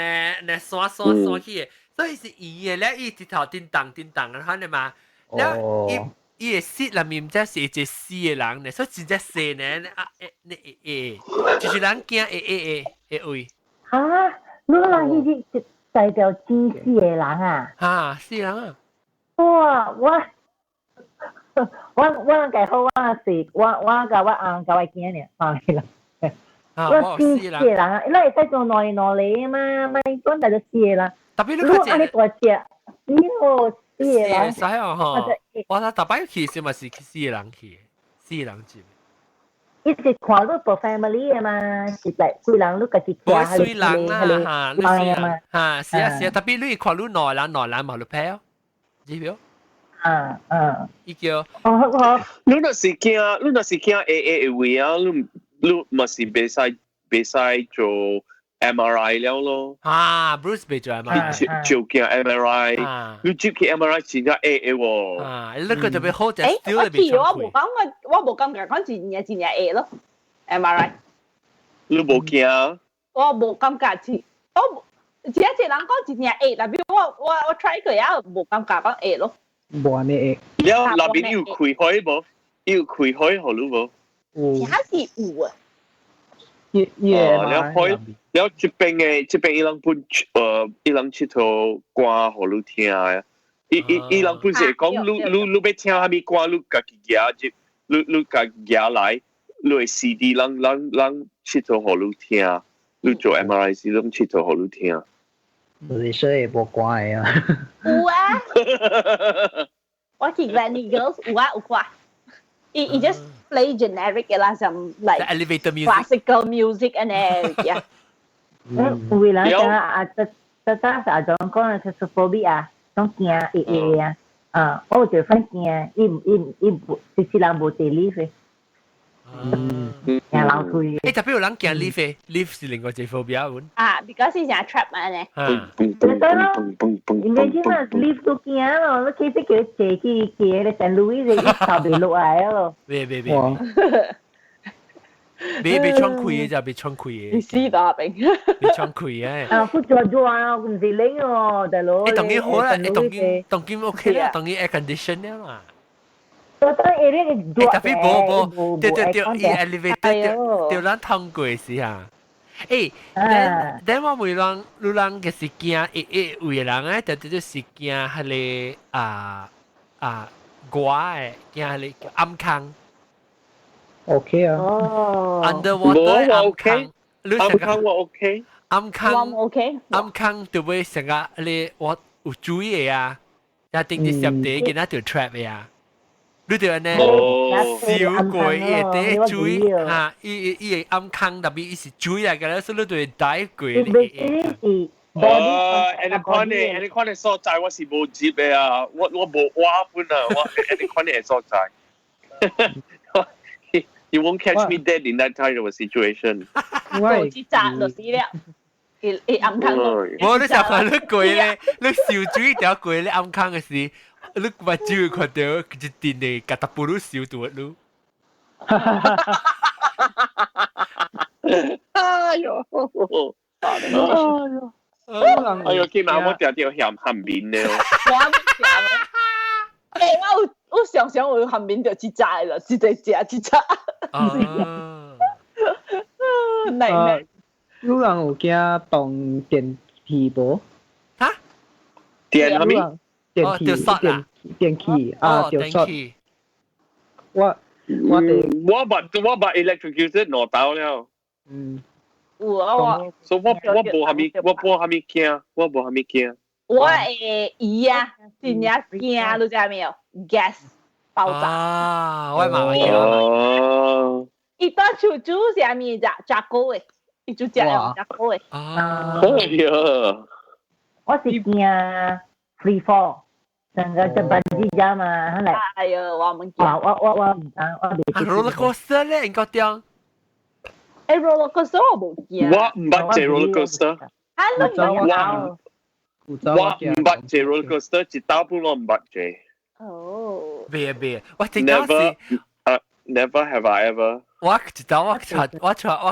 刷起，所以是伊嘅咧，伊直頭叮當嘅，看你嘛，然後伊嘅舌裏面唔知是一隻死嘅人咧，所以真正死呢啊就是人驚會。嚇，你人伊是代表真死嘅人啊？嚇，死人啊！哇，我計好我是我甲我翁甲我驚呢，係啦。我死嘅人啊，你會使做耐嚟啊嘛，咪講大咗死嘅人。特別你看隻，大隻，喲死嘅人。使啊嗬，我睇特別去時咪是死嘅人去，死嘅人接。伊是看你部 family 嘅嘛，是在貴人你家己家係水人啦嚇，你嘛嚇，是啊，特別你看你內人冇你配哦，知唔知？伊叫。你若是驚 AA 位啊，你咪是別使做 MRI 了咯。Bruce 別做 MRI。就驚 MRI，你接去 MRI 先至 AA 喎。你個特別好就 still 特別我冇感覺講真 A 咯 MRI。你冇驚？我冇感覺似，我只一人講真 A，但係我 try 佢也冇感覺講 A 咯。冇呢 A。了那邊要開開冇？要開開好咯冇？其他是有啊，了開了這邊伊人本伊人佚佗歌互你聽啊，伊人本是講你要聽蝦米歌，你家己夾你家己夾來，你會 CD 人佚佗互你聽，你做 MRI 時人佚佗互你聽。你說會無歌嘅啊？有啊，我去 Granny Girls 有啊有歌。It just play generic lah, some like the elevator music, classical music and yeah. Vì là ta giống con claustrophobia, trong kia tôi phải kia im chỉ làm bộ tê lý vậy. 行樓梯。特別有人行 lift 是另外一個 phobia 喎。because 是成 trap 嘛呢。對咯，因為今日 lift 都驚咯，你其實叫坐去嘅，你成路一直頭被落來咯。別衝開嘅就別衝開嘅。你死打兵。別衝開嘅。佢做啊，唔是拎哦，大佬。當然好啦，當然 OK 啦，當然 air condition 啦。特別冇，對，伊 elevator 對咱通過時啊。等我每人嘅是驚位人咧，就是驚係你怪嘅，驚係你暗坑。OK 啊。Underwater 暗坑，暗坑我 OK。暗坑 OK。暗坑就會成個你我有注意啊，一定啲攝地見到條 trap 嘅啊。你對呢？小鬼也得注意嚇，伊暗坑特別伊是注意嚟嘅，所以你對大鬼你。any 款嘅所在我是無接嘅啊，我無話本啊，我 any 款嘅所在。You won't catch me dead in that kind of a situation。無接紮就死了。伊暗坑。我你成日你鬼咧，你小注意條鬼咧暗坑嘅事。你把酒看到一點的kata puru 少多咯。哎呦！哎呦！見到我條條鹹面咧。我想有鹹面就一隻啦，一隻。奶。有人有驚動電梯無？嚇？電係咪？電器啊，掉塞。我electrocuted 攞到了。所以我無蝦米驚。我伊啊，真正驚，你知沒有 ？gas 爆炸。我媽媽驚。伊當厝煮啥物炸糕誒，伊煮炸糕誒。哎呀！我是驚 free fall。整個就bungee jump嘛，係咪？哎呀，我唔驚。我唔得，我未。roller coaster 咧，應該點？roller coaster 我冇驚。我唔捌坐 roller coaster。我唔捌坐 roller coaster，一刀半我唔捌坐。哦。別，我聽講是。Never have I ever。我知道我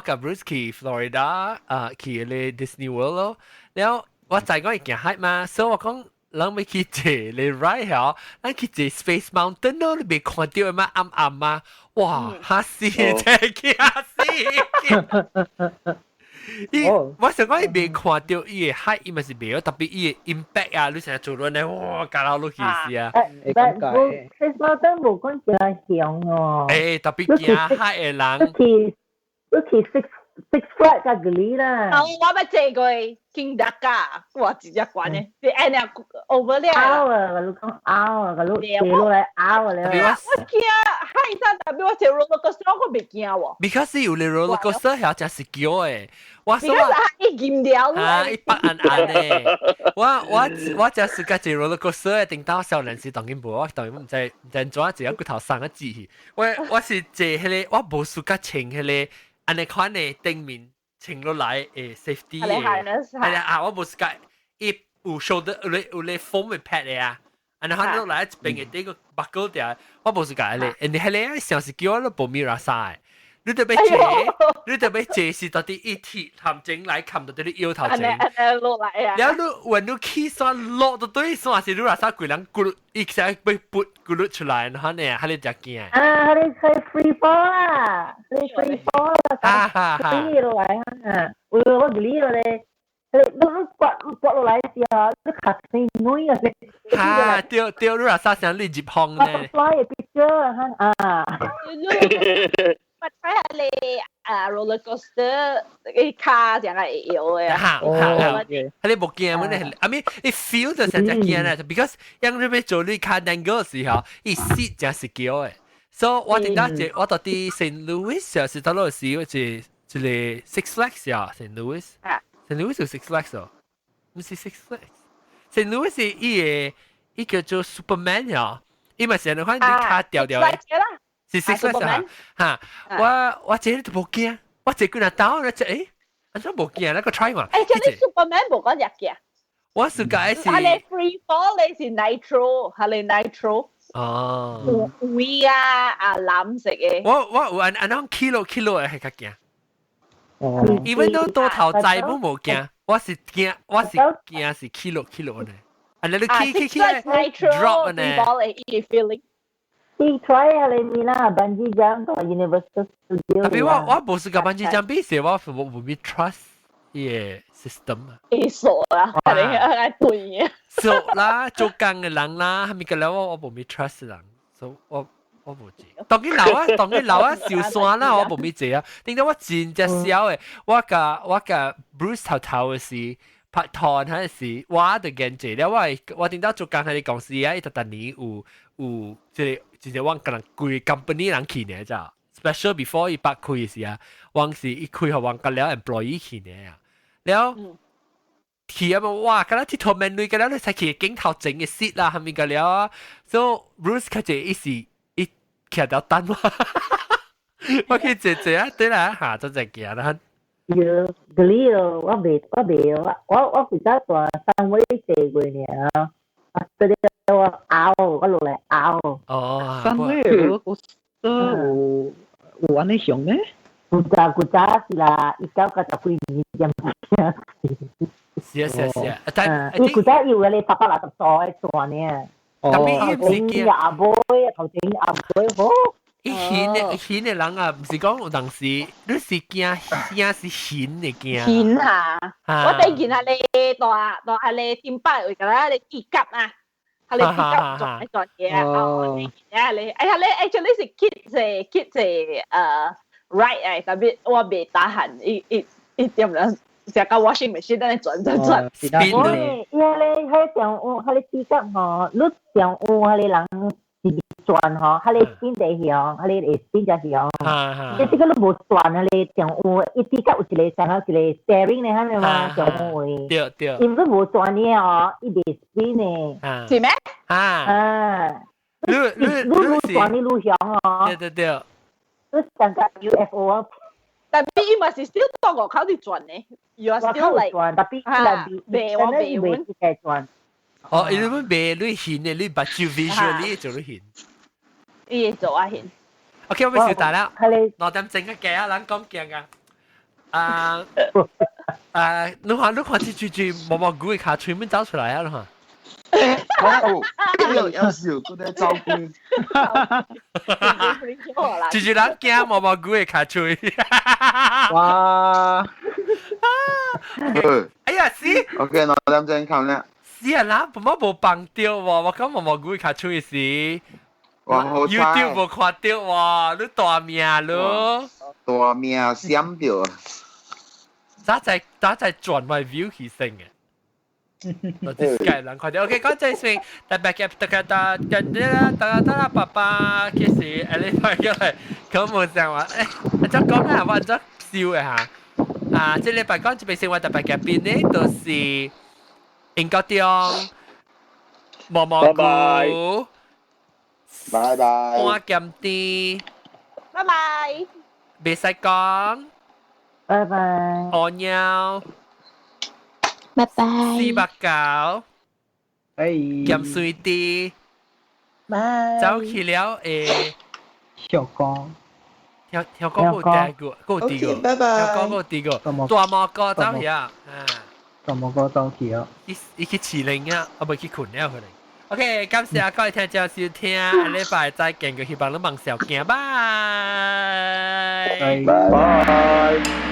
跟 Bruce 去 Florida 去咧 Disney World 咯，然後我就講一件係嘛，所以我講。咱要去坐你 right 嚇，咱去坐 Space Mountain 咯，你未看到嘛暗嘛，哇嚇死真係嚇死！我想講伊未看到伊個海，伊咪是未有特別伊個 impact 啊，你成日做落嚟，哇，搞到落去是啊。但係 Space Mountain 冇講真香哦。特別驚海嘅人。去 Six Flags 嗰啲啦。我咪坐過金達加，哇！直接關嘅，你按下 over 咧。拗啊！你講拗啊！你坐落嚟拗啊！你。我驚海山，特別我坐 roller coaster 我未驚喎。Because 有你 roller coaster 係真係secure 嘅。我所以伊禁掉啦。伊白暗嘅。我只是個坐 roller coaster 定到少年時當然無，我當然唔知做一隻骨頭生嘅字去。我是坐迄個，我無輸個穿迄個。安尼款嘅頂面穿落來誒 safety 嘅，係啊，我冇試過，伊有 shoulder 有咧 foam 嘅 pad 嘅啊，安尼看落來一邊嘅頂個 buckle 掉，我冇試過咧，人哋係咧上是叫我都冇咪拉曬，你特別借是到底一鐵含整來冚到啲腰頭整，落來啊，然後你when you起身落到對算是你拉曬鬼人咕嚕一下被撥咕嚕出來，然後呢，係你只驚。你係 free fall 啦，你 free fall 啦，飛落嚟啊！我嗰落嚟，你刮落嚟時候，你卡死女啊！掉你拉曬成你入行咧。fly picture 啊！我睇下你roller coaster 啲卡淨係搖嘅。係你冇驚咩？你 I mean 你 feel 就成隻驚咧 ，because 因為你做你卡 dangle 嘅時候，伊 seat 就係叫嘅。So 我哋當時我到啲 Saint Louis 又是到嗰時好似一個 Six Flags 啊 ，Saint Louis。Saint Louis 有 Six Flags 哦，唔是 Six Flags。Saint Louis 係伊叫做 Superman 啊，伊咪成日看你卡掉嘅。是 Six Flags 嚇，我這都冇驚，我這個拿刀咧就安怎冇驚？那個 try 嘛。即係你 Superman 冇講日嘅。我是解是。係你 free fall， 你是 nitro， 係你 nitro。哦。會啊，藍色嘅。我有按 kilo 嘅係較驚。even 都多頭仔都冇驚，我是驚是 kilo 呢。啊，你 drop 呢 你 try 下你咪啦，bungee jump 同 Universal Studio。特別我冇試過 bungee jump， 比時我冇咪 trust 嘅 system 啊。傻啦，係你係對嘅。傻啦，做工嘅人啦，係咪個咧我冇咪 trust 人，所以我冇知。當然樓啊，小山啦，我冇咪知啊。點解我真只小嘅，我個 Bruce 頭嘅事。拍拖嗰時，我就見住了。我點解做工喺啲公司啊？一特年有即係我可能貴 company 人去呢咋 ？special before 一百開嘅時啊，我是一開後我個了 employee 去呢啊。了去啊嘛，哇！嗰啲頭面女嗰啲才去鏡頭整嘅 set 啦，係咪個了啊？所以 Bruce 佢就一時一企到單話，我去姐啊，對啦，下咗隻腳啦。嗰啲我未，我比較大三位四個呢，嗰啲我拗，我落嚟拗。哦，三位有安尼上咩？古早是啦，1990幾年啫。是啊，但係古早要嘅你860歲轉呢。頭前阿妹好。一顯嘅人啊，唔是講有當時，你是驚是顯嘅驚。顯下，我第見下你大你點擺會㗎啦，你結急啊，係你結急做嘢啊，你actually 是 keep right 啊，特別我未打痕，一點樣，成個 washing machine 喺度轉。因為你喺上屋，喺你結急嗬，你上屋喺你人。轉嗬，喺你邊地響，喺你邊隻響。即係嗰啲冇轉啊！你上屋一啲急有一個上下一個 steering 咧，係咪嘛？上屋嘅。對。因為冇轉呢哦，一邊 spin 呢。是咩？你轉你路響哦。對。你成個 UFO 啊！但係因為是 still 多個靠啲轉呢，如果 still 嚟轉，特別未轉。哦，你們未你顯嘅，你把住 visually 做咗顯。嘢做啊顯。OK， 我咪小大啦。我點整個嘅啊？人講驚啊！你看住毛菇嘅卡全部走出來啊！你看。有笑，嗰啲照顧。住人驚毛菇嘅卡吹。哇！哎呀，死 ！OK， 我點整看咧？是啊啦，我冇放掉喎，我講毛菇卡出嘅事。YouTube 冇看到喎，你大命咯。大命閃掉。打在轉埋 view 起身嘅。我啲世界人看到 ，OK， 講真先，特別嘅大家爸爸其實你睇過嚟，咁冇成話誒，就講下我就笑嘅嚇。即係禮拜講就俾成話特別嘅邊呢，就是英國中毛菇。拜拜。我減啲。拜拜。別使講。拜拜。鵝鳥。拜拜。四百九。減水啲。拜。走去了小江。小江冇第個，冇第個。拜拜。小江冇第個。大毛哥走去啊。大毛哥走去啊。伊去飼靈啊，我咪去困了佢哋。OK， 感謝各位聽眾收聽，下禮拜再見，希望你夢想見，拜。拜拜。